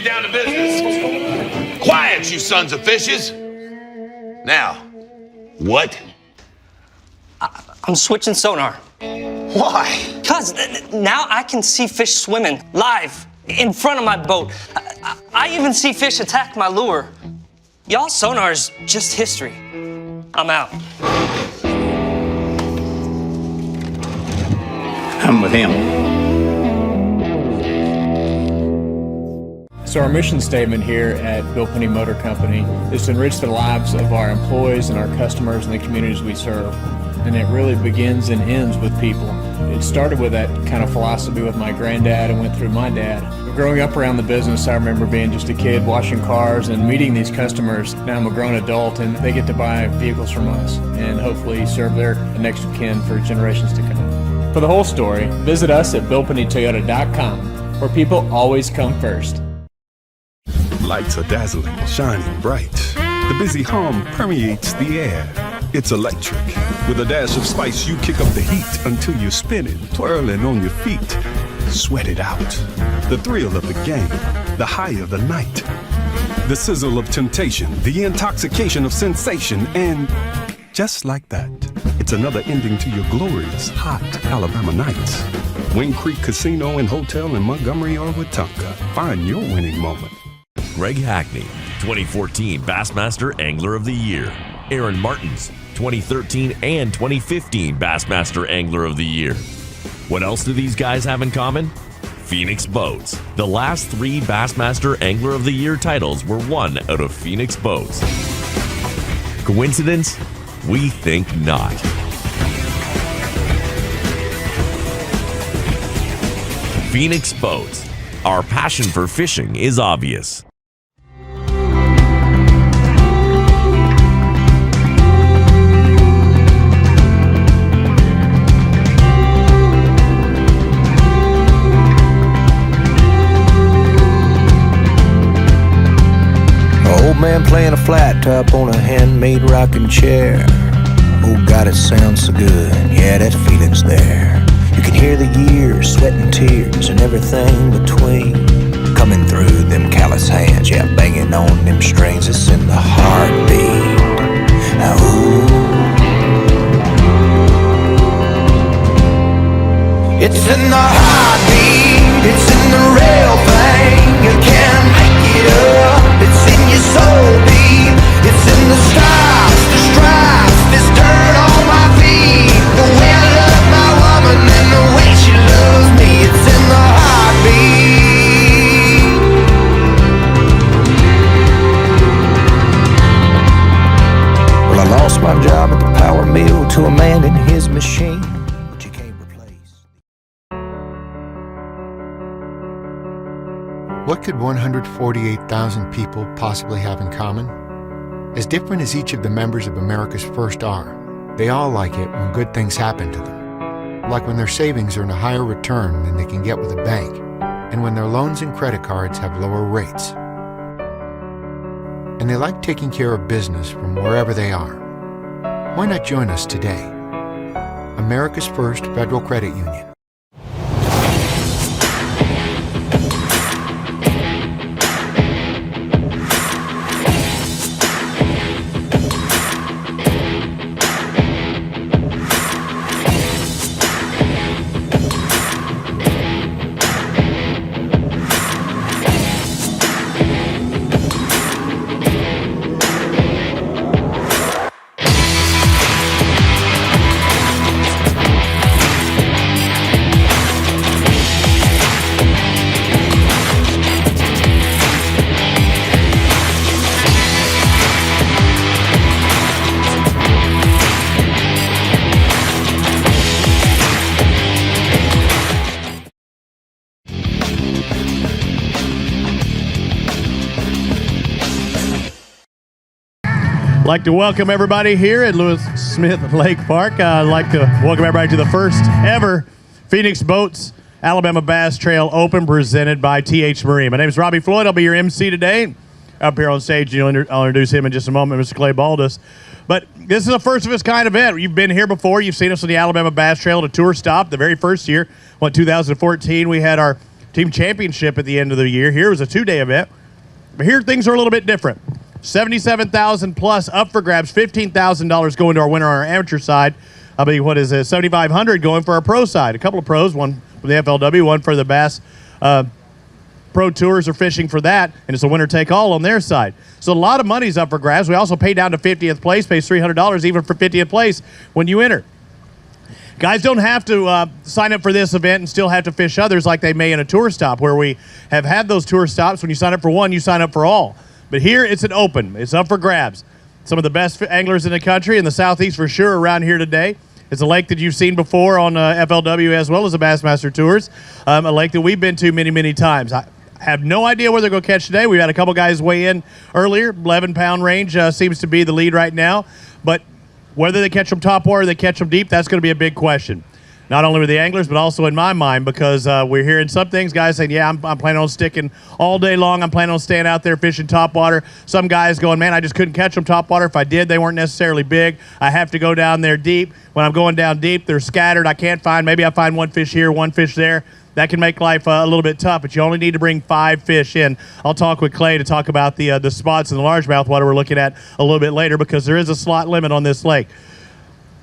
get down to business. Quiet, you sons of fishes. Now, what? I'm switching sonar. Why? Because now I can see fish swimming live in front of my boat. I even see fish attack my lure. Y'all's sonar is just history. I'm out. I'm with him. So our mission statement here at Bill Penny Motor Company is to enrich the lives of our employees and our customers and the communities we serve. And it really begins and ends with people. It started with that kind of philosophy with my granddad and went through my dad. Growing up around the business, I remember being just a kid washing cars and meeting these customers. Now I'm a grown adult and they get to buy vehicles from us and hopefully serve their next of kin for generations to come. For the whole story, visit us at BillPennyToyota.com, where people always come first. Lights are dazzling, shining bright. The busy hum permeates the air. It's electric. With a dash of spice, you kick up the heat until you're spinning, twirling on your feet. Sweat it out. The thrill of the game, the high of the night. The sizzle of temptation, the intoxication of sensation, and just like that, it's another ending to your glorious, hot Alabama nights. Wing Creek Casino and Hotel in Montgomery or Wetumpka. Find your winning moment. Greg Hackney, 2014 Bassmaster Angler of the Year. Aaron Martins, 2013 and 2015 Bassmaster Angler of the Year. What else do these guys have in common? Phoenix Boats. The last 3 Bassmaster Angler of the Year titles were won out of Phoenix Boats. Coincidence? We think not. Phoenix Boats. Our passion for fishing is obvious. Man playing a flat top on a handmade rocking chair. Oh God, it sounds so good, yeah, that feeling's there. You can hear the years, sweat and tears and everything between coming through them callous hands, yeah, banging on them strings. It's in the heartbeat. Ooh. It's in the heartbeat, it's in the real thing. You can't make it up. It's in your soul deep. It's in the stars, the stripes, this dirt on my feet. The way I love my woman and the way she loves me. It's in the heartbeat. Well, I lost my job at the power mill to a man in his machine. What could 148,000 people possibly have in common? As different as each of the members of America's First are, they all like it when good things happen to them. Like when their savings earn a higher return than they can get with a bank, and when their loans and credit cards have lower rates. And they like taking care of business from wherever they are. Why not join us today? America's First Federal Credit Union. I'd like to welcome everybody here at Lewis Smith Lake Park. I'd like to welcome everybody to the first ever Phoenix Boats Alabama Bass Trail Open presented by TH Marine. My name is Robbie Floyd. I'll be your MC today. Up here on stage, I'll introduce him in just a moment, Mr. Clay Baldus. But this is a first of its kind event. You've been here before. You've seen us on the Alabama Bass Trail at a tour stop the very first year. 2014, we had our team championship at the end of the year. Here was a 2-day event. But here things are a little bit different. $77,000 plus up for grabs, $15,000 going to our winner on our amateur side. I mean, what is it? $7,500 going for our pro side. A couple of pros, one for the FLW, one for the Bass Pro Tours are fishing for that, and it's a winner-take-all on their side. So a lot of money's up for grabs. We also pay down to 50th place, pays $300 even for 50th place when you enter. Guys don't have to sign up for this event and still have to fish others like they may in a tour stop, where we have had those tour stops. When you sign up for one, you sign up for all. But here, it's an open. It's up for grabs. Some of the best anglers in the country, in the Southeast for sure, around here today. It's a lake that you've seen before on FLW as well as the Bassmaster Tours, a lake that we've been to many, many times. I have no idea where they're going to catch today. We've had a couple guys weigh in earlier. 11-pound range seems to be the lead right now. But whether they catch them top water or they catch them deep, that's going to be a big question. Not only with the anglers, but also in my mind, because we're hearing some things, guys saying, yeah, I'm planning on sticking all day long. I'm planning on staying out there fishing top water. Some guys going, man, I just couldn't catch them top water. If I did, they weren't necessarily big. I have to go down there deep. When I'm going down deep, they're scattered. I can't find, maybe I find one fish here, one fish there. That can make life a little bit tough, but you only need to bring 5 fish in. I'll talk with Clay to talk about the spots in the largemouth water we're looking at a little bit later, because there is a slot limit on this lake.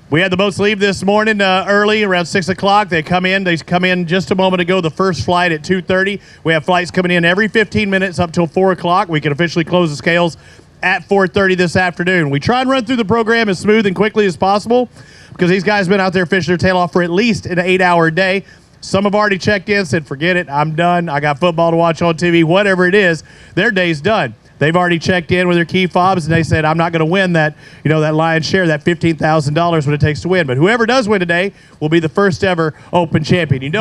We had the boats leave this morning early, around 6 o'clock. They come in just a moment ago, the first flight at 2:30. We have flights coming in every 15 minutes up till 4 o'clock. We can officially close the scales at 4:30 this afternoon. We try and run through the program as smooth and quickly as possible, because these guys have been out there fishing their tail off for at least an 8-hour day. Some have already checked in, said, forget it, I'm done. I got football to watch on TV, whatever it is, their day's done. They've already checked in with their key fobs, and they said, I'm not going to win that, that lion's share, that $15,000 what it takes to win. But whoever does win today will be the first ever Open champion.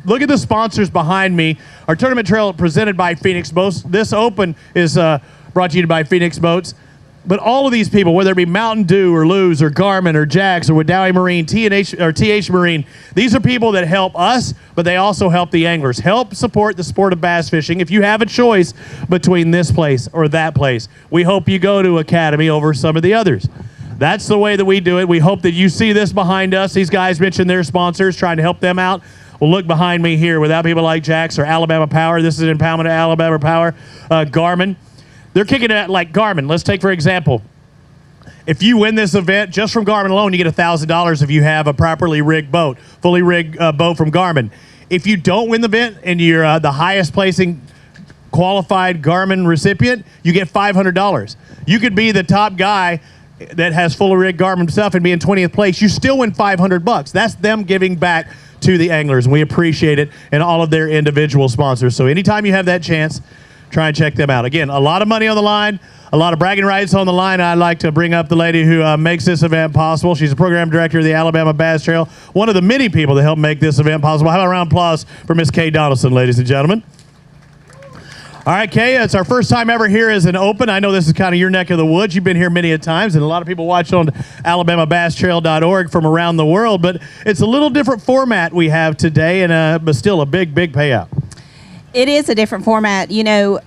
Look at the sponsors behind me. Our tournament trail presented by Phoenix Boats. This Open is brought to you by Phoenix Boats. But all of these people, whether it be Mountain Dew or Lew's or Garmin or Jax or Wadowee Marine, TH Marine, these are people that help us, but they also help the anglers. Help support the sport of bass fishing. If you have a choice between this place or that place, we hope you go to Academy over some of the others. That's the way that we do it. We hope that you see this behind us. These guys mentioned their sponsors, trying to help them out. Well, look behind me here. Without people like Jax or Alabama Power, this is an impoundment of Alabama Power, Garmin. They're kicking it at like Garmin. Let's take, for example, if you win this event, just from Garmin alone, you get $1,000 if you have a properly rigged boat, fully rigged boat from Garmin. If you don't win the event and you're the highest placing qualified Garmin recipient, you get $500. You could be the top guy that has fully rigged Garmin stuff and be in 20th place. You still win $500. That's them giving back to the anglers, and we appreciate it, and all of their individual sponsors. So anytime you have that chance, try and check them out. Again, a lot of money on the line, a lot of bragging rights on the line. I'd like to bring up the lady who makes this event possible. She's the program director of the Alabama Bass Trail, one of the many people that help make this event possible. How about a round of applause for Miss Kay Donaldson, ladies and gentlemen? All right, Kay, it's our first time ever here as an Open. I know this is kind of your neck of the woods. You've been here many a times, and a lot of people watch on alabamabasstrail.org from around the world, but it's a little different format we have today, and but still a big, big payout. It is a different format. A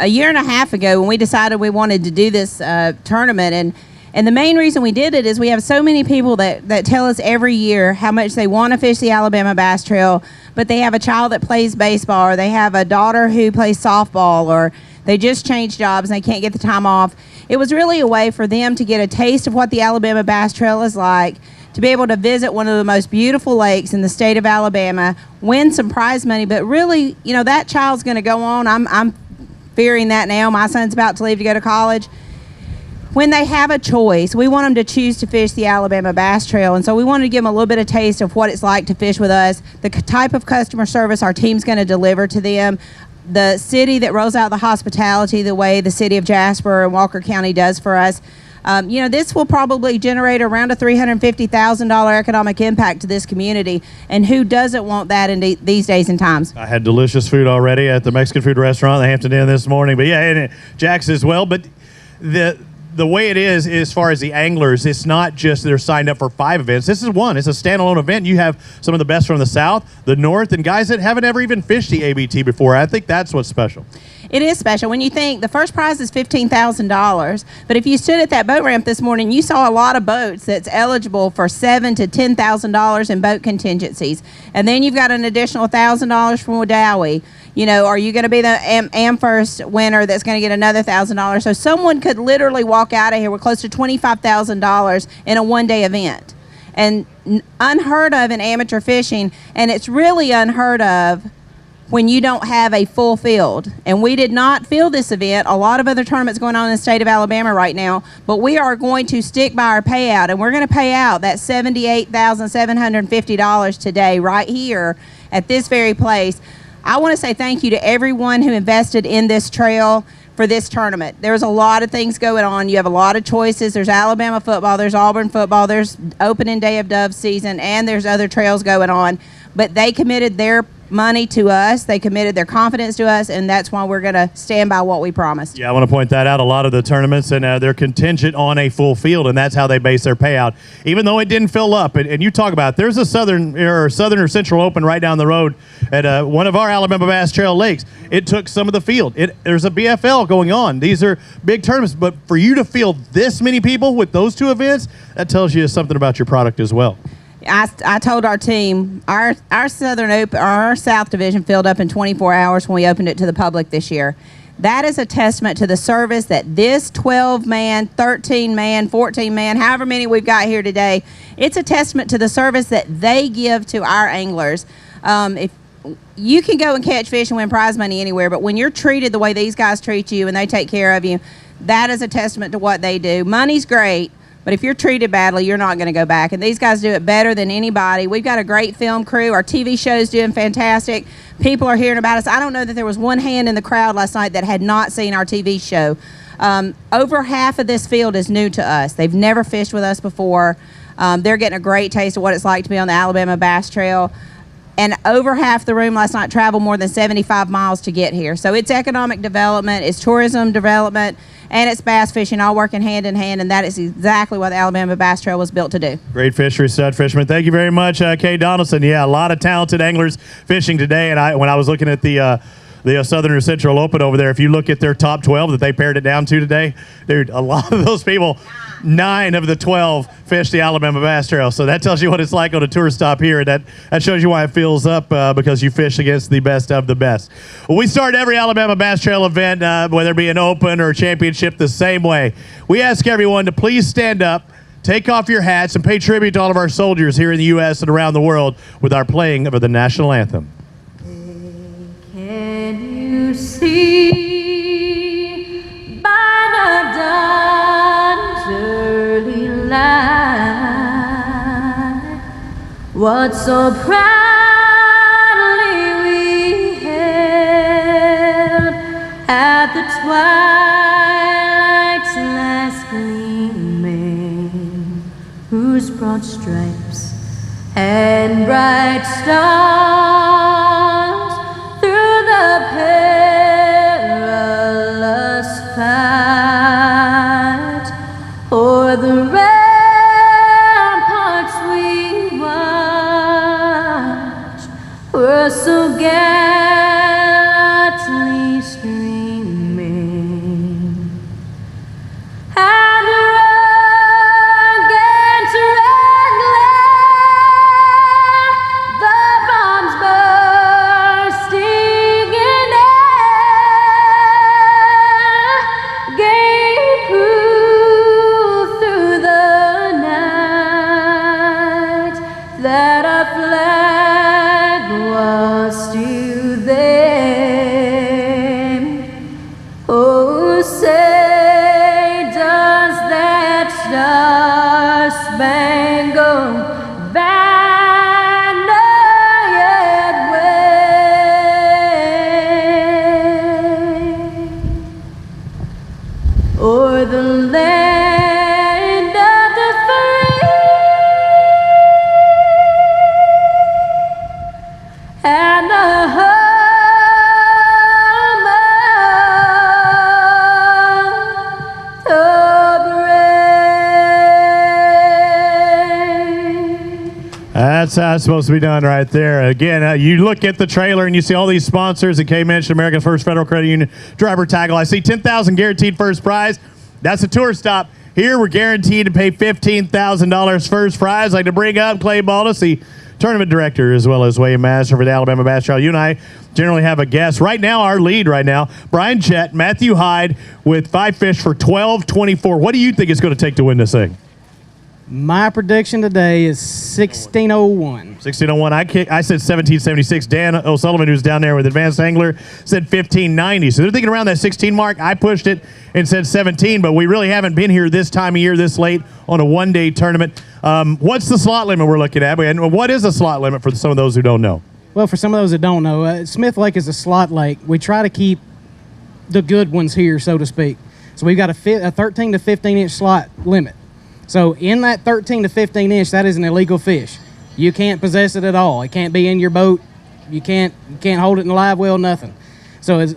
year and a half ago when we decided we wanted to do this tournament, and the main reason we did it is we have so many people that tell us every year how much they want to fish the Alabama Bass Trail, but they have a child that plays baseball, or they have a daughter who plays softball, or they just changed jobs and they can't get the time off. It was really a way for them to get a taste of what the Alabama Bass Trail is like, to be able to visit one of the most beautiful lakes in the state of Alabama, win some prize money, but really, that child's going to go on. I'm fearing that now. My son's about to leave to go to college. When they have a choice, we want them to choose to fish the Alabama Bass Trail, and so we wanted to give them a little bit of taste of what it's like to fish with us, the type of customer service our team's going to deliver to them, the city that rolls out the hospitality the way the city of Jasper and Walker County does for us. This will probably generate around a $350,000 economic impact to this community, and who doesn't want that in these days and times? I had delicious food already at the Mexican food restaurant, the Hampton Inn, this morning, but yeah, and Jax as well. But the way it is, as far as the anglers, it's not just they're signed up for 5 events. This is one. It's a standalone event. You have some of the best from the South, the North, and guys that haven't ever even fished the ABT before. I think that's what's special. It is special. When you think the first prize is $15,000, but if you stood at that boat ramp this morning, you saw a lot of boats that's eligible for $7,000 to $10,000 in boat contingencies. And then you've got an additional $1,000 from Wadowee. You know, are you going to be the Amherst winner that's going to get another $1,000? So someone could literally walk out of here with close to $25,000 in a one-day event. And unheard of in amateur fishing, and it's really unheard of when you don't have a full field. And we did not field this event. A lot of other tournaments going on in the state of Alabama right now, but we are going to stick by our payout, and we're going to pay out that $78,750 today right here at this very place. I want to say thank you to everyone who invested in this trail for this tournament. There's a lot of things going on. You have a lot of choices. There's Alabama football, there's Auburn football, there's opening day of dove season, and there's other trails going on. But they committed their money to us. They committed their confidence to us, and that's why we're going to stand by what we promised. Yeah, I want to point that out. A lot of the tournaments, and they're contingent on a full field, and that's how they base their payout. Even though it didn't fill up, and you talk about it, there's a Southern or Central Open right down the road at one of our Alabama Bass Trail lakes. It took some of the field. There's a BFL going on. These are big tournaments, but for you to field this many people with those two events, that tells you something about your product as well. I told our team, our Southern Open, our South Division filled up in 24 hours when we opened it to the public this year. That is a testament to the service that this 12-man, 13-man, 14-man, however many we've got here today, it's a testament to the service that they give to our anglers. If you can go and catch fish and win prize money anywhere, but when you're treated the way these guys treat you and they take care of you, that is a testament to what they do. Money's great, but if you're treated badly, you're not going to go back. And these guys do it better than anybody. We've got a great film crew. Our TV show's doing fantastic. People are hearing about us. I don't know that there was one hand in the crowd last night that had not seen our TV show. Over half of this field is new to us. They've never fished with us before. They're getting a great taste of what it's like to be on the Alabama Bass Trail. And over half the room last night traveled more than 75 miles to get here. So it's economic development, it's tourism development, and it's bass fishing all working hand in hand, and that is exactly what the Alabama Bass Trail was built to do. Great fishery, stud fisherman. Thank you very much, Kay Donaldson. Yeah, a lot of talented anglers fishing today, and when I was looking at the Southern or Central Open over there, if you look at their top 12 that they pared it down to today, dude, a lot of those people, 9 of the 12 fished the Alabama Bass Trail. So that tells you what it's like on a tour stop here, and that shows you why it fills up because you fish against the best of the best. Well, we start every Alabama Bass Trail event, whether it be an open or a championship, the same way. We ask everyone to please stand up, take off your hats, and pay tribute to all of our soldiers here in the U.S. and around the world with our playing of the national anthem. Can you see by the dawn's early light what so proudly we held at the twilight's last gleaming, whose broad stripes and bright stars through the perilous fight o'er the ramparts we watched were so gallantly streaming, and the rugged red glare, the bombs bursting in air, gave proof through the night that our flag was still there. Oh, say does that star-spangled banner yet wave o'er the land of the free and the home of the brave? That's how it's supposed to be done right there. Again, you look at the trailer and you see all these sponsors that Kay mentioned, America's First Federal Credit Union, Driver Tackle. I see 10,000 guaranteed first prize. That's a tour stop. Here we're guaranteed to pay $15,000 first prize. I'd like to bring up Clay Baldus, the tournament director, as well as Wayne Master for the Alabama Bass Trail. You and I generally have a guest. Right now, our lead right now, Brian Jett, Matthew Hyde with 5 fish for $12.24. What do you think it's going to take to win this thing? My prediction today is 1601. 1601. I said 1776. Dan O'Sullivan, who's down there with Advanced Angler, said 1590. So they're thinking around that 16 mark. I pushed it and said 17, but we really haven't been here this time of year, this late on a one-day tournament. What's the slot limit we're looking at? And what is a slot limit for some of those who don't know? Well, for some of those that don't know, Smith Lake is a slot lake. We try to keep the good ones here, so to speak. So we've got a 13 to 15-inch slot limit. So in that 13 to 15 inch, that is an illegal fish. You can't possess it at all. It can't be in your boat. You can't hold it in the live well, nothing. So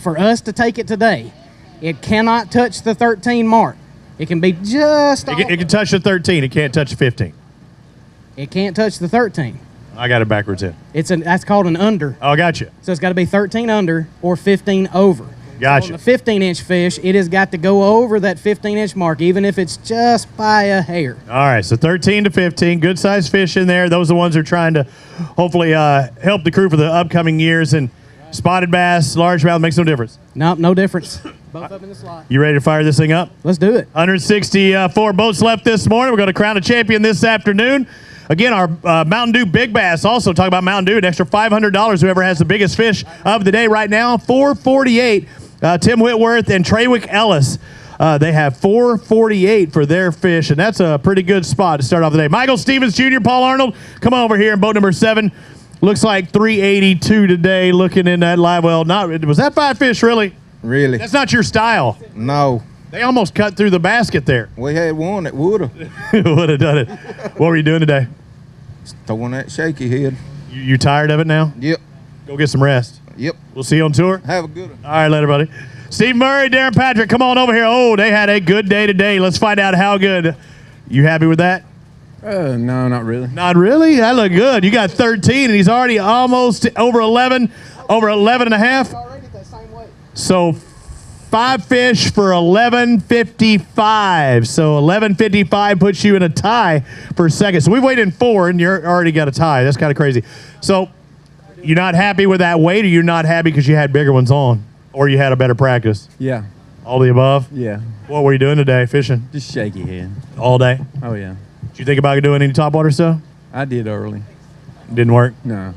for us to take it today, it cannot touch the 13 mark. It can be just it can touch the 13. It can't touch the 15. It can't touch the 13. I got it backwards in. That's called an under. Oh, gotcha. So it's got to be 13 under or 15 over. Gotcha. So on the 15-inch fish, it has got to go over that 15-inch mark, even if it's just by a hair. All right, so 13 to 15, good-sized fish in there. Those are the ones who are trying to hopefully help the crew for the upcoming years. And spotted bass, largemouth, makes no difference. Nope, no difference. Both up in the slot. You ready to fire this thing up? Let's do it. 164 boats left this morning. We're going to crown a champion this afternoon. Again, our Mountain Dew Big Bass. Also, talk about Mountain Dew, an extra $500. Whoever has the biggest fish of the day right now, $448. Tim Whitworth and Treywick Ellis. They have $448 for their fish, and that's a pretty good spot to start off the day. Michael Stevens Jr., Paul Arnold, come on over here in boat number 7. Looks like 382 today, looking in that live well. Was that 5 fish, really? Really? That's not your style. No. They almost cut through the basket there. We had one that would have. Would have done it. What were you doing today? Throwing that shaky head. You tired of it now? Yep. Go get some rest. Yep. We'll see you on tour. Have a good one. All right, later, buddy. Steve Murray, Darren Patrick, come on over here. Oh, they had a good day today. Let's find out how good. You happy with that? No, not really. Not really? That looked good. You got 13, and he's already almost over 11, over 11 and a half. So 5 fish for 11.55. So 11.55 puts you in a tie for second. So we've waited in 4, and you're already got a tie. That's kind of crazy. So you're not happy with that weight, or you're not happy because you had bigger ones on, or you had a better practice? Yeah. All the above? Yeah. What were you doing today, fishing? Just shaky head. All day? Oh, yeah. Did you think about doing any topwater stuff? I did early. Didn't work? No.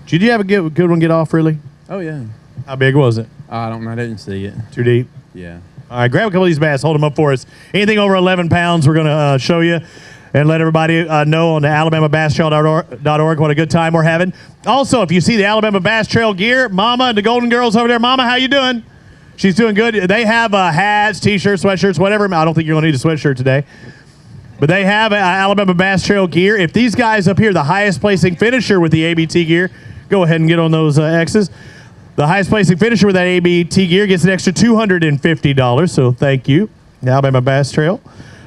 Did you have a good one get off, really? Oh, yeah. How big was it? I don't know. I didn't see it. Too deep? Yeah. All right, grab a couple of these bass. Hold them up for us. Anything over 11 pounds, we're going to show you and let everybody know on the AlabamaBassTrail.org what a good time we're having. Also, if you see the Alabama Bass Trail gear, Mama and the Golden Girls over there. Mama, how you doing? She's doing good. They have hats, T-shirts, sweatshirts, whatever. I don't think you're going to need a sweatshirt today. But they have Alabama Bass Trail gear. If these guys up here, the highest placing finisher with the ABT gear, go ahead and get on those X's. The highest placing finisher with that ABT gear gets an extra $250. So thank you, Alabama Bass Trail,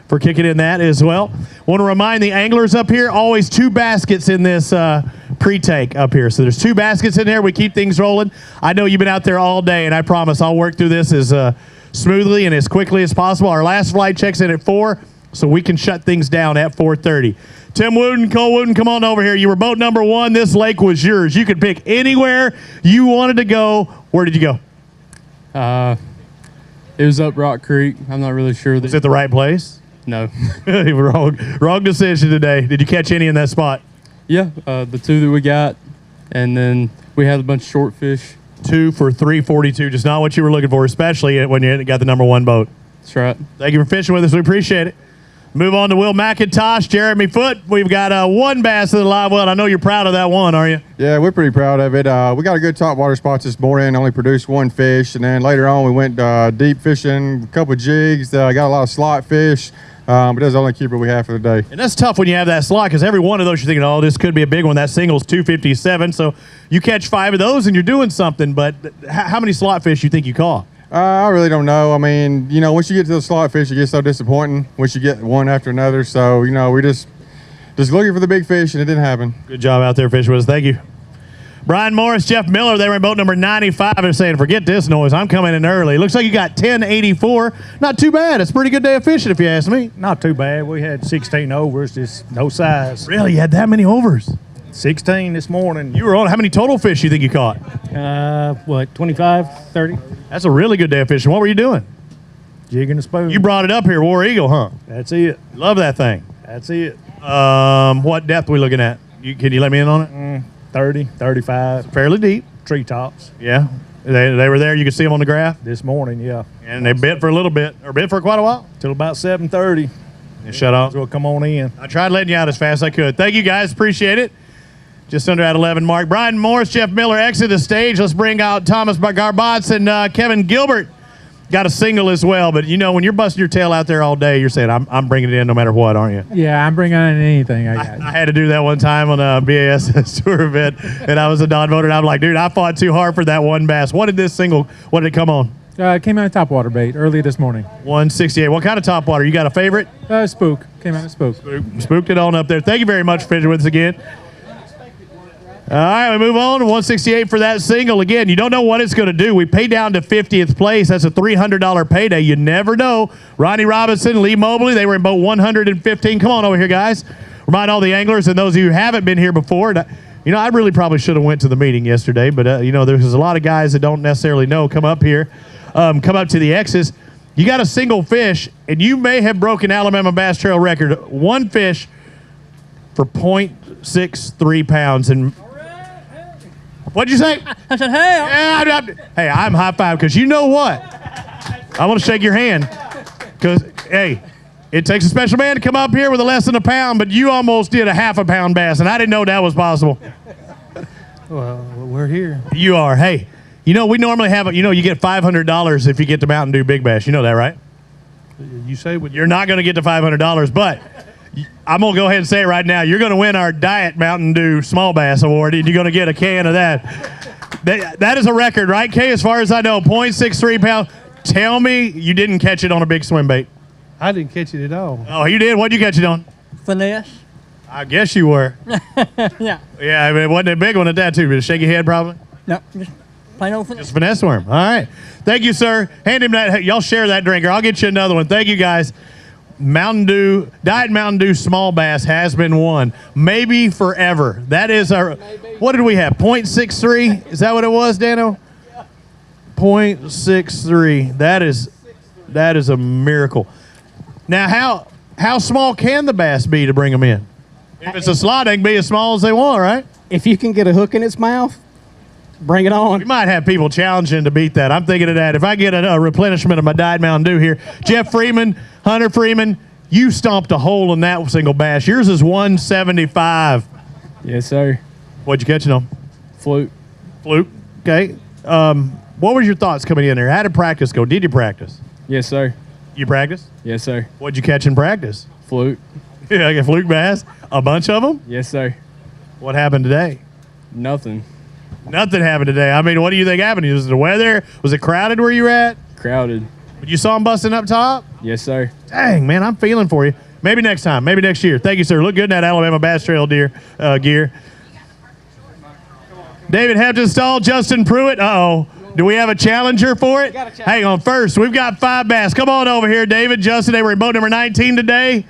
for kicking in that as well. Want to remind the anglers up here, always 2 baskets in this pre-take up here. So there's 2 baskets in there. We keep things rolling. I know you've been out there all day, and I promise I'll work through this as smoothly and as quickly as possible. Our last flight checks in at 4, so we can shut things down at 4:30. Tim Wooten, Cole Wooten, come on over here. You were boat number 1. This lake was yours. You could pick anywhere you wanted to go. Where did you go? It was up Rock Creek. I'm not really sure. Was it the right place? No. Wrong decision today. Did you catch any in that spot? Yeah, the 2 that we got, and then we had a bunch of short fish. 2 for $3.42. Just not what you were looking for, especially when you got the number 1 boat. That's right. Thank you for fishing with us. We appreciate it. Move on to Will McIntosh, Jeremy Foote. We've got 1 bass in the live well. I know you're proud of that one, are you? Yeah, we're pretty proud of it. We got a good top water spot this morning. Only produced 1 fish, and then later on we went deep fishing, a couple of jigs. Got a lot of slot fish, but that's the only keeper we have for the day. And that's tough when you have that slot, because every one of those you're thinking, oh, this could be a big one. That single's 257, so you catch 5 of those and you're doing something. But how many slot fish you think you caught? I really don't know. I mean, once you get to the slot fish, it gets so disappointing once you get one after another. So, we just Just looking for the big fish, and it didn't happen. Good job out there fishing with us. Thank you. Brian Morris, Jeff Miller, they were in boat number 95. They're saying, forget this noise. I'm coming in early. Looks like you got 1084. Not too bad. It's a pretty good day of fishing, if you ask me. Not too bad. We had 16 overs, just no size. Really? You had that many overs? 16 this morning. You were on. How many total fish you think you caught? 25, 30. That's a really good day of fishing. What were you doing? Jigging a spoon. You brought it up here, War Eagle, huh? That's it. Love that thing. That's it. What depth are we looking at? Can you let me in on it? 30, 35. Fairly deep. Treetops. Yeah. They were there. You could see them on the graph? This morning, yeah. And they bit for a little bit, or bit for quite a while? Till about 7:30. And shut off. So we'll come on in. I tried letting you out as fast as I could. Thank you, guys. Appreciate it. Just under that 11 mark. Brian Morris, Jeff Miller exit the stage. Let's bring out Thomas Garbatz and Kevin Gilbert. Got a single as well, but you know, when you're busting your tail out there all day, you're saying, I'm bringing it in no matter what, aren't you? Yeah, I'm bringing in anything I got. I had to do that one time on a BASS tour event, and I was a non-voter, and I'm like, dude, I fought too hard for that one bass. What did it come on? It came out of topwater bait early this morning. 168. What kind of topwater? You got a favorite? Spook. Came out of spook. Spooked it on up there. Thank you very much for fishing with us again. All right, we move on to 168 for that single. Again, you don't know what it's going to do. We pay down to 50th place. That's a $300 payday. You never know. Ronnie Robinson, Lee Mobley, they were in boat 115. Come on over here, guys. Remind all the anglers and those of you who haven't been here before. You know, I really probably should have went to the meeting yesterday, but, you know, there's a lot of guys that don't necessarily know. Come up here. Come up to the X's. You got a single fish, and you may have broken Alabama Bass Trail record. One fish for 0.63 pounds. And what'd you say? I said, hey. Yeah, hey, I'm high five because you know what? I want to shake your hand because, hey, it takes a special man to come up here with a less than a pound, but you almost did a half a pound bass, and I didn't know that was possible. Well, we're here. You are. Hey, you know, we normally have, you know, you get $500 if you get the Mountain Dew Big Bass. You know that, right? You say what? You're not going to get the $500, but I'm going to go ahead and say it right now. You're going to win our Diet Mountain Dew Small Bass Award, and you're going to get a can of that. That is a record, right, Kay? As far as I know, 0.63 pounds. Tell me you didn't catch it on a big swim bait. I didn't catch it at all. Oh, you did? What'd you catch it on? Finesse. I guess you were. Yeah. Yeah, I mean, it wasn't a big one at that, too. But a shaky head, probably? No, just plain old finesse. Just finesse worm. All right. Thank you, sir. Hand him that. Y'all share that drinker. I'll get you another one. Thank you, guys. Mountain Dew, Diet Mountain Dew Small Bass has been won. Maybe forever. That is our, what did we have? 0.63? Is that what it was, Dano? 0.63. That is a miracle. Now, how small can the bass be to bring them in? If it's a slot, they can be as small as they want, right? If you can get a hook in its mouth, bring it on. We might have people challenging to beat that. I'm thinking of that. If I get a replenishment of my Diet Mountain Dew here, Jeff Freeman, Hunter Freeman, you stomped a hole in that single bass. Yours is 175. Yes, sir. What'd you catch it on? Fluke. Fluke. Okay. What were your thoughts coming in there? How did practice go? Did you practice? Yes, sir. You practice? Yes, sir. What'd you catch in practice? Fluke. Yeah, like a fluke bass. A bunch of them? Yes, sir. What happened today? Nothing. Nothing happened today. I mean, what do you think happened? Was it the weather? Was it crowded where you were at? Crowded. But you saw them busting up top? Yes, sir. Dang, man, I'm feeling for you. Maybe next time. Maybe next year. Thank you, sir. Look good in that Alabama Bass Trail gear. David Heptonstall, Justin Pruitt. Uh-oh. Do we have a challenger for it? Hang on. First, we've got 5 bass. Come on over here, David. Justin, they were in boat number 19 today.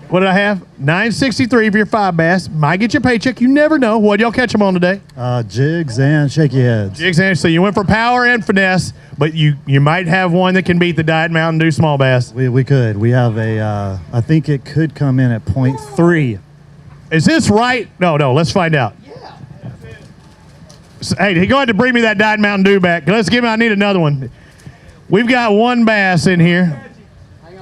What did I have? 963 for your 5 bass. Might get your paycheck. You never know. What y'all catch them on today? Jigs and shaky heads. Jigs and so you went for power and finesse, but you might have one that can beat the Diet Mountain Dew Small Bass. We could. We have a. I think it could come in at 0.3. Is this right? No. Let's find out. Hey, go ahead and bring me that Diet Mountain Dew back. I need another one. We've got 1 bass in here.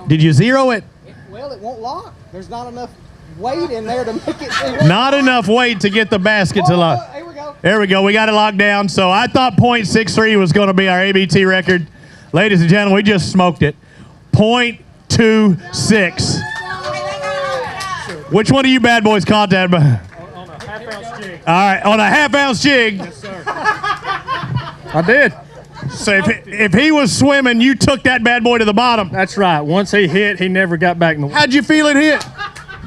Did you zero it? Well, it won't lock. There's not enough weight in there to make it. Not enough weight to get the basket to lock. Here we go. There we go. We got it locked down. So I thought 0.63 was going to be our ABT record. Ladies and gentlemen, we just smoked it. 0.26. Which one of you bad boys caught that? All right, on a half-ounce jig. Yes, sir. I did. So if he was swimming, you took that bad boy to the bottom. That's right. Once he hit, he never got back in the water. How'd you feel it hit?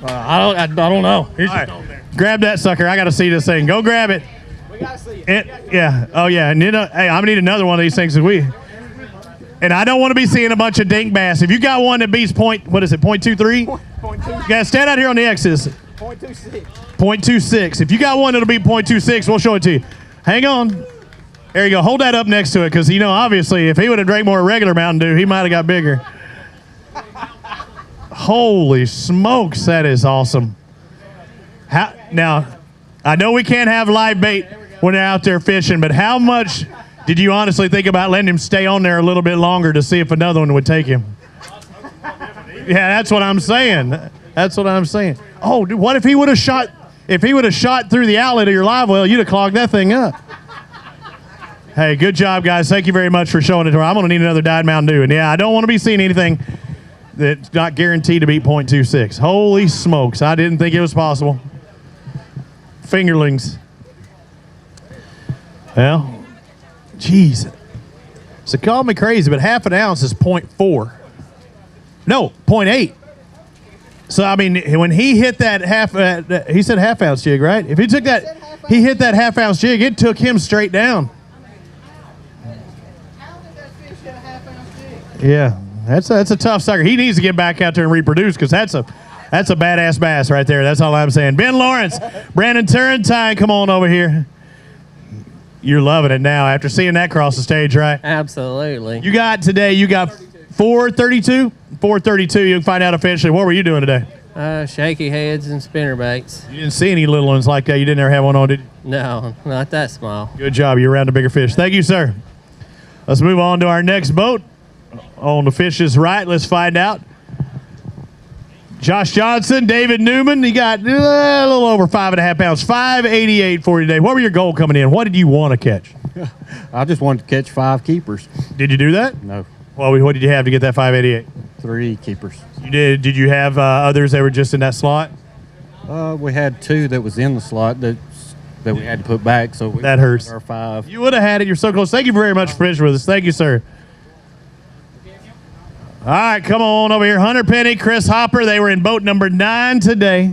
I don't know. He's All right. Grab that sucker. I got to see this thing. Go grab it. We got to see it. Yeah. Oh, yeah. And hey, I'm going to need another one of these things. And I don't want to be seeing a bunch of dink bass. If you got one that beats what is it, 0.23? 0.2. You got to stand out here on the X's. 0.26. 0.26. If you got one that'll be 0.26, we'll show it to you. Hang on. There you go. Hold that up next to it because, obviously, if he would have drank more regular Mountain Dew, he might have got bigger. Holy smokes, that is awesome. Now, I know we can't have live bait when they're out there fishing, but how much did you honestly think about letting him stay on there a little bit longer to see if another one would take him? Yeah, that's what I'm saying. That's what I'm saying. Oh, dude, what if he would have shot? If he would have shot through the outlet of your live well, you'd have clogged that thing up. Hey, good job, guys. Thank you very much for showing it to her. I'm going to need another dyed Mountain Dew. And yeah, I don't want to be seeing anything that's not guaranteed to beat 0.26. Holy smokes. I didn't think it was possible. Fingerlings. Well, geez. So call me crazy, but half an ounce is 0.4. No, 0.8. So, I mean, when he hit that he said half ounce jig, right? If he took that, he hit that half ounce jig, it took him straight down. Yeah, that's a tough sucker. He needs to get back out there and reproduce because that's a badass bass right there. That's all I'm saying. Ben Lawrence, Brandon Turrentine, come on over here. You're loving it now after seeing that cross the stage, right? Absolutely. You got 432? 432. You can find out officially. What were you doing today? Shaky heads and spinner baits. You didn't see any little ones like that. You didn't ever have one on, did you? No, not that small. Good job. You're around the bigger fish. Thank you, sir. Let's move on to our next boat. On the fish's right, let's find out. Josh Johnson, David Newman. He got a little over 5.5 pounds, 588 for you today. What were your goal coming in? What did you want to catch? I just wanted to catch 5 keepers. Did you do that? No. Well, what did you have to get that 588? 3 keepers. You did. Did you have others that were just in that slot? We had 2 that was in the slot that we had to put back. So that hurts. Our 5. You would have had it. You're so close. Thank you very much for fishing with us. Thank you, sir. All right, come on over here. Hunter Penny, Chris Hopper. They were in boat number 9 today.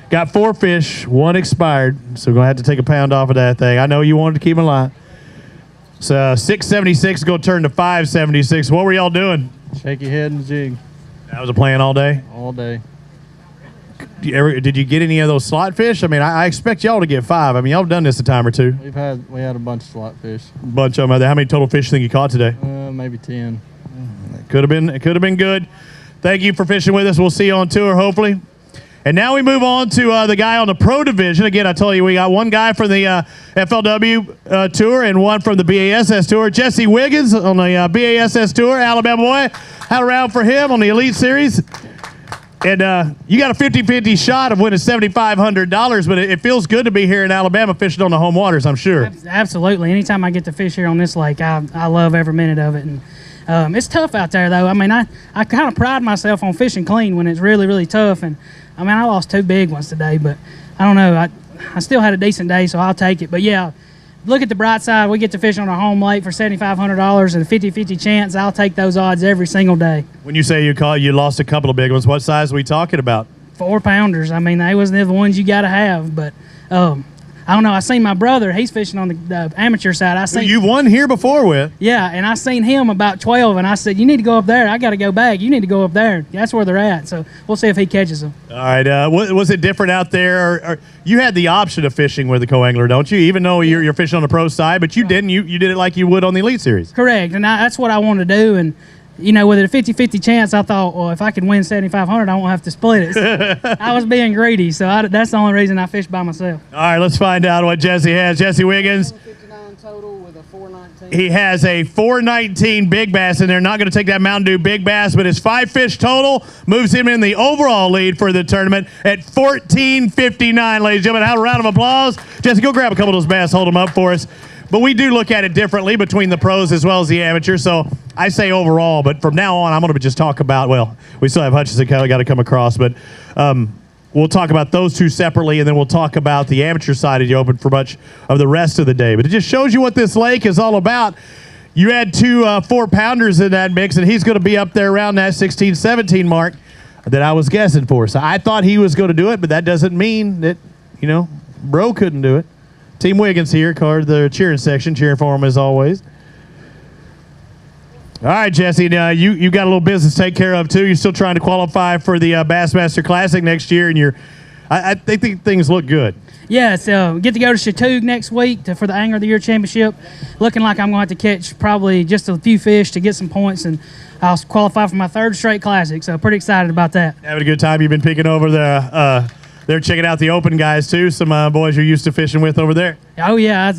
Got 4 fish. 1 expired. So we're going to have to take a pound off of that thing. I know you wanted to keep them alive. So 676 is going to turn to 576. What were y'all doing? Shaky head and jig. That was a plan all day? All day. Did you get any of those slot fish? I mean, I expect y'all to get 5. I mean, y'all have done this a time or 2. We had a bunch of slot fish. Bunch of them out there. How many total fish do you think you caught today? Maybe 10. It could have been good. Thank you for fishing with us. We'll see you on tour, hopefully. And now we move on to the guy on the pro division. Again, I told you we got one guy from the FLW tour and one from the BASS tour. Jesse Wiggins on the BASS tour, Alabama boy. Had a round for him on the Elite Series. And you got a 50-50 shot of winning $7,500, but it feels good to be here in Alabama fishing on the home waters, I'm sure. Absolutely. Anytime I get to fish here on this lake, I love every minute of it. And it's tough out there, though. I mean, I kind of pride myself on fishing clean when it's really, really tough. And, I mean, I lost 2 big ones today, but I don't know. I still had a decent day, so I'll take it. But, yeah, look at the bright side. We get to fish on our home lake for $7,500 and a 50-50 chance. I'll take those odds every single day. When you say you lost a couple of big ones, what size are we talking about? 4-pounders. I mean, they wasn't the ones you got to have, but I don't know. I seen my brother. He's fishing on the amateur side. You've won here before with. Yeah, and I seen him about 12, and I said, you need to go up there. I got to go back. You need to go up there. That's where they're at. So we'll see if he catches them. All right. Was it different out there? Or you had the option of fishing with a co-angler, don't you? Even though you're fishing on the pro side, but you didn't. You did it like you would on the Elite Series. Correct, and that's what I wanted to do. And you know, with a 50-50 chance, I thought, well, if I could win $7,500, I won't have to split it. So I was being greedy, so that's the only reason I fished by myself. All right, let's find out what Jesse has. Jesse Wiggins. He has a 419 big bass in there. Not going to take that Mountain Dew big bass, but his 5 fish total moves him in the overall lead for the tournament at 14.59, ladies and gentlemen. Have a round of applause. Jesse, go grab a couple of those bass, hold them up for us. But we do look at it differently between the pros as well as the amateurs. So I say overall, but from now on, I'm going to just talk about, well, we still have Hutchinson got to come across, but we'll talk about those 2 separately, and then we'll talk about the amateur side of the Open for much of the rest of the day. But it just shows you what this lake is all about. You had 2 4-pounders in that mix, and he's going to be up there around that 16, 17 mark. that I was guessing for. So I thought he was going to do it, but that doesn't mean that, Bro couldn't do it. Team Wiggins here, card the cheering section, cheering for him as always. All right, Jesse, now you got a little business to take care of, too. You're still trying to qualify for the Bassmaster Classic next year, and I think things look good. Yeah, so get to go to Chattooga next week for the Angler of the Year Championship. Looking like I'm going to have to catch probably just a few fish to get some points, and I'll qualify for my 3rd straight Classic, so pretty excited about that. Having a good time. You've been picking over they're checking out the open guys, too. Some boys you're used to fishing with over there. Oh, yeah.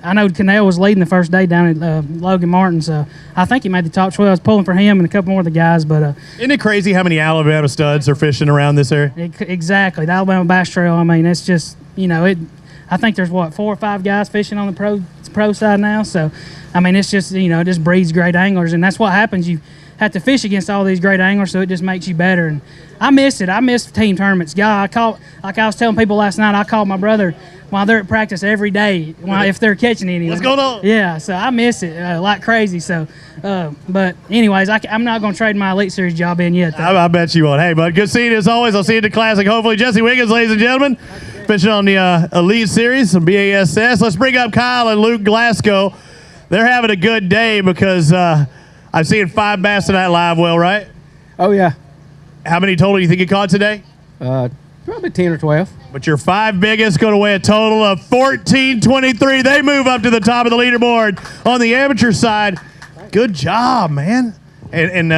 I know Cannell was leading the first day down at Logan Martin, so I think he made the top 12. I was pulling for him and a couple more of the guys. But isn't it crazy how many Alabama studs are fishing around this area? Exactly. The Alabama Bass Trail, I mean, it's just, I think there's, 4 or 5 guys fishing on the pro side now. So, I mean, it's just, it just breeds great anglers, and that's what happens. You have to fish against all these great anglers, so it just makes you better. And I miss it. I miss team tournaments. God, like I was telling people last night, I called my brother while they're at practice every day if they're catching any. What's going on? Yeah, so I miss it like crazy. So, but anyways, I'm not going to trade my Elite Series job in yet. I bet you won't. Hey, bud, good seeing you as always. I'll see you at the Classic. Hopefully, Jesse Wiggins, ladies and gentlemen, fishing on the Elite Series, some BASS. Let's bring up Kyle and Luke Glasgow. They're having a good day because I'm seeing 5 bass in that live well, right? Oh, yeah. How many total do you think you caught today? Probably 10 or 12. But your 5 biggest going to weigh a total of 14.23. They move up to the top of the leaderboard on the amateur side. Good job, man. And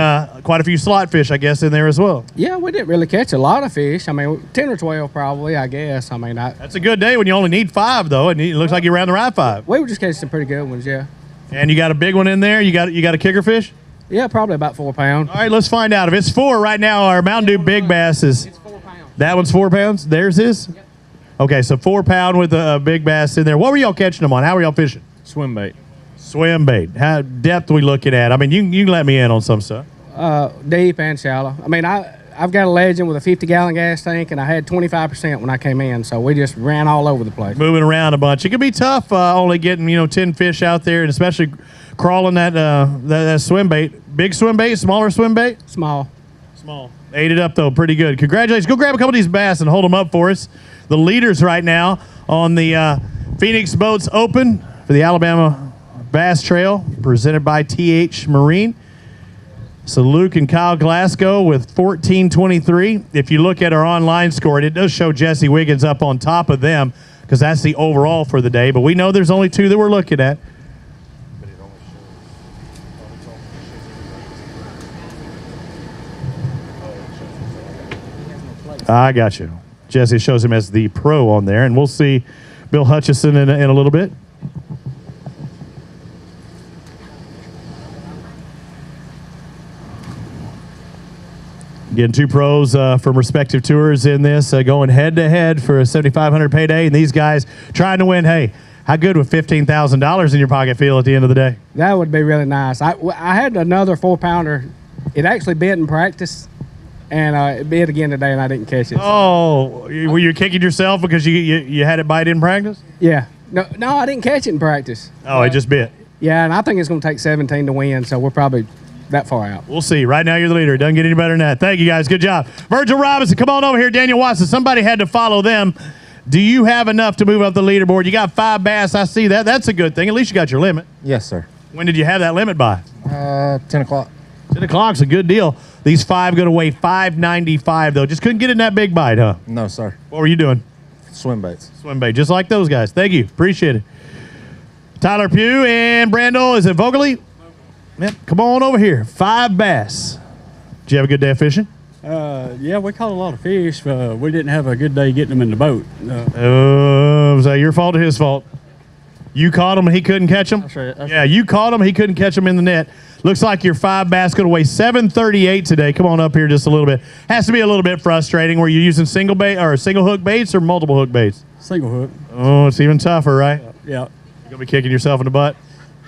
quite a few slot fish, I guess, in there as well. Yeah, we didn't really catch a lot of fish. I mean, 10 or 12 probably, I guess. I mean, that's a good day when you only need 5, though, and it looks like you ran the right 5. We were just catching some pretty good ones, yeah. And you got a big one in there? You got a kicker fish? Yeah, probably about 4 pounds. All right, let's find out. If it's 4 right now, our Mountain Dew Big Bass is... It's 4 pounds. That one's 4 pounds? Theirs is? Yep. Okay, so 4 pound with a big bass in there. What were y'all catching them on? How were y'all fishing? Swim bait. Swim bait. How depth we looking at? I mean, you can let me in on some stuff. Deep and shallow. I mean, I've got a Legend with a 50-gallon gas tank, and I had 25% when I came in, so we just ran all over the place. Moving around a bunch. It can be tough only getting, 10 fish out there, and especially crawling that swim bait. Big swim bait, smaller swim bait? Small. Ate it up, though, pretty good. Congratulations. Go grab a couple of these bass and hold them up for us. The leaders right now on the Phoenix Boats Open for the Alabama Bass Trail, presented by TH Marine. So Luke and Kyle Glasgow with 14.23. If you look at our online score, it does show Jesse Wiggins up on top of them because that's the overall for the day. But we know there's only 2 that we're looking at. I got you. Jesse shows him as the pro on there, and we'll see Bill Hutchison in a little bit. Again, 2 pros from respective tours in this, going head-to-head for a $7,500 payday, and these guys trying to win. Hey, how good would $15,000 in your pocket feel at the end of the day? That would be really nice. I had another 4-pounder. It actually bit in practice, and it bit again today, and I didn't catch it. Oh, were you kicking yourself because you had it bite in practice? Yeah. No, I didn't catch it in practice. Oh, it just bit. Yeah, and I think it's going to take 17 to win, so we're probably that far out. We'll see. Right now, you're the leader. It doesn't get any better than that. Thank you, guys. Good job. Virgil Robinson, come on over here. Daniel Watson, somebody had to follow them. Do you have enough to move up the leaderboard? You got 5 bass. I see that. That's a good thing. At least you got your limit. Yes, sir. When did you have that limit by? 10 o'clock. 10 o'clock's a good deal. These 5 going to weigh 595, though. Just couldn't get in that big bite, huh? No, sir. What were you doing? Swim baits. Swim bait, just like those guys. Thank you. Appreciate it. Tyler Pugh and Brando, is it Vogeley? Yep. Come on over here. 5 bass. Did you have a good day of fishing? Yeah, we caught a lot of fish. We didn't have a good day getting them in the boat. Was that your fault or his fault? You caught him and he couldn't catch them? That's right. Yeah, you caught him. He couldn't catch them in the net. Looks like your 5 bass going to weigh 738 today. Come on up here just a little bit. Has to be a little bit frustrating. Were you using single bait or single hook baits or multiple hook baits? Single hook. Oh, it's even tougher, right? Yeah. You're going to be kicking yourself in the butt?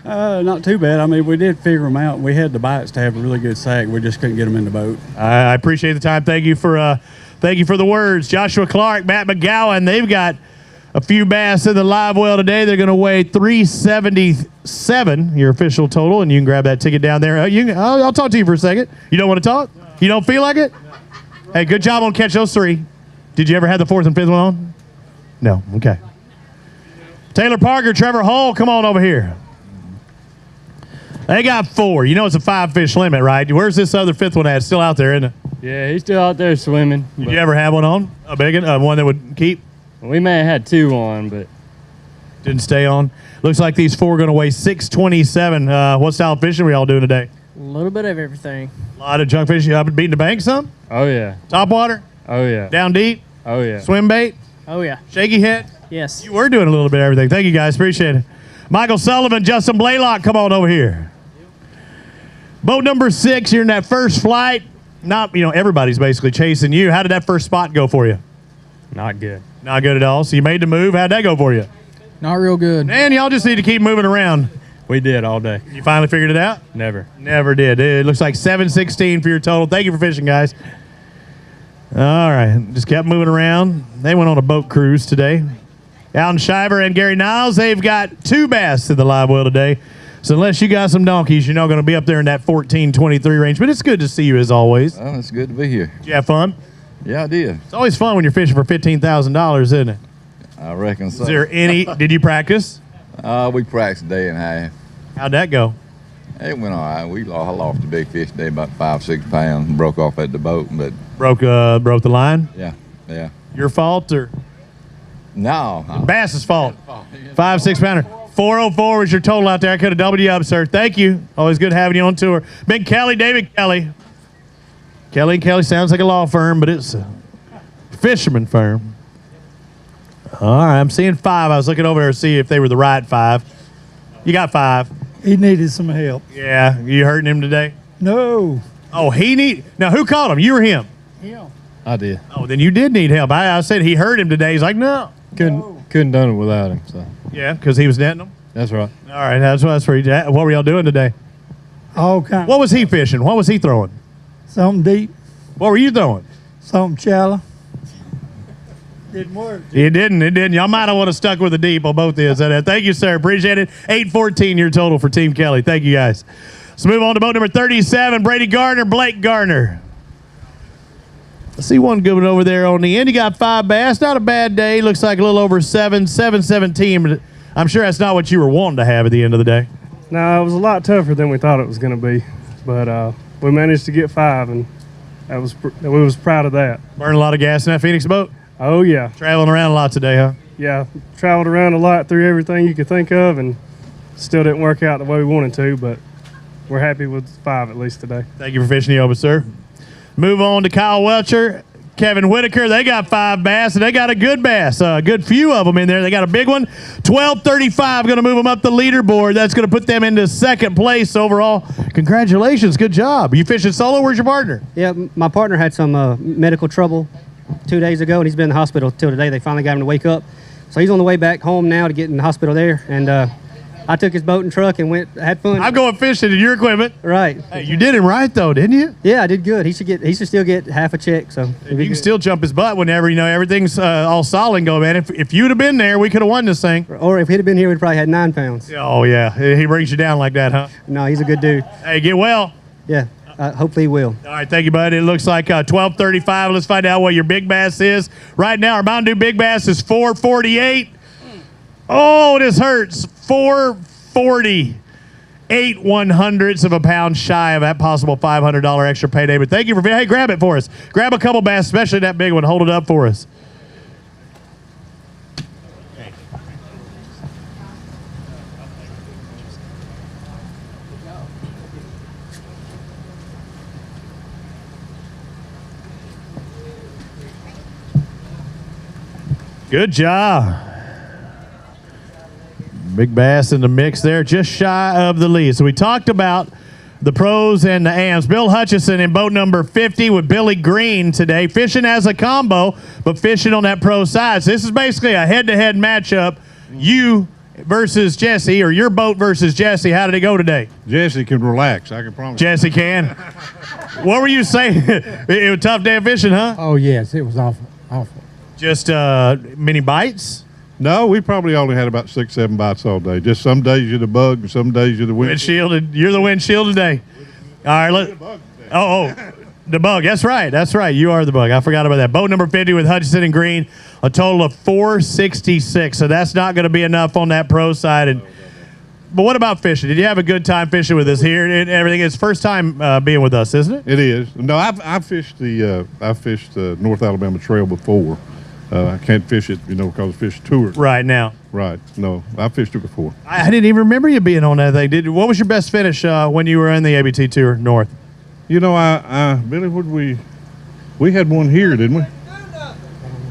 Not too bad. I mean, we did figure them out. We had the bites to have a really good sack. We just couldn't get them in the boat. I appreciate the time. Thank you for the words. Joshua Clark, Matt McGowan, they've got a few bass in the live well today. They're going to weigh 377, your official total, and you can grab that ticket down there. I'll talk to you for a second. You don't want to talk? You don't feel like it? Hey, good job on catch those 3. Did you ever have the 4th and 5th one on? No. Okay. Taylor Parker, Trevor Hull, come on over here. They got 4. You know it's a 5-fish limit, right? Where's this other 5th one at? Still out there, isn't it? Yeah, he's still out there swimming. Did you ever have one on? A big one? One that would keep? We may have had 2 on, but didn't stay on. Looks like these 4 are going to weigh 627. What style of fishing are we all doing today? A little bit of everything. A lot of junk fishing. You up and beating the bank some? Oh, yeah. Top water? Oh, yeah. Down deep? Oh, yeah. Swim bait? Oh, yeah. Shaky head? Yes. You were doing a little bit of everything. Thank you, guys. Appreciate it. Michael Sullivan, Justin Blaylock, come on over here. Boat number 6, you're in that first flight. Not, everybody's basically chasing you. How did that first spot go for you? Not good. Not good at all. So you made the move. How'd that go for you? Not real good. Man, y'all just need to keep moving around. We did all day. You finally figured it out? Never. Never did. It looks like 716 for your total. Thank you for fishing, guys. All right. Just kept moving around. They went on a boat cruise today. Alan Shiver and Gary Niles, they've got 2 bass in the live well today. So unless you got some donkeys, you're not going to be up there in that 14-23 range. But it's good to see you as always. Oh, it's good to be here. Did you have fun? Yeah, I did. It's always fun when you're fishing for $15,000, isn't it? I reckon so. Is there any? Did you practice? We practiced a day and a half. How'd that go? It went all right. I lost a big fish today, about 5-6 pounds, and broke off at the boat. But broke the line? Yeah. Your fault or? No. Bass's fault. 5-6 pounder. 404 was your total out there. I could have doubled you up, sir. Thank you. Always good having you on tour. Big Kelly, David Kelly. Kelly & Kelly sounds like a law firm, but it's a fisherman firm. All right, I'm seeing 5. I was looking over there to see if they were the right 5. You got 5. He needed some help. Yeah, you hurting him today? No. Oh, now who caught him? You or him? Him. I did. Oh, then you did need help. I said he hurt him today. He's like, no. Couldn't done it without him. So. Yeah, because he was netting them? That's right. All right, that's for you. What were y'all doing today? All kinds. What was he fishing? What was he throwing? Something deep. What were you throwing? Something shallow. Didn't work. It didn't. Y'all might have would have stuck with the deep on both ends. Thank you, sir. Appreciate it. 814 your total for Team Kelly. Thank you, guys. Let's move on to boat number 37, Brady Gardner, Blake Gardner. I see one good one over there on the end. You got 5 bass. Not a bad day. Looks like a little over 717. But I'm sure that's not what you were wanting to have at the end of the day. No, it was a lot tougher than we thought it was going to be. But we managed to get 5, and we was proud of that. Burning a lot of gas in that Phoenix boat? Oh, yeah. Traveling around a lot today, huh? Yeah, traveled around a lot through everything you could think of, and still didn't work out the way we wanted to, but we're happy with 5 at least today. Thank you for fishing the Oba, sir. Move on to Kyle Welcher, Kevin Whitaker. They got 5 bass, and they got a good bass. A good few of them in there. They got a big one. 1235, going to move them up the leaderboard. That's going to put them into 2nd place overall. Congratulations. Good job. You fishing solo? Where's your partner? Yeah, my partner had some medical trouble 2 days ago, and he's been in the hospital till today. They finally got him to wake up. So he's on the way back home now to get in the hospital there. And I took his boat and truck and had fun. I'm going fishing in your equipment. Right. Hey, you did him right though, didn't you? Yeah, I did good. He should still get half a check. So you can still jump his butt whenever everything's all solid and go, man. If you'd have been there, we could have won this thing. Or if he'd have been here, we'd probably had 9 pounds. Oh yeah, he brings you down like that, huh? No, he's a good dude. Hey, get well. Yeah. Hopefully he will. All right, thank you, bud. It looks like 1235. Let's find out what your big bass is. Right now, our Mountain Dew big bass is 448. Oh, this hurts. 440. 8/100ths of a pound shy of that possible $500 extra payday. But thank you for, hey, grab it for us. Grab a couple bass, especially that big one. Hold it up for us. Good job. Big bass in the mix there, just shy of the lead. So we talked about the pros and the AMs. Bill Hutchison in boat number 50 with Billy Green today, fishing as a combo, but fishing on that pro side. So this is basically a head-to-head matchup, you versus Jesse, or your boat versus Jesse. How did it go today? Jesse can relax, I can promise. Jesse can. What were you saying? It was a tough day of fishing, huh? Oh, yes, it was awful. Just many bites? No, we probably only had about 6-7 bites all day. Just some days you're the bug, and some days you're the windshield. You're the windshield today. All right, The bug. That's right. That's right. You are the bug. I forgot about that. Boat number 50 with Hutchinson and Green, a total of 466. So that's not going to be enough on that pro side. But what about fishing? Did you have a good time fishing with us here and everything? It's first time being with us, isn't it? It is. No, I fished the North Alabama Trail before. I can't fish it, because fish tour. Right now. Right. No, I fished it before. I didn't even remember you being on that thing. What was your best finish when you were in the ABT Tour North? Billy, we had one here, didn't we?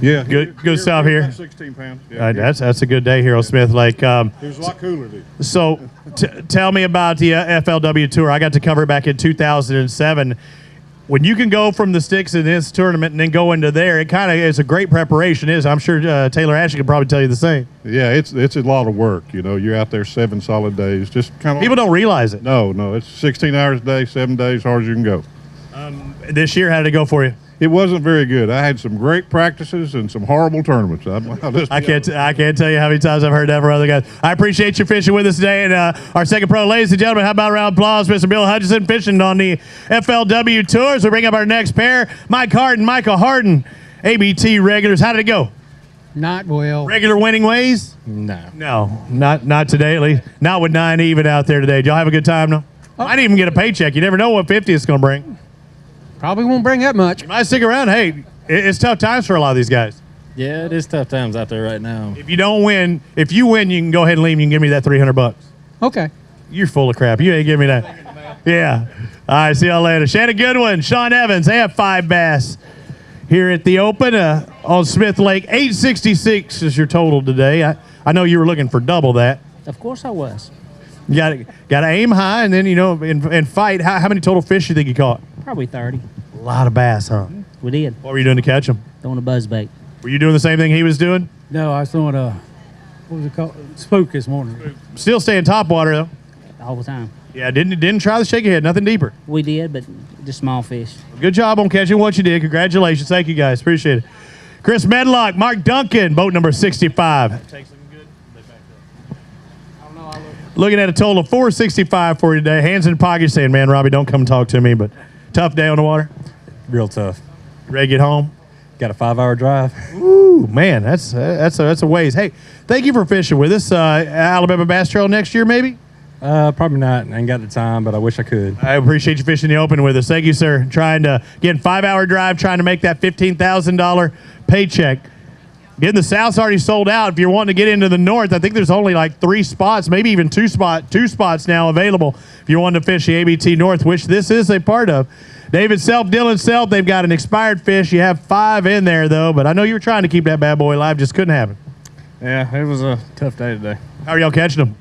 Yeah. Good stuff here. About 16 pounds. Yeah, that's a good day here on Smith Lake. it was a lot cooler, dude. So tell me about the FLW Tour. I got to cover it back in 2007. When you can go from the sticks in this tournament and then go into there, it kind of is a great preparation. I'm sure Taylor Ashley could probably tell you the same. Yeah, it's a lot of work. You're out there 7 solid days. Just kind of people don't realize it. No, it's 16 hours a day, 7 days, hard as you can go. This year, how did it go for you? It wasn't very good. I had some great practices and some horrible tournaments. I can't tell you how many times I've heard that from other guys. I appreciate you fishing with us today. And our second pro, ladies and gentlemen, how about a round of applause, Mr. Bill Hutchinson, fishing on the FLW Tour. As we bring up our next pair, Mike Harden, Michael Harden, ABT regulars. How did it go? Not well. Regular winning ways? No, not today at least. Not with 9 even out there today. Did y'all have a good time? No. I didn't even get a paycheck. You never know what 50 is going to bring. Probably won't bring that much. You might stick around. Hey, it's tough times for a lot of these guys. Yeah, it is tough times out there right now. If you win, you can go ahead and leave. You can give me that $300. Okay. You're full of crap. You ain't giving me that. Yeah. All right, see y'all later. Shannon Goodwin, Sean Evans, they have 5 bass here at the Open on Smith Lake. 866 is your total today. I know you were looking for double that. Of course I was. You got to aim high, and then, and fight. How many total fish do you think you caught? Probably 30. A lot of bass, huh? We did. What were you doing to catch them? Throwing a buzz bait. Were you doing the same thing he was doing? No, I was throwing what was it called? Spook this morning. Still staying top water, though. All the time. Yeah, didn't try the shaky head, nothing deeper. We did, but just small fish. Good job on catching what you did. Congratulations. Thank you, guys. Appreciate it. Chris Medlock, Mark Duncan, boat number 65. Looking at a total of 465 for you today. Hands in pocket saying, man, Robbie, don't come talk to me, but tough day on the water. Real tough. Ready to get home? Got a 5-hour drive. Ooh, man, that's a ways. Hey, thank you for fishing with us. Alabama Bass Trail next year, maybe? Probably not. I ain't got the time, but I wish I could. I appreciate you fishing the Open with us. Thank you, sir. Trying to, again, 5-hour drive, trying to make that $15,000 paycheck. Again, the South's already sold out. If you're wanting to get into the North, I think there's only like 3 spots, maybe even two spots now available if you're wanting to fish the ABT North, which this is a part of. David Self, Dylan Self, they've got an expired fish. You have 5 in there, though, but I know you were trying to keep that bad boy alive. Just couldn't happen. Yeah, it was a tough day today. How are y'all catching them?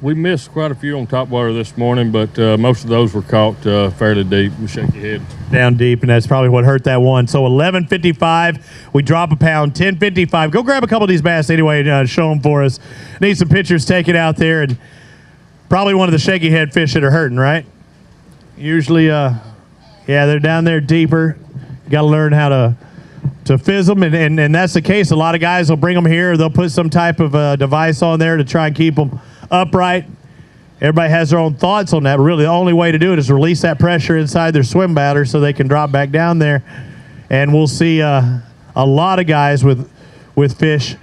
We missed quite a few on top water this morning, but most of those were caught fairly deep with shaky head. Down deep, and that's probably what hurt that one. So 11.55, we drop a pound. 10.55. Go grab a couple of these bass anyway and show them for us. Need some pictures taken out there, and probably one of the shaky head fish that are hurting, right? Usually, yeah, they're down there deeper. You got to learn how to fizz them, and that's the case. A lot of guys will bring them here. They'll put some type of device on there to try and keep them upright. Everybody has their own thoughts on that, but really the only way to do it is release that pressure inside their swim batter so they can drop back down there. And we'll see a lot of guys with fish.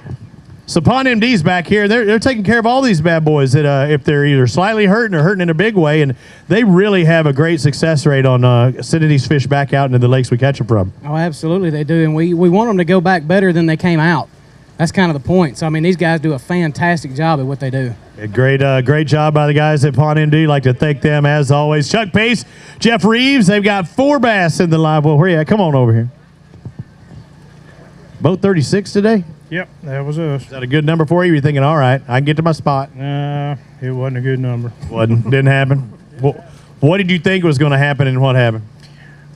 Sapon MD's back here. They're taking care of all these bad boys that if they're either slightly hurting or hurting in a big way, and they really have a great success rate on sending these fish back out into the lakes we catch them from. Oh, absolutely they do, and we want them to go back better than they came out. That's kind of the point. So, I mean, these guys do a fantastic job at what they do. Yeah, great job by the guys at Pond MD. Like to thank them as always. Chuck Pace, Jeff Reeves, they've got 4 bass in the live well. Where you at? Come on over here. Boat 36 today? Yep, that was us. Is that a good number for you? You're thinking, all right, I can get to my spot. It wasn't a good number. Didn't happen. What did you think was going to happen, and what happened?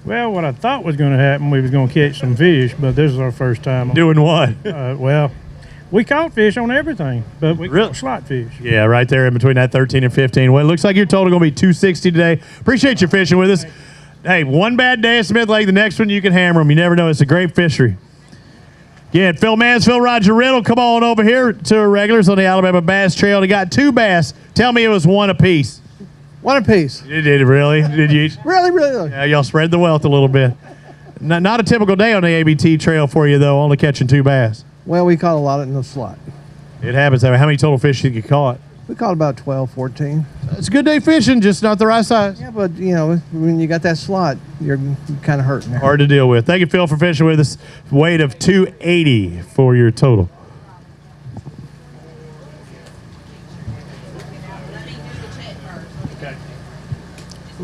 Well, what I thought was going to happen, we was going to catch some fish, but this is our first time. Doing what? Well, we caught fish on everything, but we caught slot fish. Yeah, right there in between that 13 and 15. Well, it looks like your total going to be 260 today. Appreciate you fishing with us. Hey, one bad day at Smith Lake, the next one you can hammer them. You never know. It's a great fishery. Yeah, Phil Mansfield, Roger Riddle, come on over here to our regulars on the Alabama Bass Trail. They got 2 bass. Tell me it was 1 apiece. One apiece. You did really? Did you? Really. Yeah, y'all spread the wealth a little bit. Not a typical day on the ABT trail for you, though, only catching 2 bass. Well, we caught a lot in the slot. It happens. How many total fish did you caught? We caught about 12, 14. It's a good day fishing, just not the right size. Yeah, but, when you got that slot, you're kind of hurting there. Hard to deal with. Thank you, Phil, for fishing with us. Weight of 280 for your total.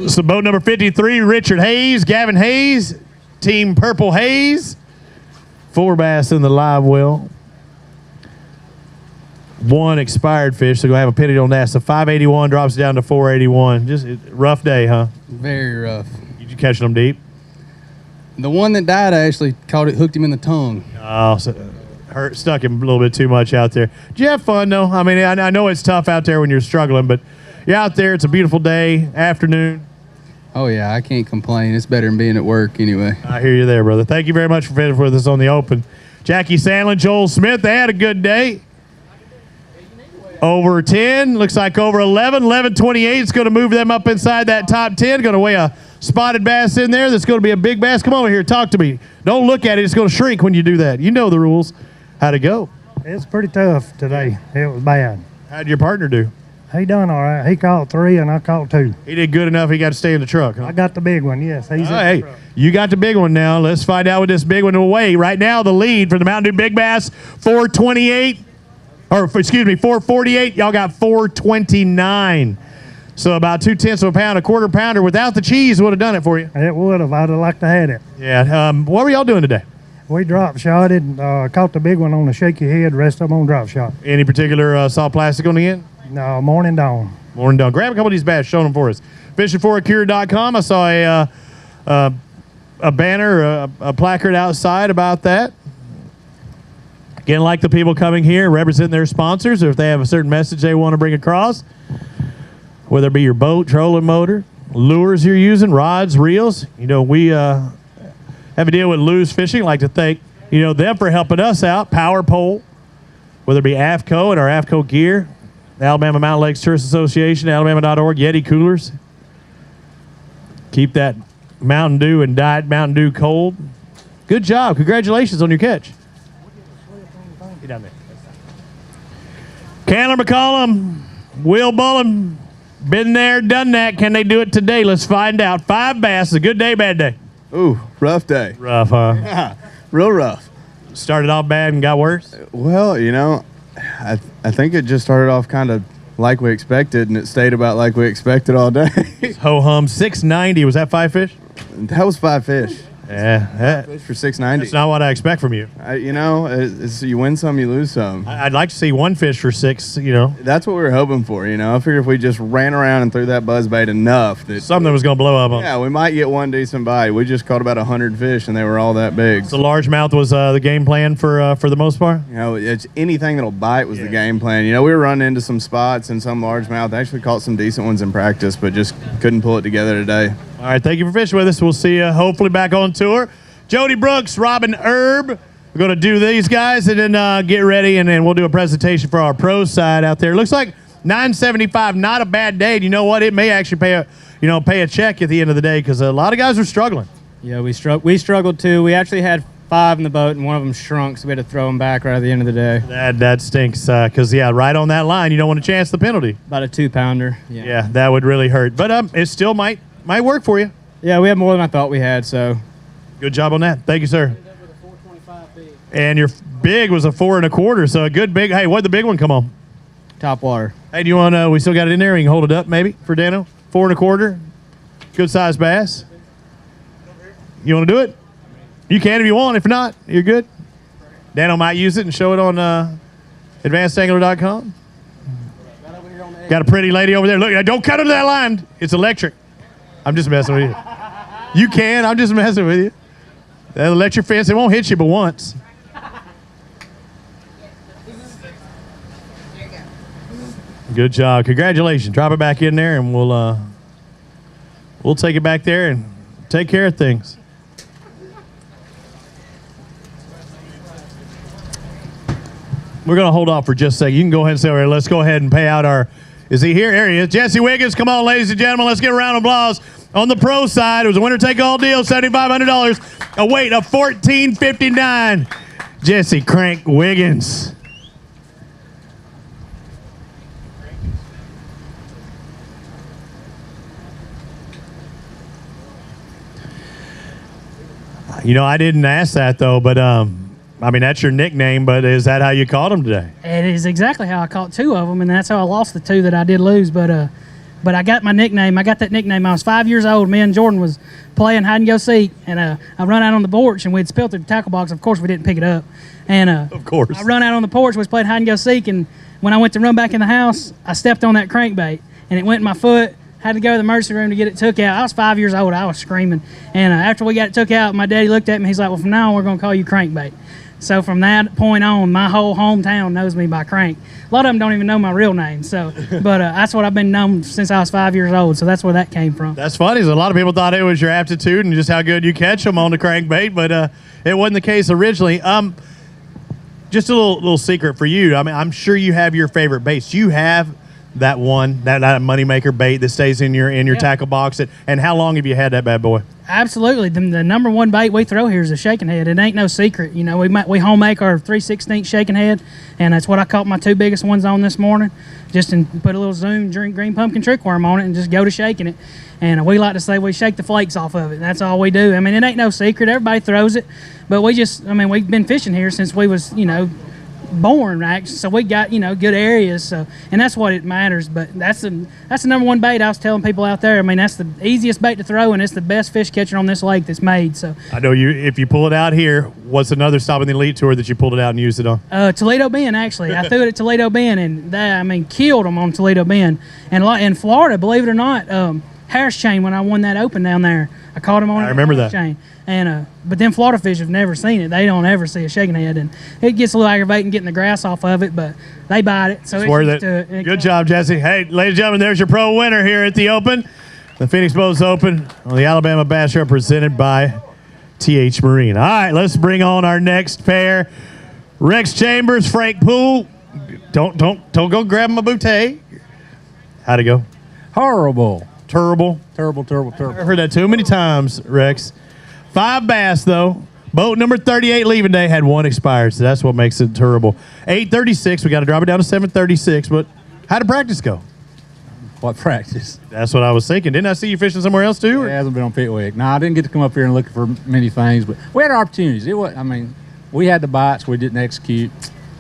So boat number 53, Richard Hayes, Gavin Hayes, Team Purple Hayes. 4 bass in the live well. 1 expired fish, so go have a penalty on that. So 581 drops down to 481. Just a rough day, huh? Very rough. Did you catch them deep? The one that died, I actually caught it, hooked him in the tongue. Oh, so stuck him a little bit too much out there. Did you have fun, though? I mean, I know it's tough out there when you're struggling, but you're out there. It's a beautiful day, afternoon. Oh, yeah, I can't complain. It's better than being at work anyway. I hear you there, brother. Thank you very much for fishing with us on the open. Jackie Sandlin, Joel Smith, they had a good day. Over 10, looks like over 11, 11:28. It's going to move them up inside that top 10. Going to weigh a spotted bass in there. That's going to be a big bass. Come over here, talk to me. Don't look at it. It's going to shrink when you do that. You know the rules. How'd it go? It's pretty tough today. It was bad. How'd your partner do? He done all right. He caught 3 and I caught 2. He did good enough he got to stay in the truck, huh? I got the big one, yes. He's in the Hey, truck. you got the big one now. Let's find out what this big one will weigh. Right now, the lead for the Mountain Dew Big Bass, 428. Or, excuse me, 448. Y'all got 429. So about 2/10 of a pound, a quarter pounder without the cheese would have done it for you. It would have. I'd have liked to have it. Yeah. What were y'all doing today? We drop shotted. Caught the big one on the shaky head. Rest of them on drop shot. Any particular soft plastic on the end? No, morning dawn. Morning dawn. Grab a couple of these bass. Show them for us. Fishingforacure.com. I saw a banner, a placard outside about that. Again, like the people coming here, representing their sponsors, or if they have a certain message they want to bring across, whether it be your boat, trolling motor, lures you're using, rods, reels. We have a deal with Lou's Fishing. I'd like to thank them for helping us out. Power Pole, whether it be AFCO and our AFCO gear, the Alabama Mountain Lakes Tourist Association, alabama.org, Yeti coolers. Keep that Mountain Dew and Diet Mountain Dew cold. Good job. Congratulations on your catch. Get down there. Candler McCollum, Will Bullen, been there, done that. Can they do it today? Let's find out. 5 bass. A good day, bad day. Ooh, rough day. Rough, huh? Yeah, real rough. Started off bad and got worse? Well, I think it just started off kind of like we expected, and it stayed about like we expected all day. Ho-hum, 690. Was that 5 fish? That was 5 fish. Yeah. Fish for 690. That's not what I expect from you. It's you win some, you lose some. I'd like to see 1 fish for 6, That's what we were hoping for, I figured if we just ran around and threw that buzzbait enough that something was going to blow up on. Yeah, we might get 1 decent bite. We just caught about 100 fish, and they were all that big. So largemouth was the game plan for the most part? It's anything that'll bite was the game plan. We were running into some spots and some largemouth. Actually caught some decent ones in practice, but just couldn't pull it together today. All right, thank you for fishing with us. We'll see you hopefully back on tour. Jody Brooks, Robin Erb. We're going to do these guys and then get ready, and then we'll do a presentation for our pro side out there. Looks like $9.75, not a bad day. And you know what? It may actually pay a check at the end of the day because a lot of guys are struggling. Yeah, we struggled too. We actually had 5 in the boat, and one of them shrunk, so we had to throw them back right at the end of the day. That stinks because, right on that line, you don't want to chance the penalty. About a 2-pounder. Yeah, that would really hurt. But it still might work for you. Yeah, we had more than I thought we had, so. Good job on that. Thank you, sir. And your big was a 4 1/4, so a good big. Hey, what'd the big one come on? Top water. Hey, do you want we still got it in there? We can hold it up maybe for Dano. 4 1/4. Good sized bass. You want to do it? You can if you want. If not, you're good. Dano might use it and show it on advancedangler.com. Got a pretty lady over there. Look, don't cut into that line. It's electric. I'm just messing with you. You can. I'm just messing with you. That electric fence, it won't hit you but once. Good job. Congratulations. Drop it back in there, and we'll take it back there and take care of things. We're going to hold off for just a second. You can go ahead and say, all right, let's go ahead and pay out our Is he here? There he is. Jesse Wiggins, come on, ladies and gentlemen. Let's give a round of applause. On the pro side, it was a winner-take-all deal, $7,500. A weight of $1,459. Jesse Crank Wiggins. You know, I didn't ask that, though, but, I mean, that's your nickname, but is that how you caught him today? It is exactly how I caught two of them, and that's how I lost the two that I did lose. But I got my nickname. I got that nickname. I was 5 years old. Me and Jordan was playing hide and go seek, and I run out on the porch, and we'd spilled through the tackle box. Of course, we didn't pick it up. And of course, I run out on the porch. We was playing hide and go seek, and when I went to run back in the house, I stepped on that crankbait, and it went in my foot. Had to go to the emergency room to get it took out. I was 5 years old. I was screaming. And after we got it took out, my daddy looked at me. He's like, well, from now on, we're going to call you Crankbait. So from that point on, my whole hometown knows me by Crank. A lot of them don't even know my real name. So, but that's what I've been known since I was 5 years old. So that's where that came from. That's funny. So a lot of people thought it was your aptitude and just how good you catch them on the crankbait, but it wasn't the case originally. Just a little secret for you. I mean, I'm sure you have your favorite baits. You have that one, that moneymaker bait that stays in your tackle box. And how long have you had that bad boy? Absolutely. The number one bait we throw here is a shaking head. It ain't no secret. You know, we home make our 3/16 shaking head, and that's what I caught my two biggest ones on this morning. Just put a little Zoom green pumpkin trickworm on it and just go to shaking it. And we like to say we shake the flakes off of it. That's all we do. I mean, it ain't no secret. Everybody throws it, but we've been fishing here since we was, born, actually, so we got good areas, so, and that's what it matters. But that's the number one bait I was telling people out there. I mean, that's the easiest bait to throw, and it's the best fish catcher on this lake that's made. So I know if you pull it out here, what's another stop in the Elite Tour that you pulled it out and used it on? Toledo Bend, actually. I threw it at Toledo Bend, and killed them on Toledo Bend. And in Florida, believe it or not, Harris Chain, when I won that Open down there, I caught him on. I remember Harris that. Chain. And but then Florida fish have never seen it. They don't ever see a shaking head, and it gets a little aggravating getting the grass off of it, but they bite it. So It's worth it. Good job, Jesse. Hey, ladies and gentlemen, there's your pro winner here at the Open. The Phoenix Boats Open on the Alabama Bass Trail presented by TH Marine. All right, let's bring on our next pair. Rex Chambers, Frank Poole. Don't go grab my bouquet. How'd it go? Horrible. Terrible. Terrible. I've heard that too many times, Rex. 5 bass, though. Boat number 38 leaving day had 1 expired, so that's what makes it terrible. 8:36. We got to drop it down to 7:36. But how did practice go? What practice? That's what I was thinking. Didn't I see you fishing somewhere else too? It hasn't been on pit week. No, I didn't get to come up here and look for many things, but we had our opportunities. We had the bites. We didn't execute.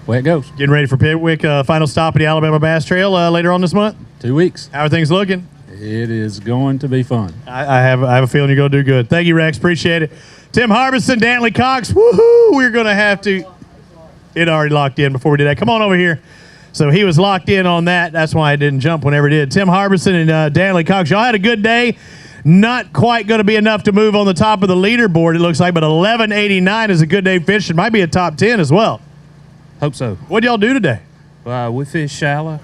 Way it goes. Getting ready for pit week. Final stop at the Alabama Bass Trail later on this month. 2 weeks. How are things looking? It is going to be fun. I have a feeling you're going to do good. Thank you, Rex. Appreciate it. Tim Harbison, Dantley Cox. Woohoo! We're going to have to. It already locked in before we did that. Come on over here. So he was locked in on that. That's why I didn't jump whenever it did. Tim Harbison and Dantley Cox. Y'all had a good day. Not quite going to be enough to move on the top of the leaderboard, it looks like, but 1189 is a good day fishing. Might be a top 10 as well. Hope so. What y'all do today? We fished shallow,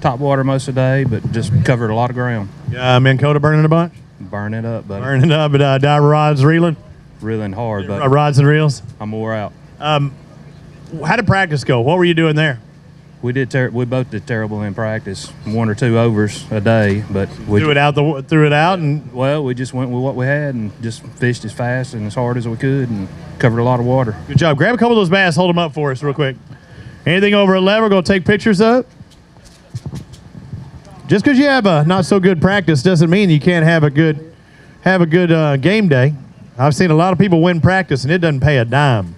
top water most of the day, but just covered a lot of ground. Minn Kota burning a bunch? Burn it up, buddy. Burning up, but diver rods reeling? Reeling hard, but rods and reels? I'm wore out. How did practice go? What were you doing there? We both did terrible in practice. 1 or 2 overs a day, but we threw it out, and we just went with what we had and just fished as fast and as hard as we could and covered a lot of water. Good job. Grab a couple of those bass, hold them up for us real quick. Anything over 11, we're going to take pictures of. Just because you have a not so good practice doesn't mean you can't have a good game day. I've seen a lot of people win practice and it doesn't pay a dime.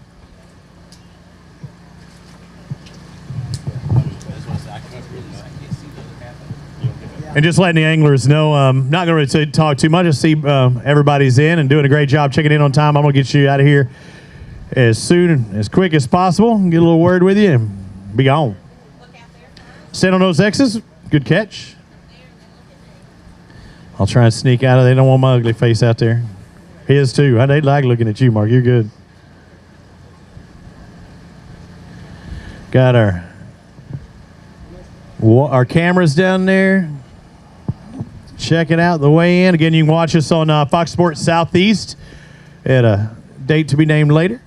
And just letting the anglers know, I'm not going to talk too much. I see everybody's in and doing a great job checking in on time. I'm going to get you out of here as soon and as quick as possible. Get a little word with you and be gone. Stand on those X's. Good catch. I'll try and sneak out of there. They don't want my ugly face out there. His too. They like looking at you, Mark. You're good. Got our cameras down there. Checking out the way in. Again, you can watch us on Fox Sports Southeast at a date to be named later.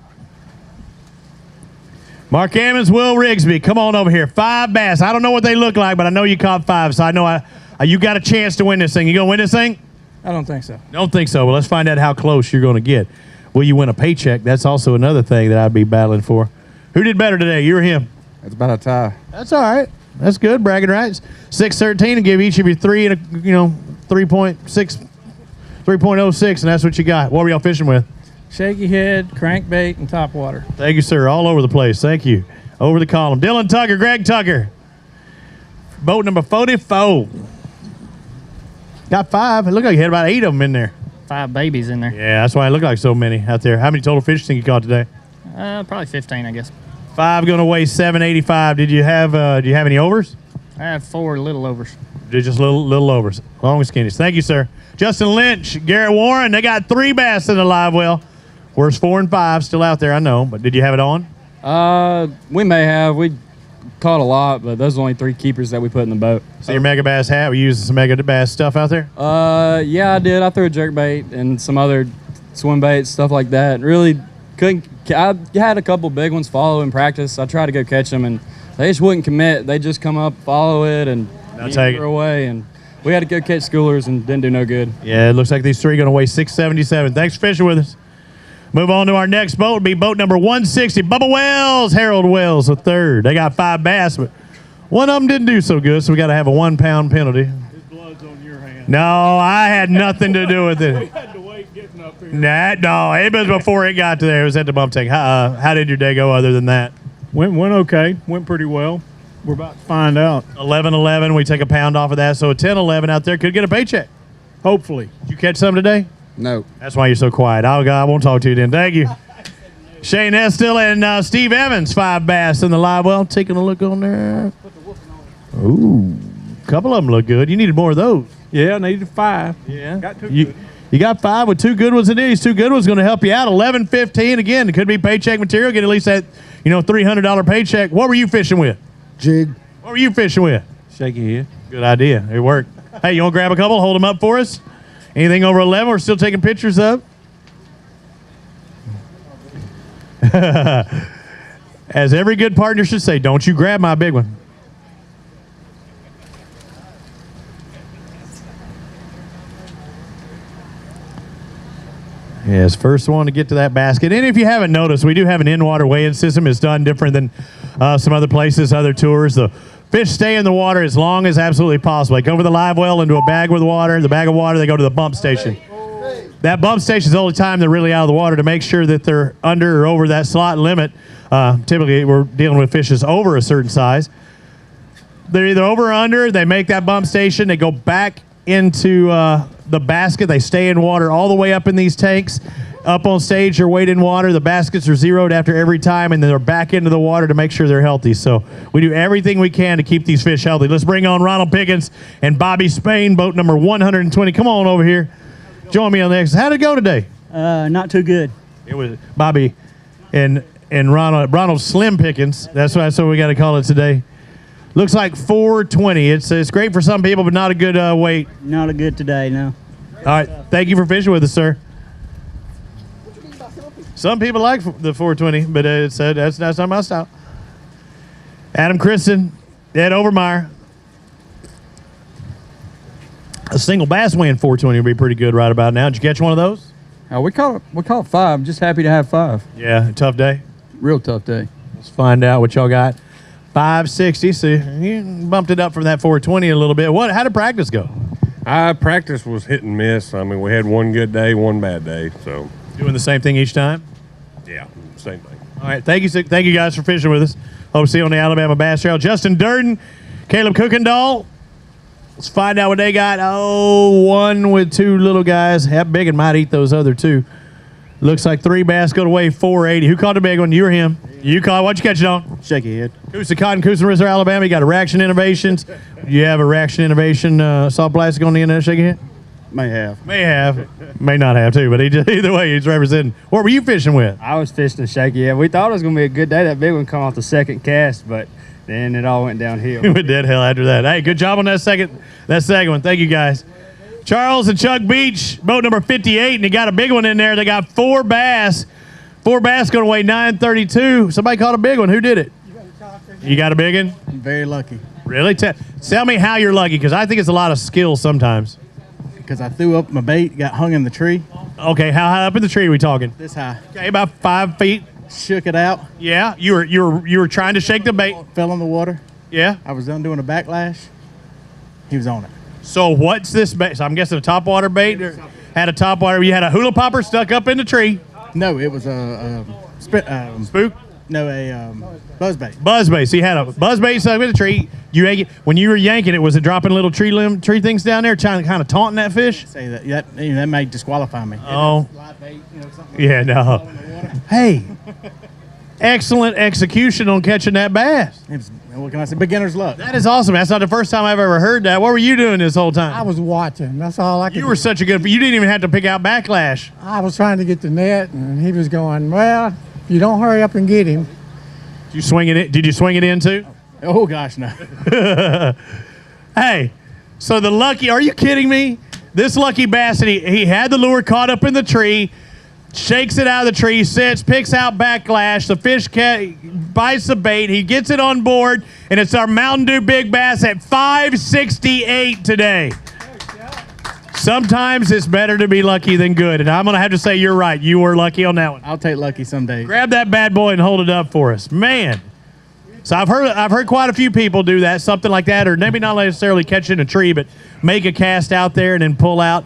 Mark Ammons, Will Rigsby, come on over here. 5 bass. I don't know what they look like, but I know you caught 5, so I know you got a chance to win this thing. You gonna win this thing? I don't think so. Don't think so. Well, let's find out how close you're gonna get. Will you win a paycheck? That's also another thing that I'd be battling for. Who did better today? You or him? It's about a tie. That's all right. That's good. Bragging rights. 613 and give each of you 3.6, 3.06, and that's what you got. What were y'all fishing with? Shaky head, crankbait, and top water. Thank you, sir. All over the place. Thank you. Over the column. Dylan Tucker, Greg Tucker. Boat number 44. Got 5. It looked like you had about 8 of them in there. 5 babies in there. Yeah, that's why it looked like so many out there. How many total fish do you think you caught today? Probably 15, I guess. 5 going to weigh 785. Did you have any overs? I have 4 little overs. Just little overs. Long and skinnies. Thank you, sir. Justin Lynch, Garrett Warren, they got 3 bass in the live well. Where's 4 and 5 still out there? I know, but did you have it on? We may have. We caught a lot, but those are only 3 keepers that we put in the boat. So your Mega Bass hat, we using some Mega Bass stuff out there? Yeah, I did. I threw a jerk bait and some other swim baits, stuff like that. Really couldn't. I had a couple big ones follow in practice. I tried to go catch them, and they just wouldn't commit. They just come up, follow it, and take it away. And we had to go catch schoolers and didn't do no good. Yeah, it looks like these 3 going to weigh 677. Thanks for fishing with us. Move on to our next boat. It'll be boat number 160. Bubba Wells, Harold Wells, the 3rd. They got 5 bass, but one of them didn't do so good, so we got to have a 1-pound penalty. His blood's on your hand. No, I had nothing to do with it. We had to wait getting up here. No, it was before it got to there. It was at the bump tank. How did your day go other than that? Went okay. Went pretty well. We're about to find out. 11-11. We take a pound off of that, so a 10-11 out there could get a paycheck. Hopefully. Did you catch some today? No. That's why you're so quiet. I won't talk to you then. Thank you. Shane Estill and Steve Evans, 5 bass in the live well. Taking a look on there. Ooh, a couple of them look good. You needed more of those. Yeah, I needed 5. Yeah. Got 2 You got 5 with 2 good ones in these. 2 good ones going to help you out. 11-15. Again, it could be paycheck material. Get at least that, $300 paycheck. What were you fishing with? Jig. What were you fishing with? Shaky head. Good idea. It worked. Hey, you want to grab a couple? Hold them up for us. Anything over 11 we're still taking pictures of? As every good partner should say, don't you grab my big one. Yes, first one to get to that basket. And if you haven't noticed, we do have an in-water weighing system. It's done different than some other places, other tours. The fish stay in the water as long as absolutely possible. They go over the live well into a bag with water. The bag of water, they go to the bump station. That bump station is the only time they're really out of the water to make sure that they're under or over that slot limit. Typically, we're dealing with fishes over a certain size. They're either over or under. They make that bump station. They go back into the basket. They stay in water all the way up in these tanks. Up on stage, they're weighed in water. The baskets are zeroed after every time, and then they're back into the water to make sure they're healthy. So we do everything we can to keep these fish healthy. Let's bring on Ronald Pickens and Bobby Spain, boat number 120. Come on over here. Join me on the next. How'd it go today? Not too good. It was Bobby and Ronald Slim Pickens. That's what we got to call it today. Looks like 420. It's great for some people, but not a good weight. Not a good today, no. All right. Thank you for fishing with us, sir. Some people like the 420, but that's not my style. Adam Christen, Ed Overmeyer. A single bass weighing 420 would be pretty good right about now. Did you catch one of those? We caught 5. Just happy to have 5. Yeah, tough day. Real tough day. Let's find out what y'all got. 560. So you bumped it up from that 420 a little bit. How did practice go? Practice was hit and miss. I mean, we had one good day, one bad day. So doing the same thing each time? Yeah, same thing. All right. Thank you guys for fishing with us. Hope to see you on the Alabama Bass Trail. Justin Durden, Caleb Kuykendall. Let's find out what they got. Oh, one with 2 little guys. How big and might eat those other 2. Looks like 3 bass go to weigh 480. Who caught the big one? You or him? You caught. What'd you catch it on? Shaky head. Coosa Cotton, Coosa River, Alabama. You got a Reaction Innovations. You have a Reaction Innovation soft plastic on the end of that shaky head? May have. May have. May not have, too. But either way, he's representing. What were you fishing with? I was fishing a shaky. Yeah, we thought it was going to be a good day. That big one come off the second cast, but then it all went downhill. It went dead hell after that. Hey, good job on that second one. Thank you, guys. Charles and Chuck Beach, boat number 58, and he got a big one in there. They got 4 bass. 4 bass going to weigh 932. Somebody caught a big one. Who did it? You got a big one? I'm very lucky Really? Tell me how you're lucky, because I think it's a lot of skill sometimes. because I threw up my bait, got hung in the tree. Okay, how high up in the tree are we talking? This high. Okay, about 5 feet. Shook it out. Yeah, you were trying to shake the bait. Fell in the water. Yeah. I was done doing a backlash. He was on it. So what's this bait? So I'm guessing a topwater bait. Or had a topwater. You had a hula popper stuck up in the tree. No, it was a spook. No, a buzz bait. Buzz bait. So you had a buzz bait stuck in the tree. You yank it. When you were yanking it, was it dropping little tree things down there, trying to kind of taunting that fish? Say that may disqualify me. Oh. Yeah, no. Hey, excellent execution on catching that bass. It was, what can I say? Beginner's luck. That is awesome. That's not the first time I've ever heard that. What were you doing this whole time? I was watching. That's all I could You do. were such a good. You didn't even have to pick out backlash. I was trying to get the net, and he was going, well, if you don't hurry up and get him. Did you swing it in? Did you swing it in too? Oh, gosh, no. Hey, so the lucky, are you kidding me? This lucky bass, and he had the lure caught up in the tree, shakes it out of the tree, sits, picks out backlash, the fish bites the bait, he gets it on board, and it's our Mountain Dew Big Bass at 568 today. Sometimes it's better to be lucky than good, and I'm going to have to say you're right. You were lucky on that one. I'll take lucky some days. Grab that bad boy and hold it up for us. Man. So I've heard quite a few people do that, something like that, or maybe not necessarily catch in a tree, but make a cast out there and then pull out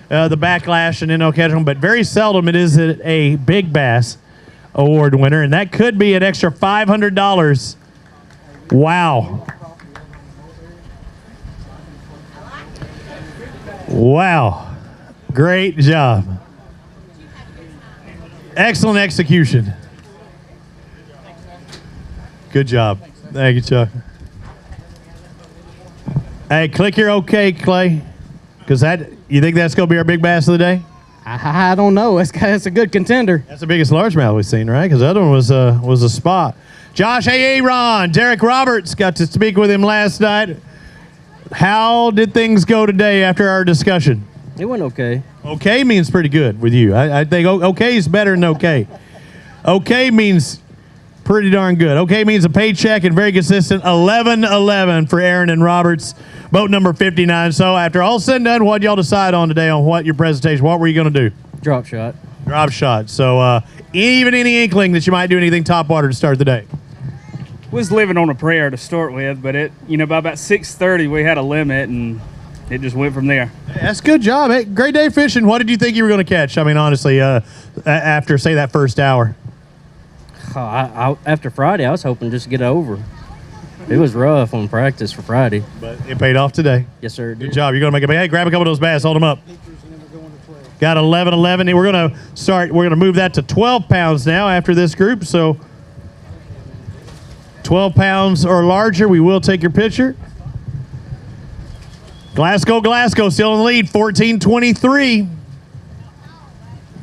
the backlash and then they'll catch them. But very seldom it is a Big Bass Award winner, and that could be an extra $500. Wow. Wow. Great job. Excellent execution. Good job. Thank you, Chuck. Hey, click your OK, Clay. Because you think that's going to be our big bass of the day? I don't know. It's a good contender. That's the biggest largemouth we've seen, right? Because the other one was a spot. Josh Aaron, Derek Roberts, got to speak with him last night. How did things go today after our discussion? It went okay. Okay means pretty good with you. I think okay is better than okay. Okay means pretty darn good. Okay means a paycheck and very consistent. 11-11 for Aaron and Roberts, boat number 59. So after all said and done, what y'all decide on today on what your presentation? What were you going to do? Drop shot. Drop shot. So even any inkling that you might do anything topwater to start the day? Was living on a prayer to start with, but by about 6:30 we had a limit and it just went from there. That's a good job. Hey, great day fishing. What did you think you were going to catch? I mean, honestly, after say that first hour. After Friday, I was hoping just to get over. It was rough on practice for Friday. But it paid off today. Yes, sir. Good job. You're going to make it. Hey, grab a couple of those bass. Hold them up. Got 11-11. We're going to move that to 12 pounds now after this group. So 12 pounds or larger, we will take your picture. Glasgow still in the lead, 14-23.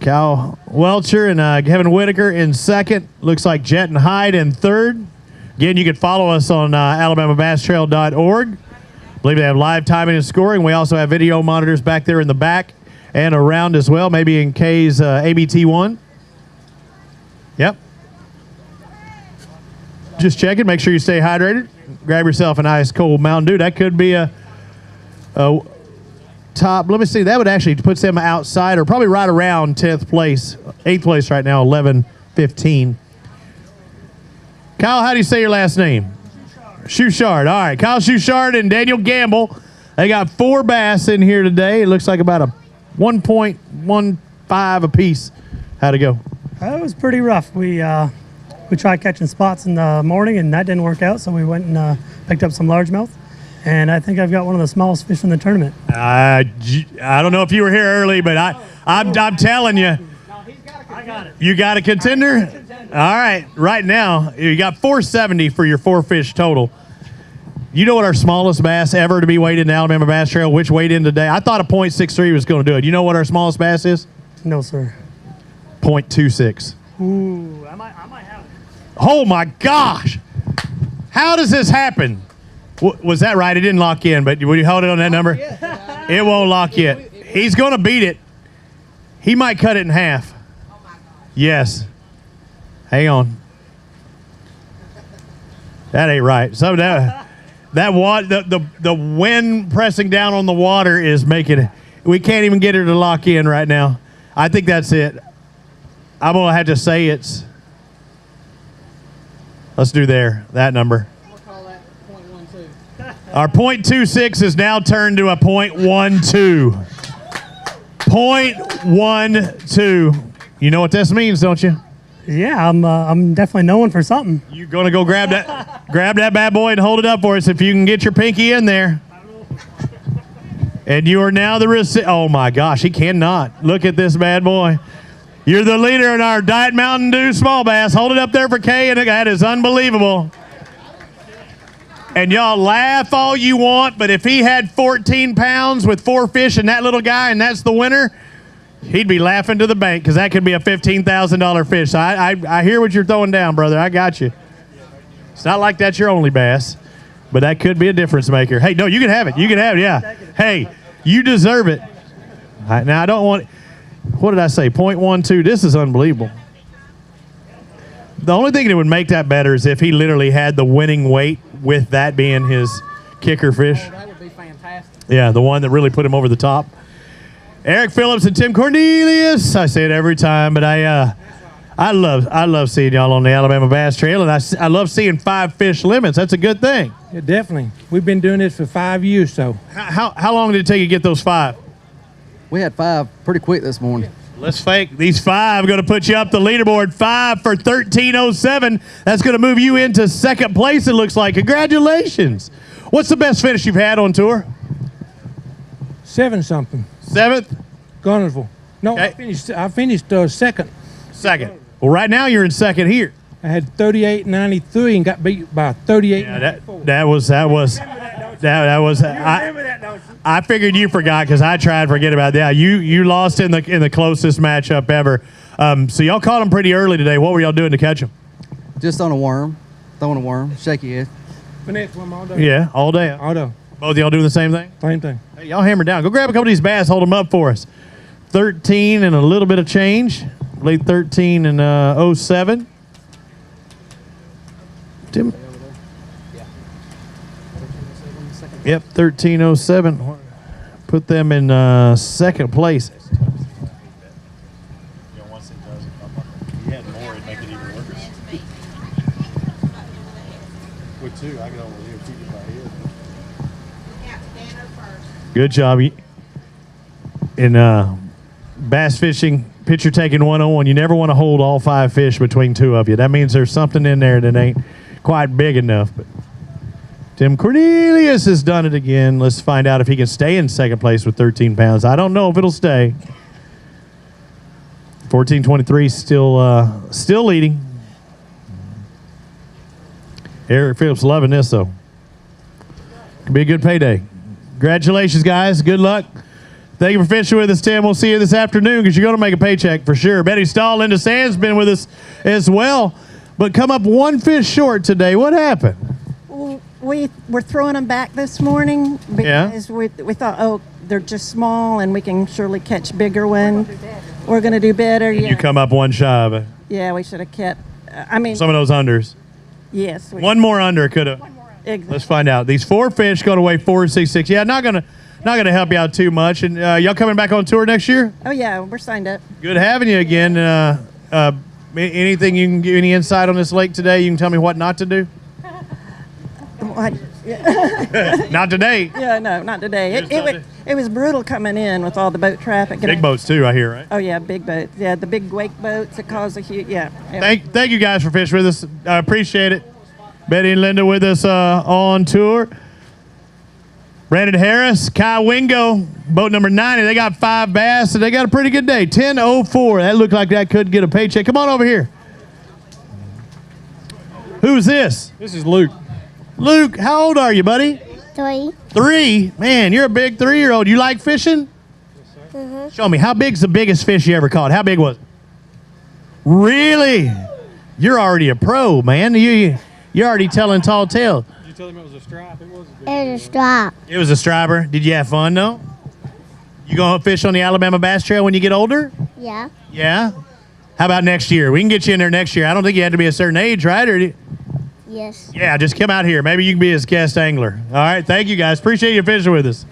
Cal Welcher and Kevin Whitaker in second. Looks like Jet and Hyde in third. Again, you can follow us on AlabamaBassTrail.org. I believe they have live timing and scoring. We also have video monitors back there in the back and around as well, maybe in K's ABT1. Yep. Just checking. Make sure you stay hydrated. Grab yourself an ice cold Mountain Dew. That could be a top. Let me see. That would actually put them outside or probably right around 10th place. 8th place right now, 11-15. Kyle, how do you say your last name? Shouchard. All right. Kyle Shouchard and Daniel Gamble. They got 4 bass in here today. It looks like about a 1.15 apiece. How'd it go? It was pretty rough. We tried catching spots in the morning, and that didn't work out, so we went and picked up some largemouth. And I think I've got one of the smallest fish in the tournament. I don't know if you were here early, but I'm telling you. I got it. You got a contender? All right. Right now, you got 470 for your 4 fish total. You know what our smallest bass ever to be weighed in the Alabama Bass Trail? Which weighed in today? I thought a .63 was going to do it. You know what our smallest bass is? No, sir. .26. Ooh, I might have it. Oh, my gosh. How does this happen? Was that right? It didn't lock in, but will you hold it on that number? It won't lock yet. He's going to beat it. He might cut it in half. Yes. Hang on. That ain't right. So the wind pressing down on the water is making it. We can't even get her to lock in right now. I think that's it. I'm gonna have to say it's. Let's do that number. Our .26 is now turned to a .12. .12. You know what this means, don't you? Yeah, I'm definitely knowing for something. You're gonna go grab that bad boy and hold it up for us if you can get your pinky in there. And you are now the recipient. Oh my gosh, he cannot. Look at this bad boy. You're the leader in our Diet Mountain Dew small bass. Hold it up there for Kay, and that is unbelievable. And y'all laugh all you want, but if he had 14 pounds with 4 fish and that little guy, and that's the winner, he'd be laughing to the bank because that could be a $15,000 fish. So I hear what you're throwing down, brother. I got you. It's not like that's your only bass, but that could be a difference maker. Hey, no, you can have it. You can have it, yeah. Hey, you deserve it. All right, now, I don't want – what did I say? .12. This is unbelievable. The only thing that would make that better is if he literally had the winning weight with that being his kicker fish. Oh, that would be fantastic. Yeah, the one that really put him over the top. Eric Phillips and Tim Cornelius. I say it every time, but I love seeing y'all on the Alabama Bass Trail, and I love seeing 5 fish limits. That's a good thing. Yeah, definitely. We've been doing this for 5 years, so. How long did it take you to get those 5? We had 5 pretty quick this morning. Let's fake. These 5 are going to put you up the leaderboard. 5 for 13:07. That's going to move you into second place, it looks like. Congratulations. What's the best finish you've had on tour? 7-something. 7th? Gunnersville. No, Okay. I finished second. Second. Well, right now you're in second here. I had 38.93 and got beat by 38. Yeah, that was. I figured you forgot because I tried to forget about that. You lost in the closest matchup ever. So y'all caught them pretty early today. What were y'all doing to catch them? Just on a worm, throwing a worm, shaky head. Finesse one all day. Yeah, all day. All day. Both of y'all doing the same thing? Same thing. Hey, y'all hammer down. Go grab a couple of these bass. Hold them up for us. 13 and a little bit of change. Late 13 and 07. Tim. Yep, 13:07. Put them in second place. Good job. In bass fishing, picture taking 101, you never want to hold all 5 fish between 2 of you. That means there's something in there that ain't quite big enough. But Tim Cornelius has done it again. Let's find out if he can stay in second place with 13 pounds. I don't know if it'll stay. 14:23 still leading. Eric Phillips loving this though. Could be a good payday. Congratulations, guys. Good luck. Thank you for fishing with us, Tim. We'll see you this afternoon because you're going to make a paycheck for sure. Betty Stahl, Linda Sands been with us as well, but come up 1 fish short today. What happened? We were throwing them back this morning because we thought, oh, they're just small and we can surely catch bigger ones. We're going to do better. And you come up 1 shy of it. Yeah, we should have kept. I mean, some of those unders. Yes. 1 more under could have. Exactly. Let's find out. These 4 fish going to weigh 466. Yeah, not gonna help you out too much. And y'all coming back on tour next year? Oh yeah, we're signed up. Good having you again. Anything you can give any insight on this lake today? You can tell me what not to do. What? Not today. Yeah, no, not today. It was brutal coming in with all the boat traffic. Big boats too, I hear, right? Oh yeah, big boats. Yeah, the big wake boats that cause a huge. Yeah. Thank you guys for fishing with us. I appreciate it. Betty and Linda with us on tour. Brandon Harris, Kai Wingo, boat number 90. They got 5 bass, and they got a pretty good day. 10:04. That looked like that could get a paycheck. Come on over here. Who's this? This is Luke. Luke, how old are you, buddy? 3. 3? Man, you're a big 3-year-old. You like fishing? Mm-hmm. Show me. How big's the biggest fish you ever caught? How big was it? Really? You're already a pro, man. You're already telling tall tales. Did you tell him it was a stripe? It was a stripe. It was a striper. Did you have fun, though? You going to fish on the Alabama Bass Trail when you get older? Yeah. Yeah? How about next year? We can get you in there next year. I don't think you had to be a certain age, right? Or Yes. yeah, just come out here. Maybe you can be his guest angler. All right, thank you guys. Appreciate you fishing with us.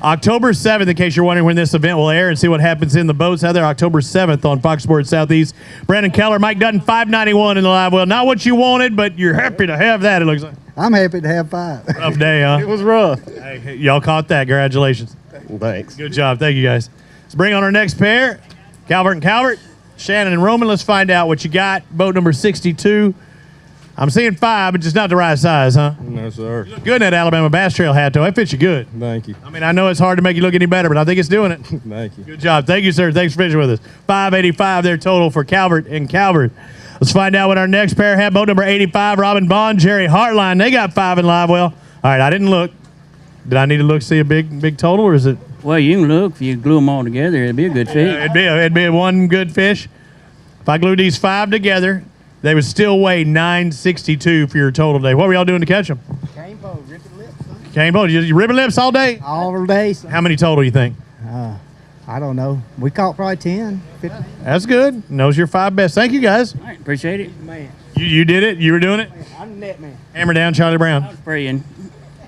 October 7th, in case you're wondering when this event will air and see what happens in the boats out there, October 7th on Fox Sports Southeast. Brandon Keller, Mike Dutton, 591 in the live well. Not what you wanted, but you're happy to have that, it looks like. I'm happy to have 5. Rough day, huh? It was rough. Hey, y'all caught that. Congratulations. Thanks. Good job. Thank you, guys. Let's bring on our next pair. Calvert and Calvert, Shannon and Roman. Let's find out what you got. Boat number 62. I'm seeing 5, but just not the right size, huh? No, sir. You look good in that Alabama Bass Trail hat, though. That fits you good. Thank you. I mean, I know it's hard to make you look any better, but I think it's doing it. Thank you. Good job. Thank you, sir. Thanks for fishing with us. 585 there total for Calvert and Calvert. Let's find out what our next pair have. Boat number 85, Robin Bond, Jerry Hartline. They got 5 in live well. All right, I didn't look. Did I need to look see a big total, or is it? Well, you can look. If you glue them all together, it'd be a good fish. It'd be one good fish. If I glued these 5 together, they would still weigh 962 for your total day. What were y'all doing to catch them? Cane boat, ripping lips. Cane boat. You ribbon lips all day? All day. How many total you think? I don't know. We caught probably 10, 15. That's good. Those are your 5 best. Thank you, guys. All right, appreciate it. Man, You did it? You were doing it? I'm the net man. Hammer down, Charlie Brown. Praying.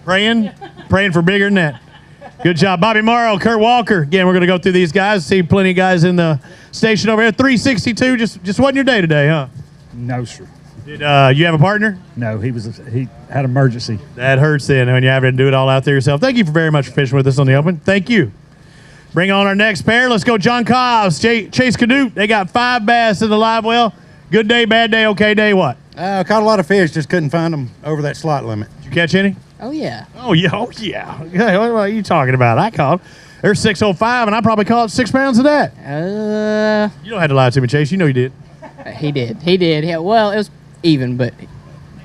Praying for bigger than that. Good job. Bobby Morrow, Kurt Walker. Again, we're going to go through these guys. See plenty of guys in the station over there. 362, just wasn't your day today, huh? No, sir. Did you have a partner? No, he had emergency. That hurts then when you have to do it all out there yourself. Thank you very much for fishing with us on the open. Thank you. Bring on our next pair. Let's go John Cobbs, Chase Canute. They got 5 bass in the live well. Good day, bad day, okay day, what? Caught a lot of fish, just couldn't find them over that slot limit. Did you catch any? Oh, yeah. Oh, yeah. Yeah, what are you talking about? I caught. There's 605, and I probably caught 6 pounds of that. You don't have to lie to me, Chase. You know you did. He did. Yeah, well, it was even, but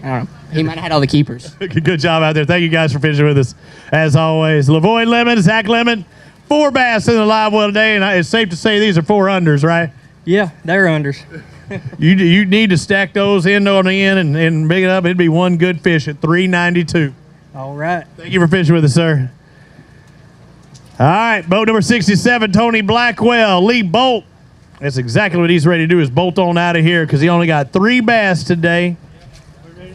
I don't know. He might have had all the keepers. Good job out there. Thank you guys for fishing with us. As always, Lavoy Lemon, Zach Lemon, 4 bass in the live well today, and it's safe to say these are 4 unders, right? Yeah, they're unders. You need to stack those end on the end and big it up. It'd be one good fish at 392. All right. Thank you for fishing with us, sir. All right, boat number 67, Tony Blackwell, Lee Bolt. That's exactly what he's ready to do, is bolt on out of here because he only got 3 bass today.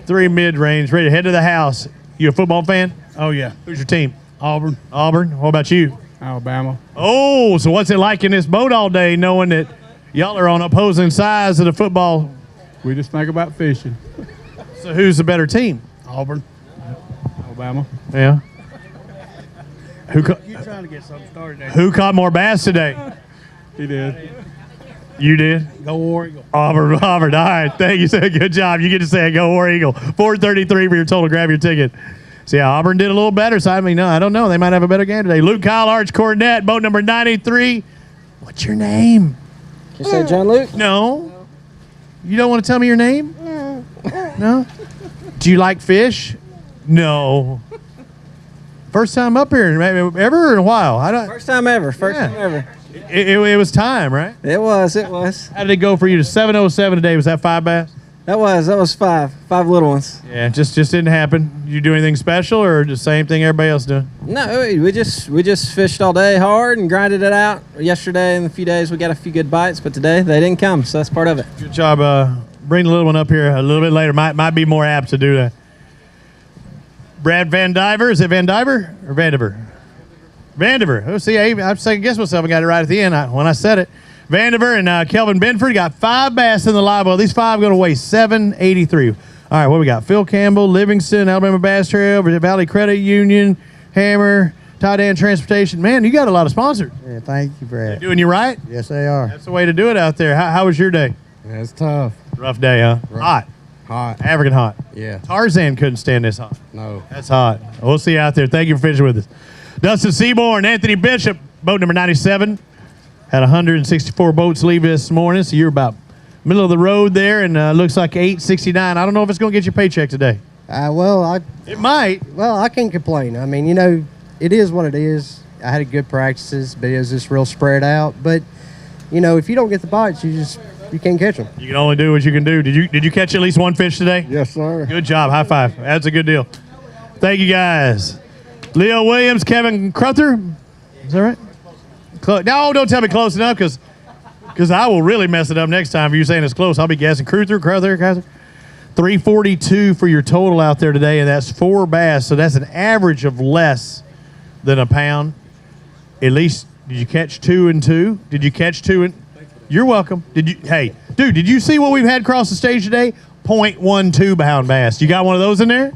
3 mid-range, ready to head to the house. You a football fan? Oh, yeah. Who's your team? Auburn. Auburn. What about you? Alabama. Oh, so what's it like in this boat all day knowing that y'all are on opposing sides of the football? We just think about fishing. So who's the better team? Auburn. Alabama. Yeah. You're trying to get something started there. Who caught more bass today? He did. You did? Go War Eagle. Auburn. All right. Thank you, sir. Good job. You get to say go War Eagle. 433 for your total. Grab your ticket. So, yeah, Auburn did a little better. So, I mean, no, I don't know. They might have a better game today. Luke Kyle Arch Cornett, boat number 93. What's your name? You say John Luke? No. You don't want to tell me your name? No. No? Do you like fish? No. First time up here, maybe ever in a while. I don't. First time ever. First time ever. It was time, right? It was. How did it go for you to 707 today? Was that 5 bass? That was 5 little ones. Yeah, just didn't happen. You do anything special or the same thing everybody else doing? No, we just fished all day hard and grinded it out. Yesterday and a few days we got a few good bites, but today they didn't come, so that's part of it. Good job. Bring the little one up here a little bit later. Might be more apt to do that. Brad Van Diver. Is it Van Diver or Vandiver? Vandiver. Oh, see, I second guess myself. I got it right at the end when I said it. Vandiver and Kelvin Benford got 5 bass in the live well. These 5 going to weigh 783. All right, what we got? Phil Campbell, Livingston, Alabama Bass Trail, Valley Credit Union, Hammer, Tidan Transportation. Man, you got a lot of sponsors. Yeah, thank you, Brad. They doing you right? Yes, they are. That's the way to do it out there. How was your day? Yeah, it's tough. Rough day, huh? Rough. Hot. African hot. Yeah. Tarzan couldn't stand this hot. No. That's hot. We'll see you out there. Thank you for fishing with us. Dustin Seaborn, Anthony Bishop, boat number 97. Had 164 boats leave this morning, so you're about middle of the road there, and looks like 869. I don't know if it's going to get your paycheck today. It might. Well, I can't complain. I mean, it is what it is. I had good practices, but it was just real spread out. But, if you don't get the bites, you can't catch them. You can only do what you can do. Did you catch at least one fish today? Yes, sir. Good job. High five. That's a good deal. Thank you, guys. Leo Williams, Kevin Cruther. Is that right? No, don't tell me close enough because Because I will really mess it up next time if you're saying it's close. I'll be guessing. Crew through, Kaiser. 342 for your total out there today, and that's 4 bass. So that's an average of less than a pound. At least, did you catch 2 and 2? Did you catch 2 and? You're welcome. Hey, dude, did you see what we've had across the stage today? 0.12 pound bass. You got one of those in there?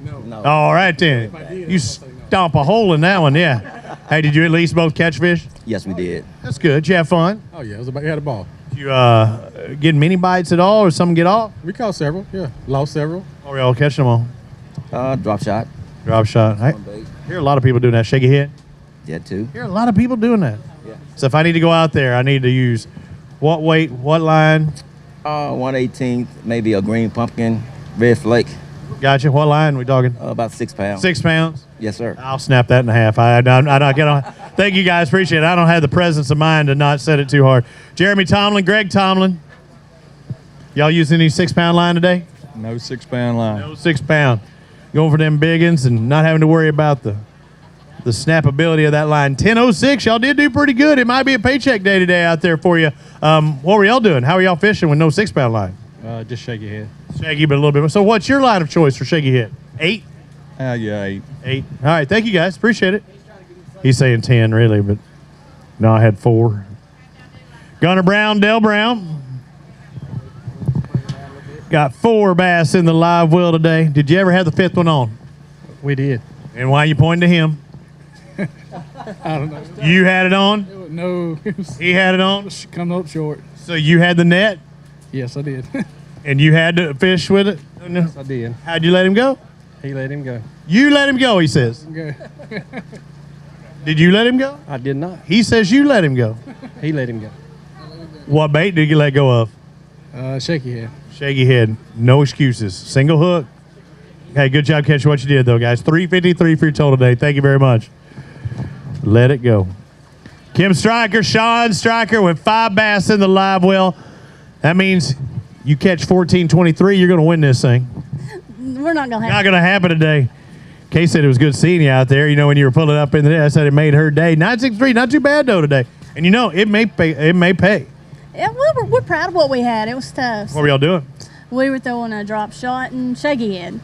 No. All right then. You stomp a hole in that one, yeah. Hey, did you at least both catch fish? Yes, we did. That's good. Did you have fun? Oh yeah, we had a ball. Did you get many bites at all, or some get off? We caught several. Yeah, lost several. Oh, y'all catching them all? Drop shot. Drop shot. I hear a lot of people doing that. Shaky head. Yeah, too. Hear a lot of people doing that. Yeah. So if I need to go out there, I need to use what weight, what line? 1/18, maybe a green pumpkin, red flake. Gotcha. What line are we talking? About 6 pounds. 6 pounds? Yes, sir. I'll snap that in half. I don't. Thank you guys. Appreciate it. I don't have the presence of mind to not set it too hard. Jeremy Tomlin, Greg Tomlin. Y'all using any 6 pound line today? No 6 pound line. No 6 pound. Going for them big uns and not having to worry about the snappability of that line. 10:06. Y'all did do pretty good. It might be a paycheck day today out there for you. What were y'all doing? How are y'all fishing with no 6 pound line? Just shaky head. Shaky, but a little bit. So what's your line of choice for shaky head? 8? Yeah, 8. 8. All right. Thank you guys. Appreciate it. He's saying 10 really, but no, I had 4. Gunner Brown, Dale Brown. Got 4 bass in the live well today. Did you ever have the 5th one on? We did. And why are you pointing to him? I don't know. You had it on? No. He had it on? Coming up short. So you had the net? Yes, I did. And you had to fish with it? Yes, I did. How'd you let him go? He let him go. You let him go, he says. Okay. Did you let him go? I did not. He says you let him go. He let him go. What bait did you let go of? Shaky head. Shaky head. No excuses. Single hook. Hey, good job catching what you did, though, guys. 353 for your total today. Thank you very much. Let it go. Kim Stryker, Sean Stryker with 5 bass in the live well. That means you catch 14-23, you're going to win this thing. We're not going to have Not going to happen today. Kay said it was good seeing you out there. You know, when you were pulling up in the day, I said it made her day. 963, not too bad, though, today. And, you know, it may pay. It may pay. Yeah, we're proud of what we had. It was tough. What were y'all doing? We were throwing a drop shot and shaky head.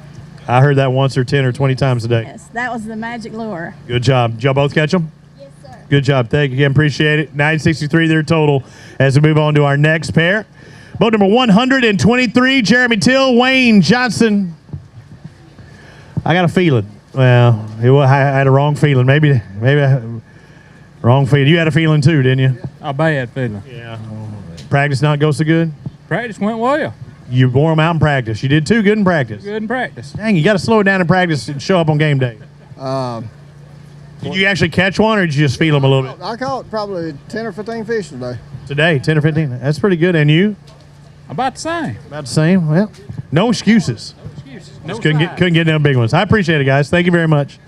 I heard that once or 10 or 20 times a day. Yes, that was the magic lure. Good job. Did y'all both catch them? Yes, sir. Good job. Thank you again. Appreciate it. 963 their total as we move on to our next pair. Boat number 123, Jeremy Till, Wayne Johnson. I got a feeling. Well, I had a wrong feeling. Maybe wrong feeling. You had a feeling too, didn't you? A bad feeling. Yeah. Practice not go so good? Practice went well. You wore them out in practice. You did too good in practice. Good in practice. Dang, you got to slow it down in practice and show up on game day. Did you actually catch one, or did you just feel them a little bit? I caught probably 10 or 15 fish today. Today, 10 or 15. That's pretty good. And you? About the same. About the same. Well, no excuses. No couldn't get no big ones. I appreciate it, guys. Thank you very much.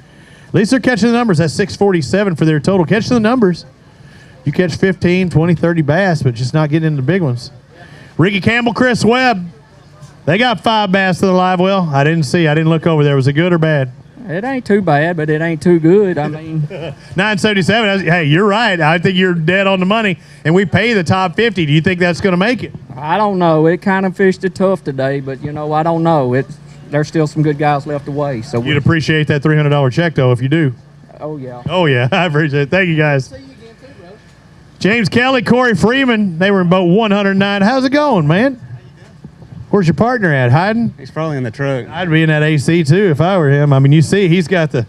At least they're catching the numbers. That's 647 for their total. Catch the numbers. You catch 15, 20, 30 bass, but just not getting into the big ones. Ricky Campbell, Chris Webb. They got 5 bass to the live well. I didn't see. I didn't look over there. Was it good or bad? It ain't too bad, but it ain't too good. I mean, 977. Hey, you're right. I think you're dead on the money. And we pay the top 50. Do you think that's going to make it? I don't know. It kind of fished it tough today, but you know, I don't know. There's still some good guys left away. So you'd appreciate that $300 check though if you do. Oh yeah. Oh yeah, I appreciate it. Thank you guys. James Kelly, Corey Freeman. They were in boat 109. How's it going, man? Where's your partner at? Hiding? He's probably in the truck. I'd be in that AC too if I were him. I mean, you see, he's got the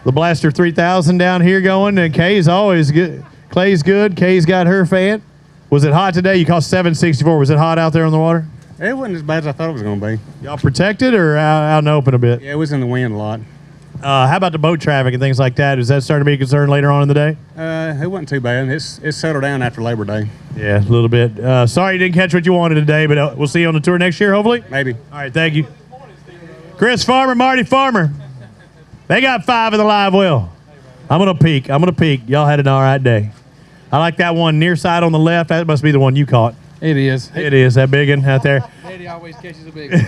Blaster 3000 down here going, and Kay's always good. Clay's good. Kay's got her fan. Was it hot today? You caught 764. Was it hot out there on the water? It wasn't as bad as I thought it was going to be. Y'all protected or out in the open a bit? Yeah, it was in the wind a lot. How about the boat traffic and things like that? Is that starting to be a concern later on in the day? It wasn't too bad. It's settled down after Labor Day. Yeah, a little bit. Sorry you didn't catch what you wanted today, but we'll see you on the tour next year, hopefully? Maybe. All right, thank you. Chris Farmer, Marty Farmer. They got 5 in the live well. I'm going to peek. Y'all had an all right day. I like that one near side on the left. That must be the one you caught. It is. It is, that big one out there. Eddie always catches a big one.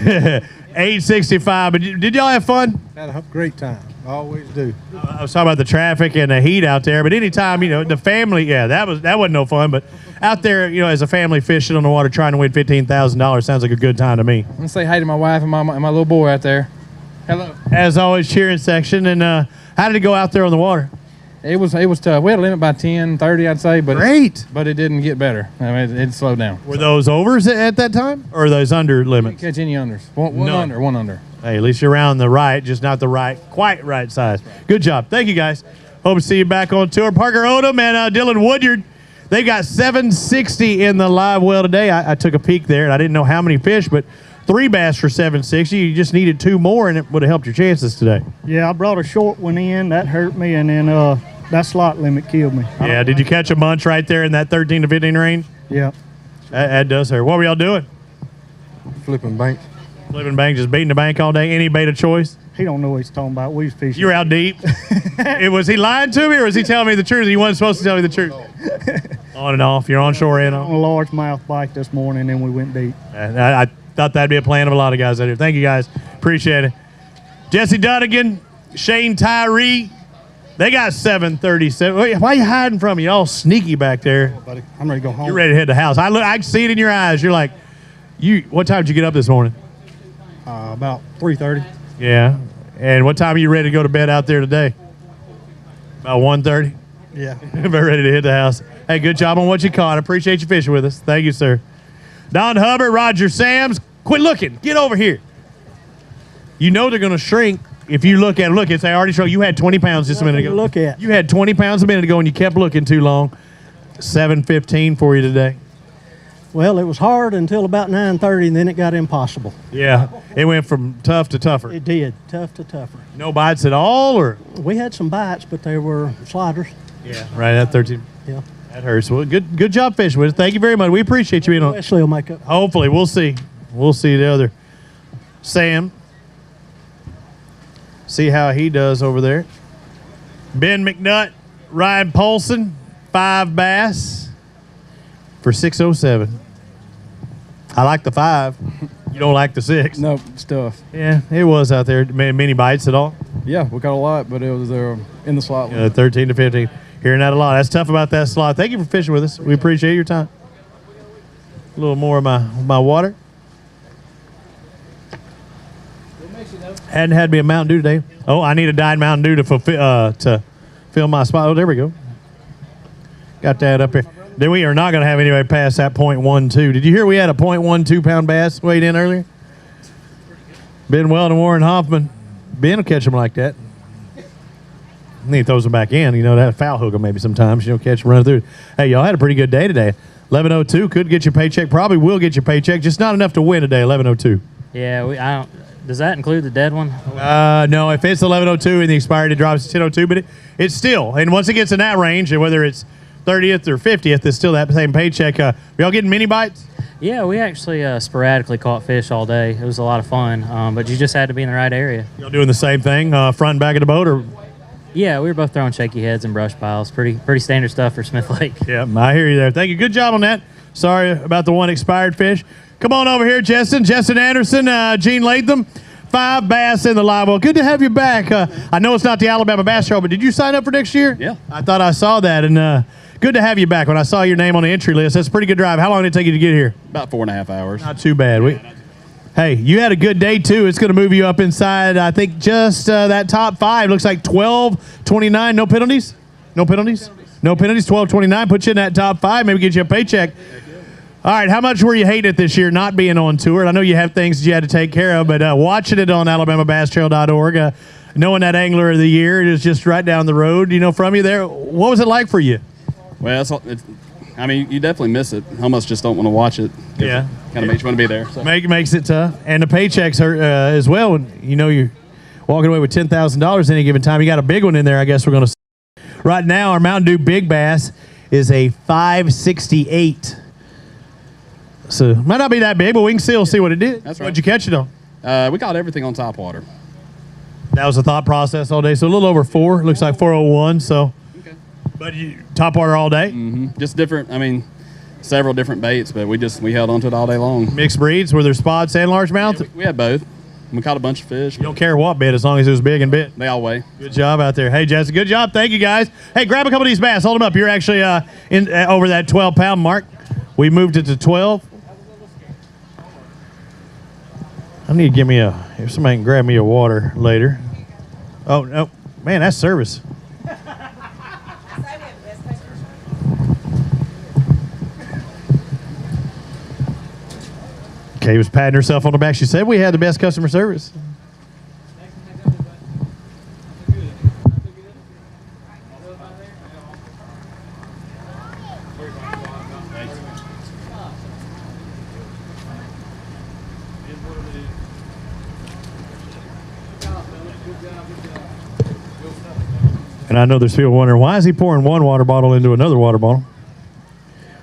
865. But did y'all have fun? Had a great time. Always do. I was talking about the traffic and the heat out there, but anytime, the family, that wasn't no fun, but out there, as a family fishing on the water trying to win $15,000 sounds like a good time to me. I'm gonna say hi to my wife and my little boy out there. Hello. As always, cheering section. And how did it go out there on the water? It was tough. We had a limit by 10, 30, I'd say, but but it didn't get better. I mean, it slowed down. Were those overs at that time, or are those under limits? Didn't catch any unders. One under. Hey, at least you're around the right, just not the quite right size. Good job. Thank you, guys. Hope to see you back on tour. Parker Odom and Dylan Woodyard, they got 760 in the live well today. I took a peek there, and I didn't know how many fish, but 3 bass for 760. You just needed 2 more, and it would have helped your chances today. Yeah, I brought a short one in. That hurt me, and then that slot limit killed me. Yeah, did you catch a bunch right there in that 13 to 15 range? Yeah. That does hurt. What were y'all doing? Flipping bank. Flipping bank, just beating the bank all day. Any bait of choice? He don't know what he's talking about. We was fishing. You were out deep. Was he lying to me, or was he telling me the truth? He wasn't supposed to tell me the truth. On and off. You're on shore and on a largemouth bite this morning, and we went deep. I thought that'd be a plan of a lot of guys out here. Thank you, guys. Appreciate it. Jesse Dunnigan, Shane Tyree, they got 737. Why are you hiding from me? You're all sneaky back there. Oh, buddy, I'm ready to go home. You're ready to hit the house. I can see it in your eyes. You're like, what time did you get up this morning? About 3:30. Yeah. And what time are you ready to go to bed out there today? About 1:30? Yeah. About ready to hit the house. Hey, good job on what you caught. I appreciate you fishing with us. Thank you, sir. Don Hubbard, Roger Sams, quit looking. Get over here. You know they're going to shrink if you look at them. Look, it's already showing you had 20 pounds just a minute ago. Look at. You had 20 pounds a minute ago and you kept looking too long. 7:15 for you today. Well, it was hard until about 9:30, and then it got impossible. Yeah, it went from tough to tougher. It did, tough to tougher. No bites at all, or? We had some bites, but they were sliders. Yeah. Right at 13. Yeah. That hurts. Well, good job fishing with us. Thank you very much. We appreciate you being on. Wesley will make up. Hopefully, we'll see. We'll see the other Sam. See how he does over there. Ben McNutt, Ryan Paulson, 5 bass for 607. I like the 5. You don't like the 6. Nope, it's tough. Yeah, it was out there. Many bites at all? Yeah, we caught a lot, but it was in the slot. 13 to 15. Hearing that a lot. That's tough about that slot. Thank you for fishing with us. We appreciate your time. A little more of my water. Hadn't had me a Mountain Dew today. Oh, I need a Diet Mountain Dew to fill my spot. Oh, there we go. Got that up here. Then we are not going to have anybody pass that .12. Did you hear we had a .12 pound bass weighed in earlier? Ben Weldon, Warren Hoffman. Ben will catch them like that. And he throws them back in. That foul hook them maybe sometimes. Catch them running through. Hey, y'all had a pretty good day today. 11:02 could get your paycheck. Probably will get your paycheck. Just not enough to win today. 11:02. Yeah, I don't. Does that include the dead one? No, if it's 11:02 and the expired, it drops to 10:02. But it's still, and once it gets in that range, and whether it's 30th or 50th, it's still that same paycheck. Y'all getting mini bites? Yeah, we actually sporadically caught fish all day. It was a lot of fun, but you just had to be in the right area. Y'all doing the same thing, front and back of the boat, or? Yeah, we were both throwing shaky heads and brush piles. Pretty standard stuff for Smith Lake. Yeah, I hear you there. Thank you. Good job on that. Sorry about the one expired fish. Come on over here, Justin. Justin Anderson, Gene Latham. 5 bass in the live well. Good to have you back. I know it's not the Alabama Bass Show, but did you sign up for next year? Yeah. I thought I saw that, and good to have you back. When I saw your name on the entry list, that's a pretty good drive. How long did it take you to get here? About 4.5 hours. Not too bad. Hey, you had a good day, too. It's going to move you up inside, I think, just that top 5. Looks like 12.29. No penalties? No penalties? No penalties. 12.29. Put you in that top 5. Maybe get you a paycheck. All right, how much were you hating it this year not being on tour? I know you have things that you had to take care of, but watching it on AlabamaBassTrail.org, knowing that Angler of the Year is just right down the road, from you there, what was it like for you? Well, you definitely miss it. Almost just don't want to watch it. Yeah. Kind of makes you want to be there. So. Makes it tough. And the paychecks hurt as well. And, you're walking away with $10,000 any given time. You got a big one in there, I guess we're going to see. Right now, our Mountain Dew Big Bass is a 568. So it might not be that big, but we can still see what it did. That's right. What'd you catch it on? We caught everything on top water. That was the thought process all day. So a little over 4. Looks like 401. So, okay. But top water all day? Mm-hmm. Just different. Several different baits, but we held on to it all day long. Mixed breeds? Were there spots and largemouth? Yeah, we had both. We caught a bunch of fish. You don't care what bit as long as it was big and bit. They all weigh. Good job out there. Hey, Jesse, good job. Thank you, guys. Hey, grab a couple of these bass. Hold them up. You're actually over that 12-pound mark. We moved it to 12. I need to give me if somebody can grab me a water later. Oh, no. Man, that's service. Kay was patting herself on the back. She said we had the best customer service. And I know there's people wondering, why is he pouring one water bottle into another water bottle?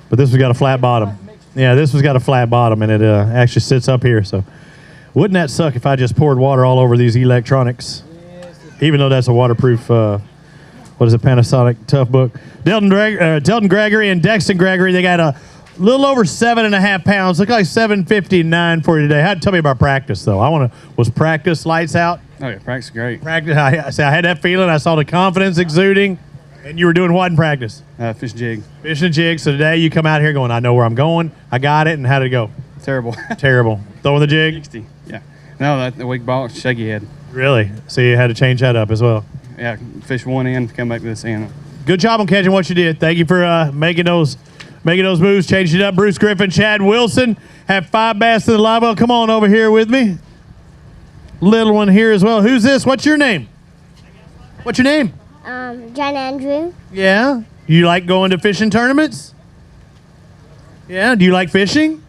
But this one's got a flat bottom. Yeah, this one's got a flat bottom, and it actually sits up here. So wouldn't that suck if I just poured water all over these electronics? Even though that's a waterproof, what is it, Panasonic Tough Book. Delton Gregory and Dexton Gregory, they got a little over 7.5 pounds. Look like 759 for you today. Tell me about practice, though. Was practice lights out? Oh, yeah, practice is great. Practice. I had that feeling. I saw the confidence exuding. And you were doing what in practice? Fish jig. Fishing a jig. So today you come out here going, I know where I'm going. I got it. And how did it go? Terrible. Terrible. Throwing the jig? 60. Yeah. No, the weak ball, shaky head. Really? So you had to change that up as well? Yeah, fish one end, come back to this end. Good job on catching what you did. Thank you for making those moves, changing it up. Bruce Griffin, Chad Wilson have 5 bass to the live well. Come on over here with me. Little one here as well. Who's this? What's your name? What's your name? John Andrew. Yeah. You like going to fishing tournaments? Yeah. Do you like fishing?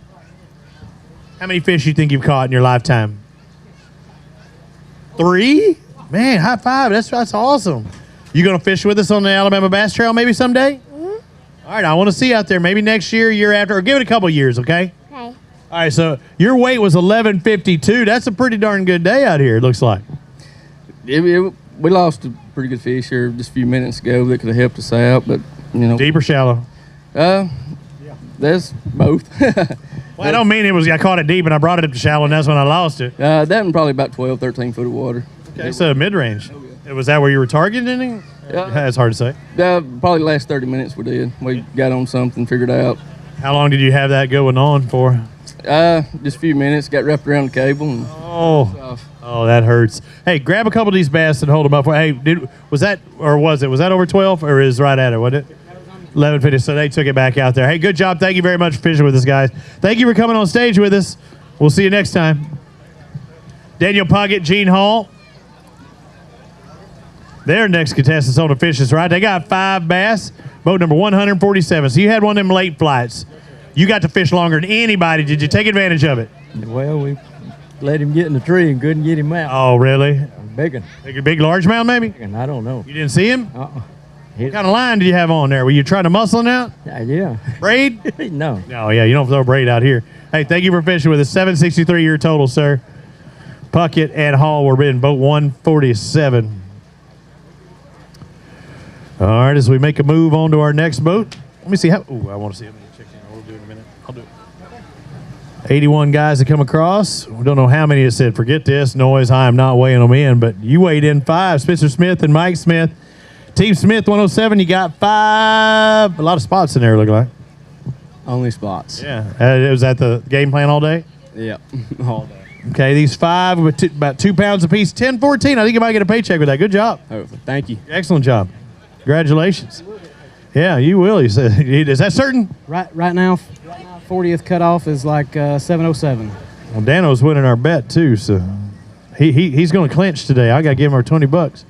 How many fish do you think you've caught in your lifetime? 3? Man, high five. That's awesome. You going to fish with us on the Alabama Bass Trail maybe someday? Mm-hmm. All right. I want to see you out there. Maybe next year after, or give it a couple years, okay? Okay. All right. So your weight was 1152. That's a pretty darn good day out here, it looks like. We lost a pretty good fish here just a few minutes ago that could have helped us out, but Deep or shallow? That's both. Well, I don't mean I caught it deep and I brought it up to shallow and that's when I lost it. That one probably about 12, 13 foot of water. Okay, so mid-range. Oh, yeah. Was that where you were targeting? It's hard to say. Probably the last 30 minutes we did. We got on something, figured out. How long did you have that going on for? Just a few minutes. Got wrapped around the cable. And Oh, that hurts. Hey, grab a couple of these bass and hold them up. Hey, was that over 12 or is right at it? Was it 11:50? So they took it back out there. Hey, good job. Thank you very much for fishing with us, guys. Thank you for coming on stage with us. We'll see you next time. Daniel Puckett, Gene Hall. Their next contestants on the Fishes Right. They got 5 bass, boat number 147. So you had one of them late flights. You got to fish longer than anybody. Did you take advantage of it? Well, we let him get in the tree and couldn't get him out. Oh, really? Big one. Big largemouth, maybe? I don't know. You didn't see him? What kind of line did you have on there? Were you trying to muscle him out? Yeah. Braid? No. No, yeah, you don't throw braid out here. Hey, thank you for fishing with us. 763 your total, sir. Puckett and Hall were in boat 147. All right, as we make a move on to our next boat. Let me see how. Ooh, I want to see how many chicken. We'll do it in a minute. I'll do it. 81 guys that come across. We don't know how many it said. Forget this noise. I am not weighing them in, but you weighed in 5. Spencer Smith and Mike Smith. Team Smith 107. You got 5. A lot of spots in there, look like. Only spots. Yeah. Was that the game plan all day? Yeah, all day. Okay, these 5 about 2 pounds apiece. 10-14. I think you might get a paycheck with that. Good job. Oh, thank you. Excellent job. Congratulations. Yeah, you will. He said, is that certain? Right now, 40th cutoff is like 707. Well, Dano's winning our bet too, so he's going to clinch today. I got to give him our $20.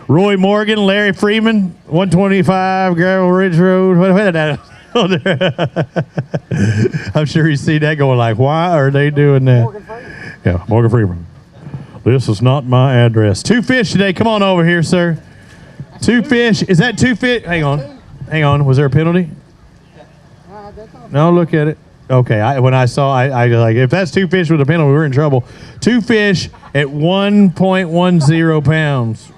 Roy Morgan, Larry Freeman, 125 Gravel Ridge Road. I'm sure you see that going like, why are they doing that? Yeah, Morgan Freeman. This is not my address. 2 fish today. Come on over here, sir. 2 fish. Is that 2 fish? Hang on. Was there a penalty? No, look at it. Okay, when I saw, I like, if that's 2 fish with a penalty, we're in trouble. 2 fish at 1.10 pounds.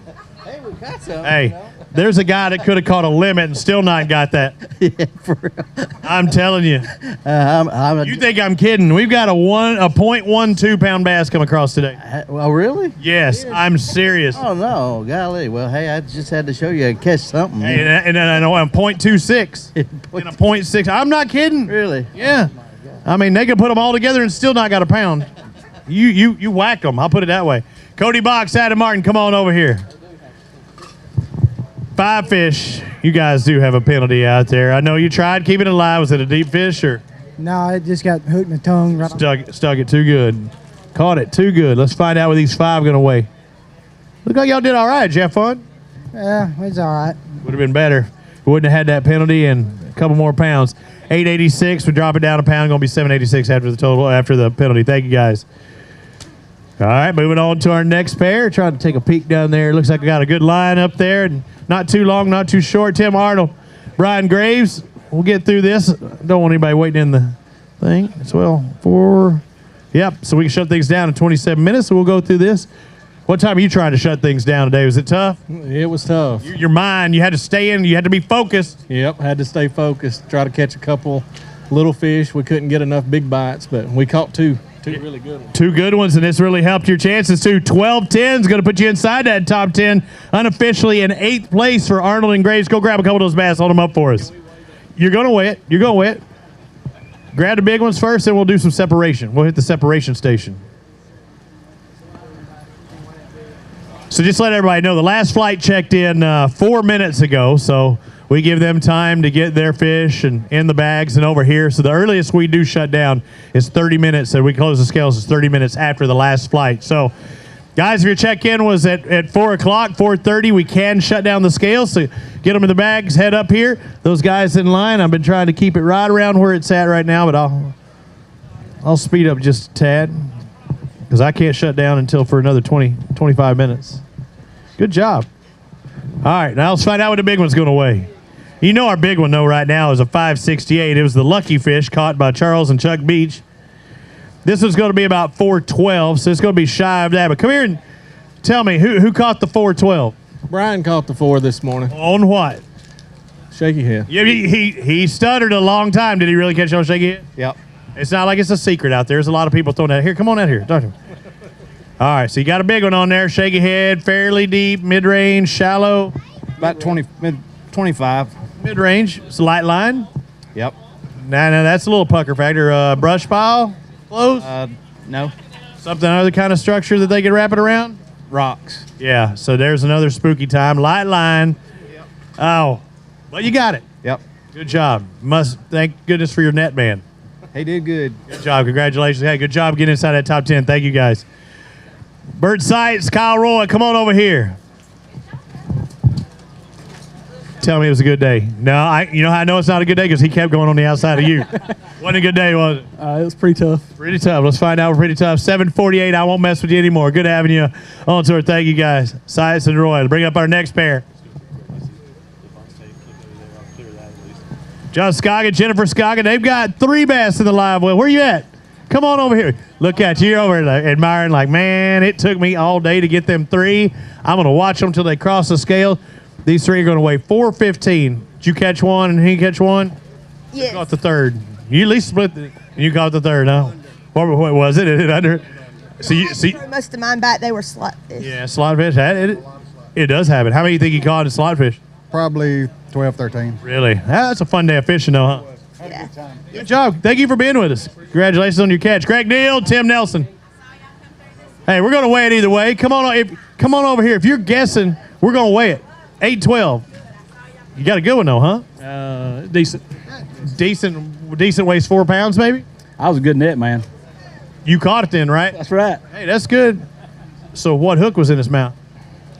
Hey, we got some. Hey, There's a guy that could have caught a limit and still not got that. Yeah, for real. I'm telling you. You think I'm kidding? We've got a 0.12 pound bass come across today. Well, really? Yes, I'm serious. Oh, no. Golly. Well, hey, I just had to show you I could catch something. Hey, and I know I'm 0.26 and a 0.6. I'm not kidding. Really? Yeah. I mean, they could put them all together and still not got a pound. You whack them. I'll put it that way. Cody Box, Adam Martin, come on over here. 5 fish. You guys do have a penalty out there. I know you tried keeping it alive. Was it a deep fish or? No, it just got hooked in the tongue. Right Stuck it too good. Caught it too good. Let's find out what these 5 going to weigh. Look like y'all did all right. Did you have fun? Yeah, it's all right. Would have been better. We wouldn't have had that penalty and a couple more pounds. 886. We drop it down a pound. Going to be 786 after the penalty. Thank you guys. All right, moving on to our next pair. Trying to take a peek down there. Looks like we got a good line up there. And not too long, not too short. Tim Arnold, Brian Graves. We'll get through this. Don't want anybody waiting in the thing as well. 4. Yep, so we can shut things down in 27 minutes. So we'll go through this. What time are you trying to shut things down today? Was it tough? It was tough. Your mind, you had to stay in. You had to be focused. Yep, had to stay focused. Try to catch a couple little fish. We couldn't get enough big bites, but we caught 2 really good ones. 2 good ones, and this really helped your chances too. 12-10 is going to put you inside that top 10, unofficially in 8th place for Arnold and Graves. Go grab a couple of those bass, hold them up for us. You're going to weigh it. You're going to weigh it. Grab the big ones first, then we'll do some separation. We'll hit the separation station. So just let everybody know, the last flight checked in 4 minutes ago, so we give them time to get their fish and in the bags and over here. So the earliest we do shut down is 30 minutes, and we close the scales is 30 minutes after the last flight. So, guys, if your check-in was at 4 o'clock, 4:30, we can shut down the scales. So get them in the bags, head up here. Those guys in line, I've been trying to keep it right around where it's at right now, but I'll speed up just a tad because I can't shut down until for another 25 minutes. Good job. All right, now let's find out what the big one's going to weigh. You know our big one, though, right now is a 568. It was the lucky fish caught by Charles and Chuck Beach. This one's going to be about 412, so it's going to be shy of that. But come here and tell me, who caught the 412? Brian caught the 4 this morning. On what? Shaky head. Yeah, he stuttered a long time. Did he really catch on shaky head? Yep. It's not like it's a secret out there. There's a lot of people throwing that. Here, come on out here. Talk to me. All right, so you got a big one on there. Shaky head, fairly deep, mid-range, shallow. About 25. Mid-range. It's a light line. Yep. Nah, that's a little pucker factor. Brush pile? Close? No. Something other kind of structure that they could wrap it around? Rocks. Yeah, so there's another spooky time. Light line. Yep. Oh, but you got it. Yep. Good job. Thank goodness for your net man. He did good. Good job. Congratulations. Hey, good job getting inside that top 10. Thank you, guys. Bird Sights, Kyle Roy, come on over here. Tell me it was a good day. No, you know how I know it's not a good day? Because he kept going on the outside of you. Wasn't a good day, was it? It was pretty tough. Pretty tough. Let's find out. Pretty tough. 7:48. I won't mess with you anymore. Good having you on tour. Thank you, guys. Sights and Roy. Bring up our next pair. John Scoggin, Jennifer Scoggin. They've got 3 bass in the live well. Where you at? Come on over here. Look at you. You're over there admiring like, man, it took me all day to get them 3. I'm going to watch them until they cross the scale. These 3 are going to weigh 415. Did you catch one and he catch one? Yes. You caught the 3rd. You at least split and you caught the 3rd, huh? What was it? It under? So you see? Most of mine back, they were slot fish. Yeah, slot fish. It does have it. How many do you think you caught in slot fish? Probably 12, 13. Really? That's a fun day of fishing, though, huh? Yeah. Good job. Thank you for being with us. Congratulations on your catch. Greg Neal, Tim Nelson. Hey, we're going to weigh it either way. Come on over here. If you're guessing, we're going to weigh it. 812. You got a good one, though, huh? Decent. Decent weighs 4 pounds, maybe? I was a good net man. You caught it then, right? That's right. Hey, that's good. So what hook was in his mouth?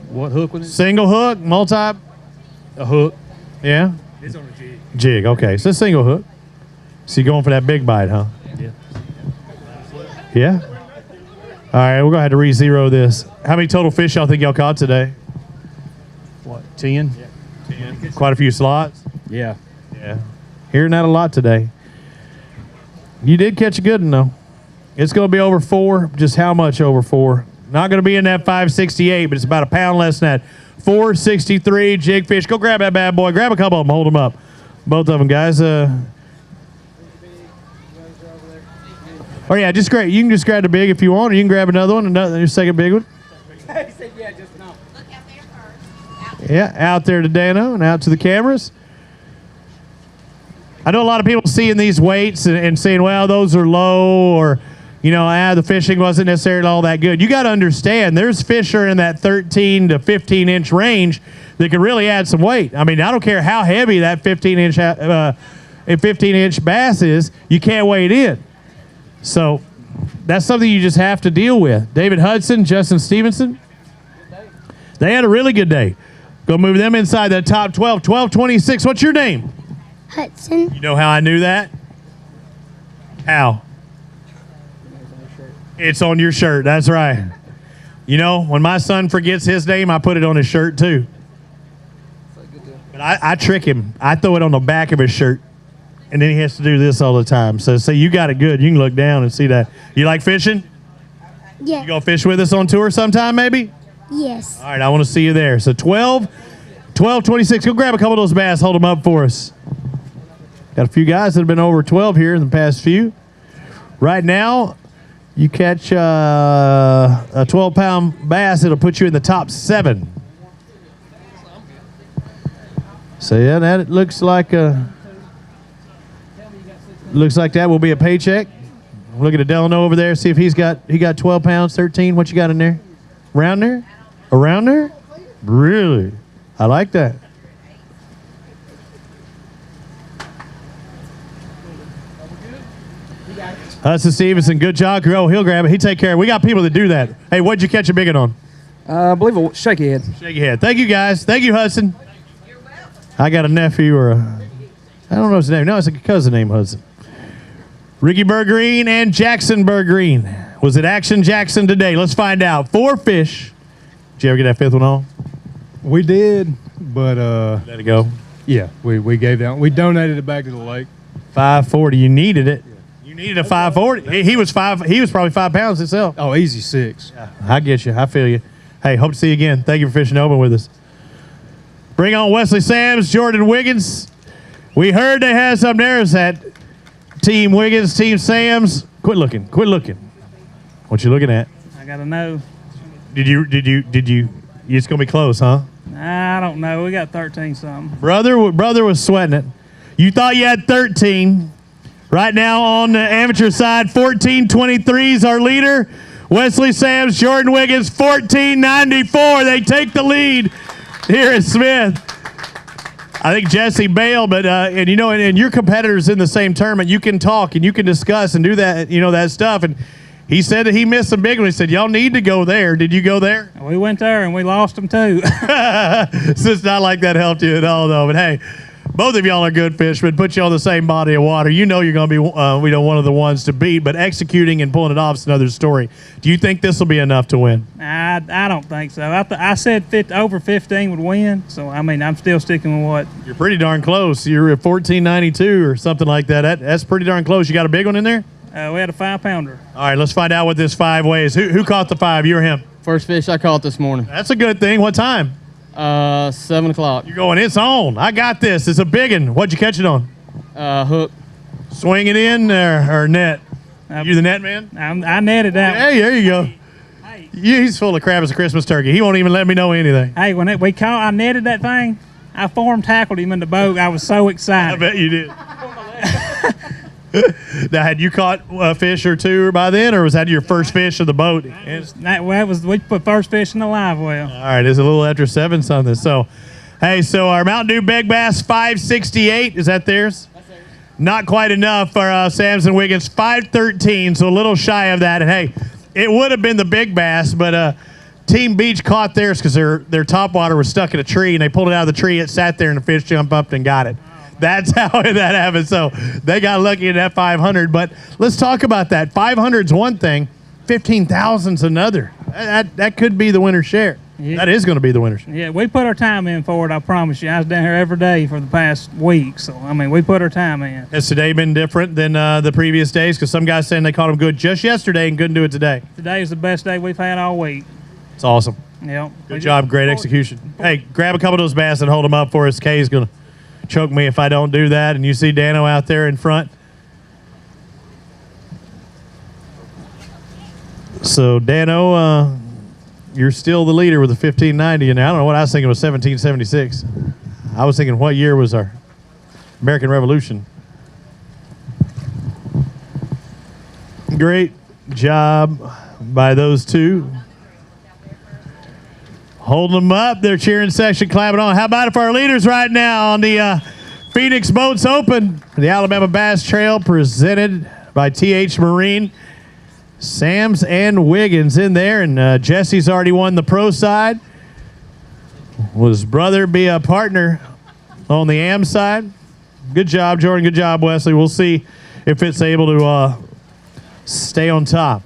What hook was it? Single hook, multi? A hook. Yeah? It's on a jig. Jig, okay. So single hook. So you're going for that big bite, huh? Yeah. Yeah? All right, we're going to have to re-zero this. How many total fish y'all think y'all caught today? What, 10? Yeah. 10. Quite a few slots? Yeah. Yeah. Hearing that a lot today. You did catch a good one, though. It's going to be over 4. Just how much over 4? Not going to be in that 568, but it's about a pound less than that. 463 jig fish. Go grab that bad boy. Grab a couple of them. Hold them up. Both of them, guys. Oh, yeah, just grab. You can just grab the big if you want, or you can grab another one, your second big one. Yeah, out there to Dano and out to the cameras. I know a lot of people seeing these weights and saying, well, those are low, or, the fishing wasn't necessarily all that good. You got to understand, there's fish are in that 13 to 15-inch range that can really add some weight. I mean, I don't care how heavy that 15-inch bass is, you can't weigh it in. So that's something you just have to deal with. David Hudson, Justin Stevenson, they had a really good day. Go move them inside that top 12. 1226. What's your name? Hudson. You know how I knew that? How? It's on your shirt. That's right. When my son forgets his name, I put it on his shirt too. But I trick him. I throw it on the back of his shirt, and then he has to do this all the time. So you got it good. You can look down and see that. You like fishing? Yeah. You gonna fish with us on tour sometime, maybe? Yes. All right, I want to see you there. So 1226. Go grab a couple of those bass. Hold them up for us. Got a few guys that have been over 12 here in the past few. Right now, you catch a 12-pound bass, it'll put you in the top 7. So yeah, that looks like that will be a paycheck. Look at Delano over there. See if he got 12 pounds, 13. What you got in there? Around there? Around there? Really? I like that. Hudson Stevenson, good job. Oh, he'll grab it. He take care of it. We got people that do that. Hey, what'd you catch a big one on? I believe a shaky head. Shaky head. Thank you, guys. Thank you, Hudson. I got a nephew I don't know his name. No, it's a cousin named Hudson. Ricky Bergreen and Jackson Bergreen. Was it Action Jackson today? Let's find out. 4 fish. Did you ever get that 5th one on? We did, but let it go. Yeah, we gave that. We donated it back to the lake. 540. You needed it. You needed a 540. He was probably 5 pounds himself. Oh, easy 6. Yeah, I get you. I feel you. Hey, hope to see you again. Thank you for fishing open with us. Bring on Wesley Sams, Jordan Wiggins. We heard they had something there. Is that Team Wiggins, Team Sams? Quit looking. Quit looking. What you looking at? I gotta know. Did you? It's gonna be close, huh? I don't know. We got 13 something. Brother was sweating it. You thought you had 13. Right now on the amateur side, 14.23 is our leader. Wesley Sams, Jordan Wiggins, 14.94. They take the lead here at Smith. I think Jesse bailed, but and your competitors in the same tournament, you can talk and you can discuss and do that, that stuff. And he said that he missed a big one. He said, y'all need to go there. Did you go there? We went there and we lost them too. So it's not like that helped you at all, though. But hey, both of y'all are good fishermen. Put you on the same body of water. You know you're going to be one of the ones to beat, but executing and pulling it off is another story. Do you think this will be enough to win? I don't think so. I said over 15 would win, so I'm still sticking with what. You're pretty darn close. You're at 14.92 or something like that. That's pretty darn close. You got a big one in there? We had a 5-pounder. All right, let's find out what this 5 weighs. Who caught the 5? You or him? First fish I caught this morning. That's a good thing. What time? 7 o'clock. You're going, it's on. I got this. It's a big one. What'd you catch it on? Hook. Swing it in or net? You the net man? I netted that. Hey, there you go. He's full of crap as a Christmas turkey. He won't even let me know anything. Hey, when I netted that thing, I form tackled him in the boat. I was so excited. I bet you did. Now, had you caught a fish or two by then, or was that your first fish of the boat? We put first fish in the live well. All right, it's a little after 7 something. So, hey, our Mountain Dew Big Bass 568, is that theirs? That's theirs. Not quite enough for Samson Wiggins, 513, so a little shy of that. And hey, it would have been the Big Bass, but Team Beach caught theirs because their top water was stuck in a tree, and they pulled it out of the tree. It sat there, and the fish jumped up and got it. That's how that happened. So they got lucky at that 500. But let's talk about that. 500's one thing. 15,000's another. That could be the winner's share. That is going to be the winners. Yeah, we put our time in for it, I promise you. I was down here every day for the past week. So, I mean, we put our time in. Has today been different than the previous days? Because some guys saying they caught them good just yesterday and couldn't do it today. Today is the best day we've had all week. It's awesome. Yep. Good job. Great execution. Hey, grab a couple of those bass and hold them up for us. Kay's going to choke me if I don't do that. And you see Dano out there in front. So, Dano, you're still the leader with a 1590. And I don't know what I was thinking was 1776. I was thinking what year was our American Revolution. Great job by those two. Holding them up. Their cheering section clapping on. How about it for our leaders right now on the Phoenix Boats Open? The Alabama Bass Trail presented by TH Marine. Sams and Wiggins in there, and Jesse's already won the pro side. Will his brother be a partner on the AM side? Good job, Jordan. Good job, Wesley. We'll see if it's able to stay on top.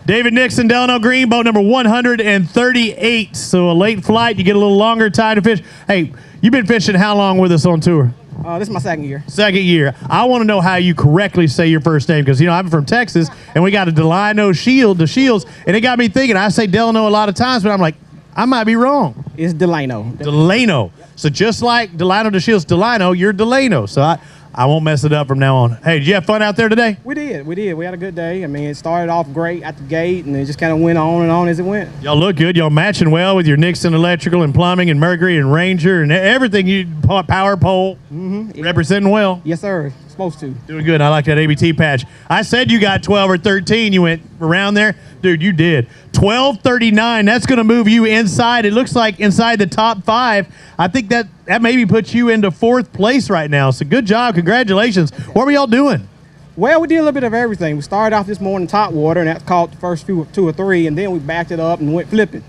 David Nixon, Delano Green, boat number 138. So a late flight, you get a little longer time to fish. Hey, you've been fishing how long with us on tour? This is my second year. Second year. I want to know how you correctly say your first name because, you know, I'm from Texas, and we got a Delano Shields, and it got me thinking. I say Delano a lot of times, but I'm like, I might be wrong. It's Delano. Delano. So just like Delano DeShields, Delano, you're Delano. So I won't mess it up from now on. Hey, did you have fun out there today? We did. We had a good day. I mean, it started off great at the gate, and it just kind of went on and on as it went. Y'all look good. Y'all matching well with your Nixon Electrical and Plumbing and Mercury and Ranger and everything. You power pole. Representing well. Yes, sir. Supposed to. Doing good. I like that ABT patch. I said you got 12 or 13. You went around there. Dude, you did. 1239. That's going to move you inside. It looks like inside the top 5. I think that maybe puts you into 4th place right now. So good job. Congratulations. What were y'all doing? Well, we did a little bit of everything. We started off this morning top water, and that caught the first 2 or 3, and then we backed it up and went flipping.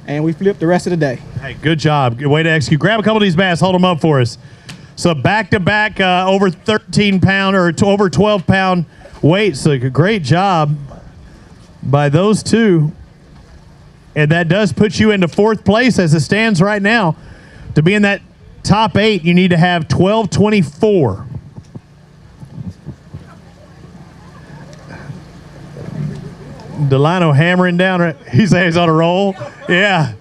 And we flipped the rest of the day. Hey, good job. Good way to execute. Grab a couple of these bass. Hold them up for us. So back-to-back over 13-pound or over 12-pound weights. So great job by those two. And that does put you into 4th place as it stands right now. To be in that top 8, you need to have 1224. Delano hammering down. He says he's on a roll. Yeah,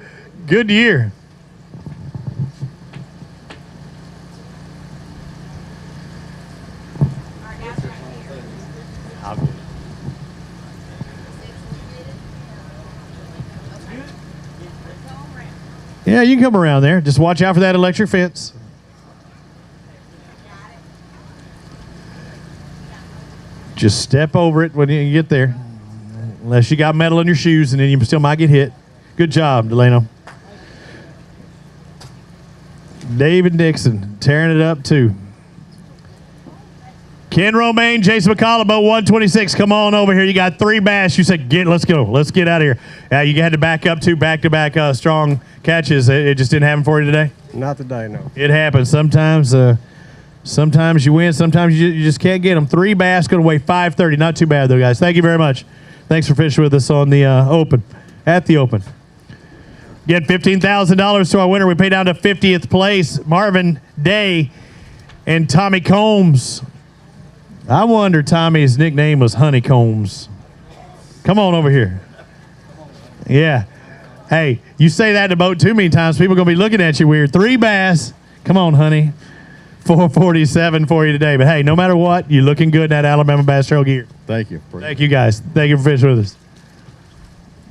good year. Yeah, you can come around there. Just watch out for that electric fence. Just step over it when you get there. Unless you got metal in your shoes, and then you still might get hit. Good job, Delano. David Nixon tearing it up, too. Ken Romaine, Jason McCullough, boat 126. Come on over here. You got 3 bass. You said, let's go. Let's get out of here. You had to back up 2 back-to-back strong catches. It just didn't happen for you today? Not today, no. It happens. Sometimes you win. Sometimes you just can't get them. 3 bass going to weigh 530. Not too bad, though, guys. Thank you very much. Thanks for fishing with us on the Open, at the Open. Get $15,000 to our winner. We pay down to 50th place. Marvin Day and Tommy Combs. I wonder Tommy's nickname was Honeycombs. Come on over here. Yeah. Hey, you say that in the boat too many times, people are going to be looking at you weird. 3 bass. Come on, honey. 447 for you today. But hey, no matter what, you're looking good in that Alabama Bass Trail gear. Thank you. Thank you, guys. Thank you for fishing with us.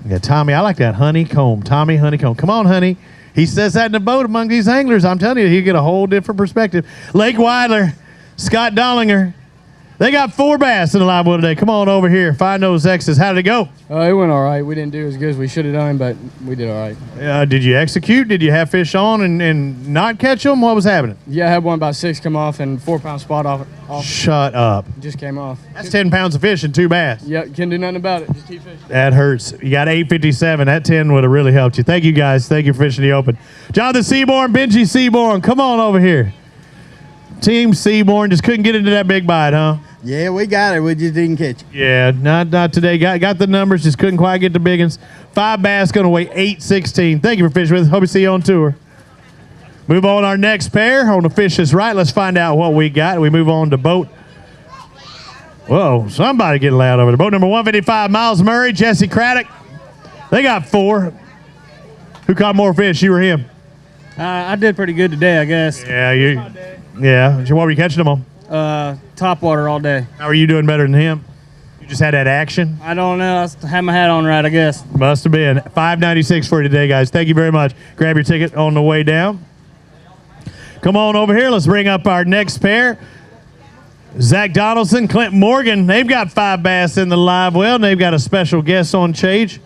Yeah, Tommy, I like that honeycomb. Tommy Honeycomb. Come on, honey. He says that in the boat among these anglers. I'm telling you, he'll get a whole different perspective. Lake Widler, Scott Dollinger. They got 4 bass in the live well today. Come on over here. Find those X's. How did it go? It went all right. We didn't do as good as we should have done, but we did all right. Did you execute? Did you have fish on and not catch them? What was happening? Yeah, I had one about 6 come off and 4-pound spot off. Shut up. Just came off. That's 10 pounds of fish and 2 bass. Yeah, can't do nothing about it. Just keep fishing. That hurts. You got 857. That 10 would have really helped you. Thank you, guys. Thank you for fishing the Open. Jonathan Seaborn, Benji Seaborn, come on over here. Team Seaborn just couldn't get into that big bite, huh? Yeah, we got it. We just didn't catch it. Yeah, not today. Got the numbers, just couldn't quite get the big ones. 5 bass going to weigh 816. Thank you for fishing with us. Hope to see you on tour. Move on our next pair on the Fish is Right. Let's find out what we got. We move on to boat. Whoa, somebody getting loud over there. Boat number 155, Miles Murray, Jesse Craddock. They got 4. Who caught more fish, you or him? I did pretty good today, I guess. Yeah, what were you catching them on? Top water all day. How are you doing better than him? You just had that action? I don't know. I had my hat on right, I guess. Must have been. $5.96 for you today, guys. Thank you very much. Grab your ticket on the way down. Come on over here. Let's bring up our next pair. Zach Donaldson, Clint Morgan. They've got 5 bass in the live well, and they've got a special guest on stage.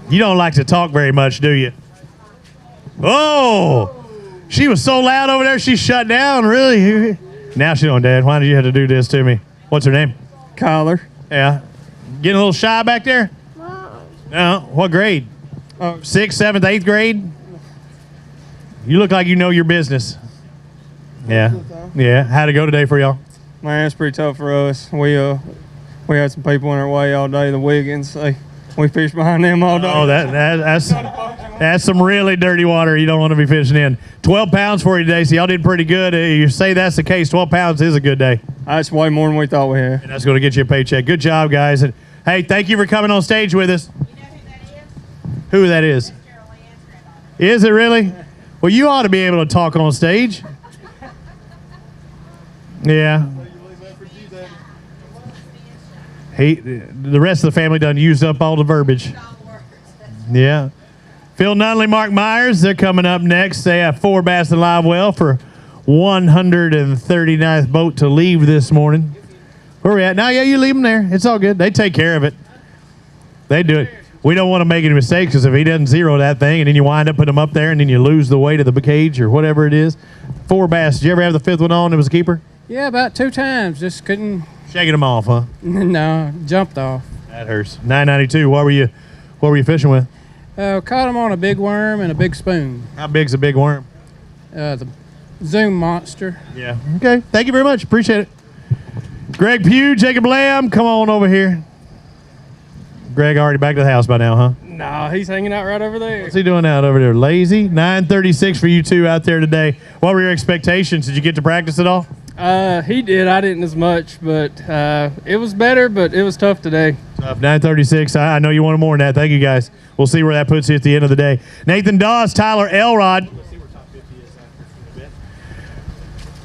You don't like to talk very much, do you? Oh! She was so loud over there, she shut down, really. Now she don't, Dad. Why did you have to do this to me? What's her name? Kyler. Yeah. Getting a little shy back there? No. What grade? 6th, 7th, 8th grade? You look like you know your business. Yeah. Yeah. How'd it go today for y'all? Man, it's pretty tough for us. We had some people in our way all day, the Wiggins. We fished behind them all day. Oh, that's some really dirty water you don't want to be fishing in. 12 pounds for you today, so y'all did pretty good. You say that's the case, 12 pounds is a good day. That's way more than we thought we had. And that's going to get you a paycheck. Good job, guys. And hey, thank you for coming on stage with us. Who that is? Is it really? Well, you ought to be able to talk on stage. Yeah. The rest of the family done used up all the verbiage. Yeah. Phil Nunley, Mark Myers, they're coming up next. They have 4 bass in live well for 139th boat to leave this morning. Where are we at? Now, yeah, you leave them there. It's all good. They take care of it. They do it. We don't want to make any mistakes because if he doesn't zero that thing and then you wind up putting them up there and then you lose the weight of the cage or whatever it is. 4 bass. Did you ever have the 5th one on? It was a keeper? Yeah, about 2 times. Just couldn't. Shaking them off, huh? No, jumped off. That hurts. 992. What were you fishing with? Caught him on a big worm and a big spoon. How big's a big worm? The Zoom Monster. Yeah. Okay. Thank you very much. Appreciate it. Greg Pugh, Jacob Lamb, come on over here. Greg already back to the house by now, huh? No, he's hanging out right over there. What's he doing out over there? Lazy? 9:36 for you two out there today. What were your expectations? Did you get to practice at all? He did. I didn't as much, but it was better, but it was tough today. Tough. 9:36. I know you wanted more than that. Thank you, guys. We'll see where that puts you at the end of the day. Nathan Dawes, Tyler Elrod.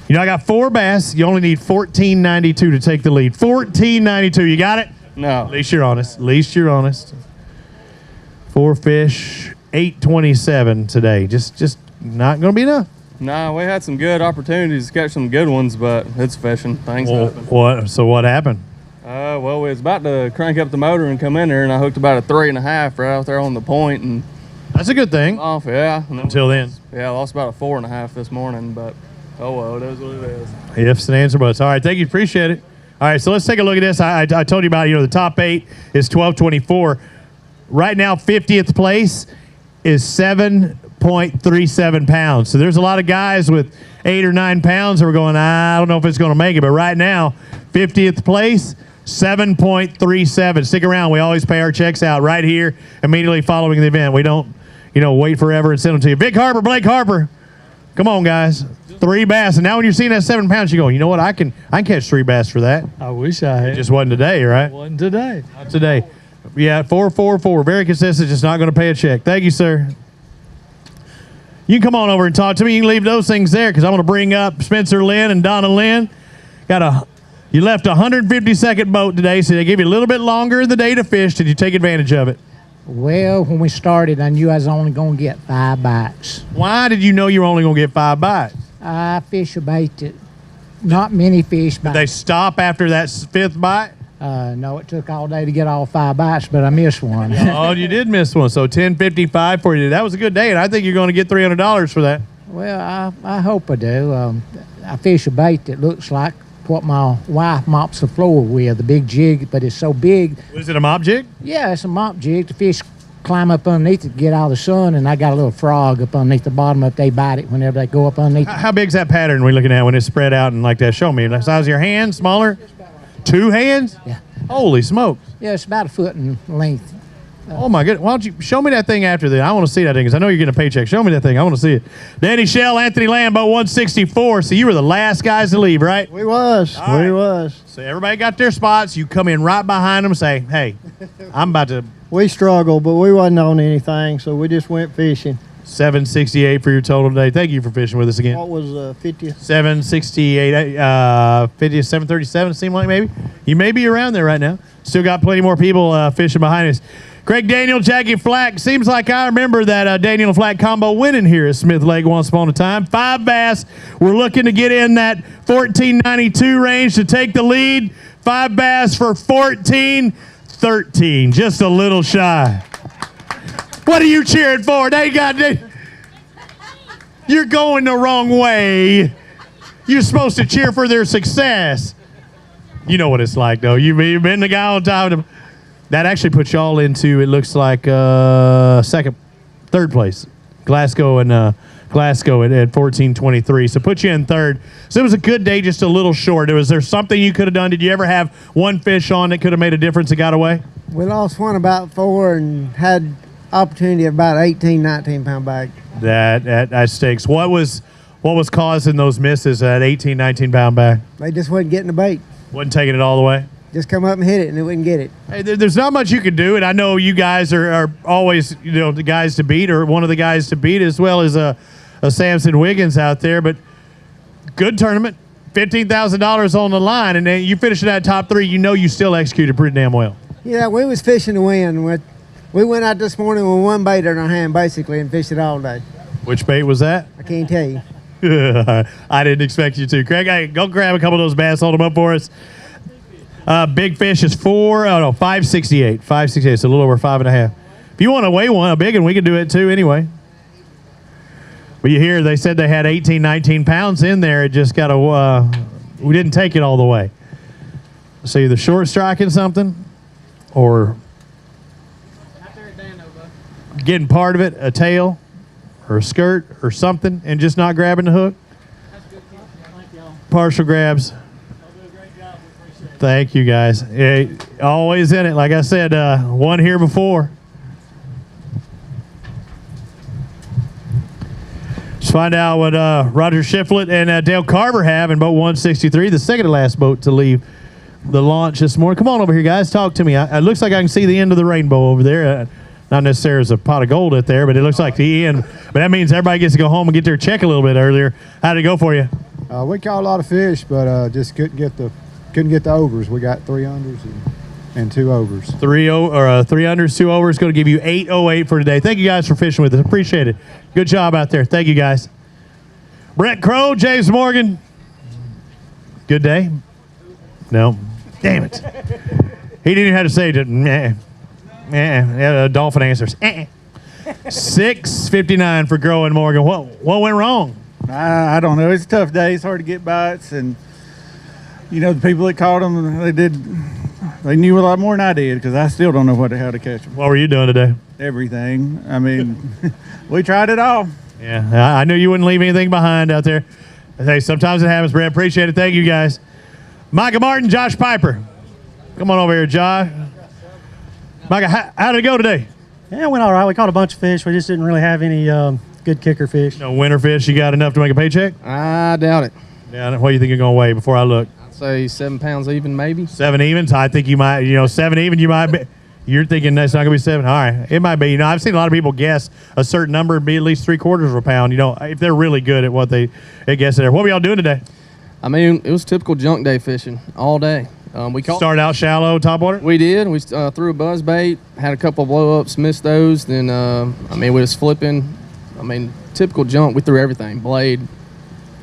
You know, I got 4 bass. You only need $14.92 to take the lead. $14.92. You got it? No. At least you're honest. At least you're honest. 4 fish, $8.27 today. Just not going to be enough. Nah, we had some good opportunities to catch some good ones, but it's fishing. Things happen. What happened? Well, we was about to crank up the motor and come in there, and I hooked about a 3.5 right out there on the point, and that's a good thing. Off, yeah. Until then. Yeah, I lost about a 4.5 this morning, but oh well, it is what it is. Ifs and answer buts. All right, thank you. Appreciate it. All right, so let's take a look at this. I told you about, the top 8 is 1224. Right now, 50th place is 7.37 pounds. So there's a lot of guys with 8 or 9 pounds who are going, I don't know if it's going to make it. But right now, 50th place, 7.37. Stick around. We always pay our checks out right here immediately following the event. We don't, wait forever and send them to you. Vic Harper, Blake Harper. Come on, guys. 3 bass. And now when you're seeing that 7 pounds, you go, you know what? I can catch 3 bass for that. I wish I had. It just wasn't today, right? Wasn't today. Not today. Yeah, 444. Very consistent. Just not going to pay a check. Thank you, sir. You can come on over and talk to me. You can leave those things there because I'm going to bring up Spencer Lynn and Donna Lynn. You left a 152nd boat today, so they gave you a little bit longer in the day to fish. Did you take advantage of it? Well, when we started, I knew I was only going to get 5 bites. Why did you know you were only going to get 5 bites? I fish a bait that not many fish bites. Did they stop after that 5th bite? No, it took all day to get all 5 bites, but I missed one. Oh, you did miss one. So $10.55 for you. That was a good day, and I think you're going to get $300 for that. Well, I hope I do. I fish a bait that looks like what my wife mops the floor with, the big jig, but it's so big. Was it a mop jig? Yeah, it's a mop jig to fish climb up underneath it to get out of the sun, and I got a little frog up underneath the bottom up. They bite it whenever they go up underneath. How big's that pattern we're looking at when it's spread out and like that? Show me. The size of your hand? Smaller? 2 hands? Yeah. Holy smokes. Yeah, it's about a foot in length. Oh my goodness! Why don't you show me that thing after that? I want to see that thing because I know you're getting a paycheck. Show me that thing. I want to see it. Danny Shell, Anthony Lambo, 164. So you were the last guys to leave, right? We was. All We right. was. So everybody got their spots. You come in right behind them. Say, hey, I'm about to. We struggled, but we wasn't on anything, so we just went fishing. 768 for your total today. Thank you for fishing with us again. What was 50? 768, 50, 737 seemed like maybe. You may be around there right now. Still got plenty more people fishing behind us. Craig Daniel, Jackie Flack. Seems like I remember that Daniel and Flack combo winning here at Smith Lake once upon a time. 5 bass. We're looking to get in that 1492 range to take the lead. 5 bass for 1413. Just a little shy. What are you cheering for? They got You're going the wrong way. You're supposed to cheer for their success. You know what it's like, though. You've been the guy on top of them. That actually puts y'all into, it looks like, third place. Glasgow at 1423. So put you in third. So it was a good day, just a little short. Was there something you could have done? Did you ever have one fish on that could have made a difference that got away? We lost one about 4 and had opportunity of about 18, 19 pound bag. That stinks. What was causing those misses at 18, 19 pound bag? They just wasn't getting the bait. Wasn't taking it all the way? Just come up and hit it, and it wouldn't get it. Hey, there's not much you can do, and I know you guys are always, the guys to beat, or one of the guys to beat, as well as a Samson Wiggins out there. But good tournament, $15,000 on the line, and then you finish in that top 3. You still executed pretty damn well. Yeah, we was fishing to win. We went out this morning with one bait in our hand, basically, and fished it all day. Which bait was that? I can't tell you. I didn't expect you to. Craig, hey, go grab a couple of those bass, hold them up for us. Big fish is 568. 568, so a little over 5.5. If you want to weigh one, a big one, we can do it too anyway. But you hear they said they had 18, 19 pounds in there. It just got we didn't take it all the way. So either short striking something or getting part of it, a tail or a skirt or something, and just not grabbing the hook. Partial grabs. Thank you, guys. Yeah, always in it. Like I said, one here before. Let's find out what Roger Shiflett and Dale Carver have in boat 163, the second to last boat to leave the launch this morning. Come on over here, guys. Talk to me. It looks like I can see the end of the rainbow over there. Not necessarily as a pot of gold up there, but it looks like the end. But that means everybody gets to go home and get their check a little bit earlier. How did it go for you? We caught a lot of fish, but just couldn't get the overs. We got 3 unders and 2 overs. 3 unders, 2 overs. Going to give you 808 for today. Thank you guys for fishing with us. Appreciate it. Good job out there. Thank you guys. Brett Crow, James Morgan. Good day. No. Damn it. He didn't even have to say it. Dolphin answers. 6:59 for Crow and Morgan. What went wrong? I don't know. It's a tough day. It's hard to get bites, and the people that caught them, they knew a lot more than I did, because I still don't know how to catch them. What were you doing today? Everything. I mean, we tried it all. Yeah, I knew you wouldn't leave anything behind out there. Hey, sometimes it happens, Brad. Appreciate it. Thank you, guys. Micah Martin, Josh Piper. Come on over here, Josh. Micah, how did it go today? Yeah, it went all right. We caught a bunch of fish. We just didn't really have any good kicker fish. No winter fish. You got enough to make a paycheck? I doubt it. Yeah. What do you think you're going to weigh before I look? I'd say 7 pounds even, maybe. 7 even? So I think you might, 7 even, you might be. You're thinking that's not going to be 7? All right. It might be. I've seen a lot of people guess a certain number and be at least 3/4 of a pound. If they're really good at what they guess there. What were y'all doing today? I mean, it was typical junk day fishing all day. We started out shallow, top water? We did. We threw a buzz bait, had a couple of blow-ups, missed those. Then, we was flipping. Typical junk. We threw everything. Blade.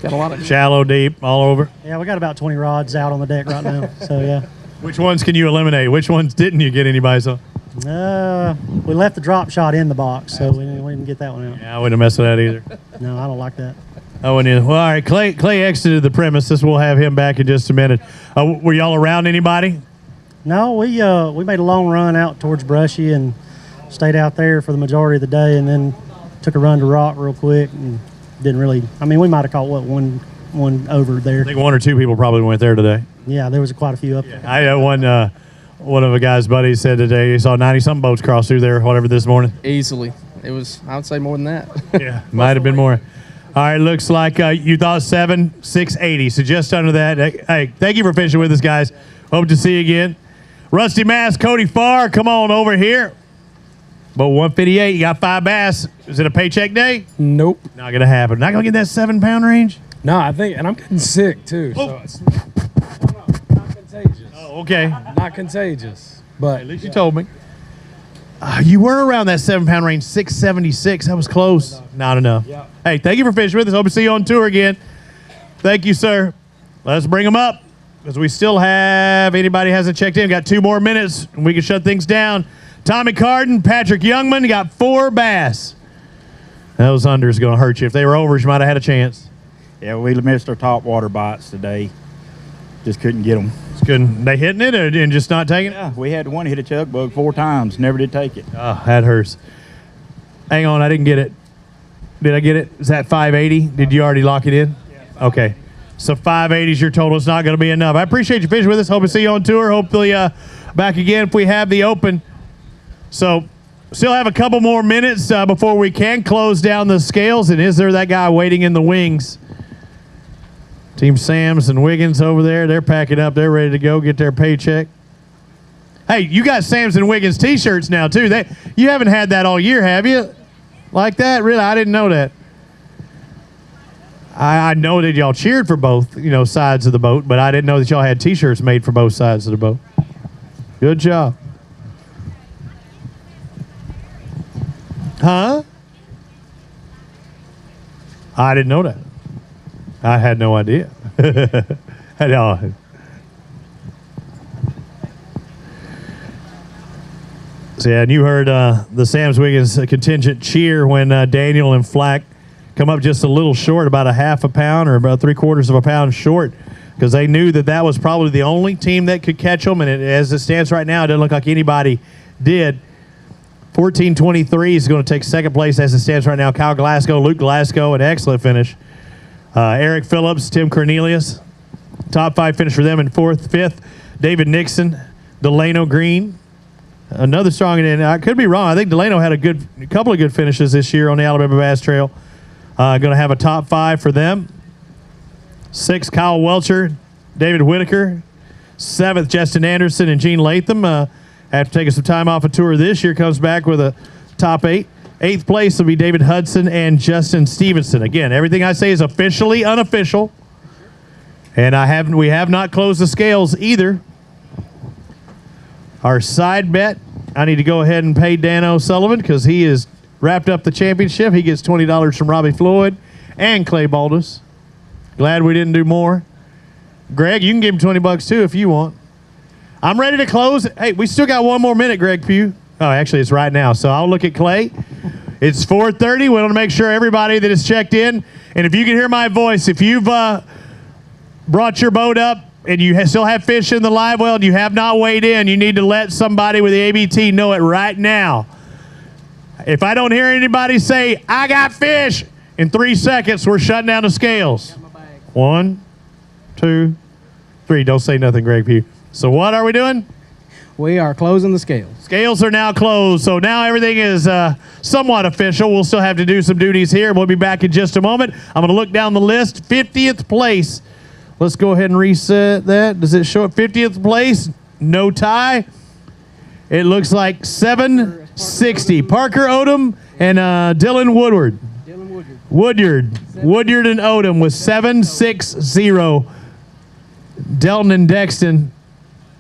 Got a lot of shallow, deep, all over. Yeah, we got about 20 rods out on the deck right now. So, yeah. Which ones can you eliminate? Which ones didn't you get anybody's on? We left the drop shot in the box, so we didn't get that one out. Yeah, I wouldn't mess with that either. No, I don't like that. I wouldn't either. Well, all right, Clay exited the premises. We'll have him back in just a minute. Were y'all around anybody? No, we made a long run out towards Brushy and stayed out there for the majority of the day, and then took a run to rock real quick and didn't really. I mean, we might have caught one over there. I think 1 or 2 people probably went there today. Yeah, there was quite a few up there. I had one of a guy's buddies said today he saw 90-something boats cross through there, whatever, this morning. Easily. It was, I would say, more than that. Yeah, might have been more. All right, looks like you thought 680, so just under that. Hey, thank you for fishing with us, guys. Hope to see you again. Rusty Mass, Cody Farr, come on over here. But 158, you got 5 bass. Is it a paycheck day? Nope. Not going to happen. Not going to get that 7-pound range? No, I think, and I'm getting sick too. So it's not contagious. Oh, okay. Not contagious. But at least you told me. You were around that 7-pound range, 676. That was close. Not enough. Yep. Hey, thank you for fishing with us. Hope to see you on tour again. Thank you, sir. Let's bring them up because we still have, anybody hasn't checked in, got 2 more minutes and we can shut things down. Tommy Carden, Patrick Youngman got 4 bass. Those unders going to hurt you. If they were overs, you might have had a chance. Yeah, we missed our top water bites today. Just couldn't get them. Couldn't they hitting it and just not taking it? Yeah, we had one hit a chuck bug 4 times. Never did take it. Oh, that hurts. Hang on, I didn't get it. Did I get it? Is that 580? Did you already lock it in? Yeah. Okay. So 580 is your total. It's not going to be enough. I appreciate you fishing with us. Hope to see you on tour. Hopefully back again if we have the open. So still have a couple more minutes before we can close down the scales. And is there that guy waiting in the wings? Team Sams and Wiggins over there. They're packing up. They're ready to go get their paycheck. Hey, you got Sams and Wiggins T-shirts now, too. You haven't had that all year, have you? Like that? Really? I didn't know that. I know that y'all cheered for both, sides of the boat, but I didn't know that y'all had T-shirts made for both sides of the boat. Good job. Huh? I didn't know that. I had no idea. So, yeah, and you heard the Sam's Wiggins contingent cheer when Daniel and Flack come up just a little short, about a half a pound or about 3/4 of a pound short, because they knew that was probably the only team that could catch them. And as it stands right now, it doesn't look like anybody did. 14-23 is going to take second place as it stands right now. Kyle Glasgow, Luke Glasgow, an excellent finish. Eric Phillips, Tim Cornelius, top 5 finish for them in 4th. 5th, David Nixon, Delano Green, another strong. And I could be wrong. I think Delano had a couple of good finishes this year on the Alabama Bass Trail. Going to have a top 5 for them. 6th, Kyle Welcher, David Whitaker. 7th, Justin Anderson and Gene Latham. After taking some time off a tour this year, comes back with a top 8. 8th place will be David Hudson and Justin Stevenson. Again, everything I say is officially unofficial. And we have not closed the scales either. Our side bet, I need to go ahead and pay Dan O'Sullivan because he has wrapped up the championship. He gets $20 from Robbie Floyd and Clay Baldus. Glad we didn't do more. Greg, you can give him $20 too if you want. I'm ready to close. Hey, we still got 1 more minute, Greg Pugh. Oh, actually, it's right now. So I'll look at Clay. It's 4:30. We want to make sure everybody that has checked in, and if you can hear my voice, if you've brought your boat up and you still have fish in the live well and you have not weighed in, you need to let somebody with the ABT know it right now. If I don't hear anybody say, I got fish, in 3 seconds, we're shutting down the scales. 1, 2, 3. Don't say nothing, Greg Pugh. So what are we doing? We are closing the scales. Scales are now closed, so now everything is somewhat official. We'll still have to do some duties here. We'll be back in just a moment. I'm going to look down the list. 50th place. Let's go ahead and reset that. Does it show up 50th place? No tie. It looks like 760. Parker Odom and Dylan Woodward. Woodyard and Odom with 760. Delton and Dexton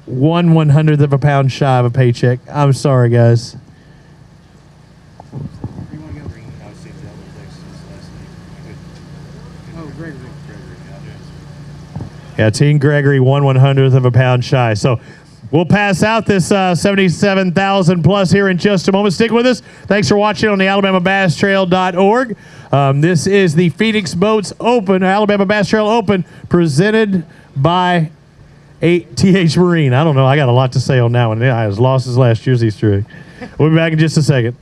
1/100th of a pound shy of a paycheck. I'm sorry, guys. Yeah, Team Gregory 1/100th of a pound shy. So we'll pass out this 77,000 plus here in just a moment. Stick with us. Thanks for watching on the AlabamaBassTrail.org. This is the Phoenix Boats Open, Alabama Bass Trail Open, presented by TH Marine. I don't know. I got a lot to say on that one. I was lost his last year's Easter egg. We'll be back in just a second.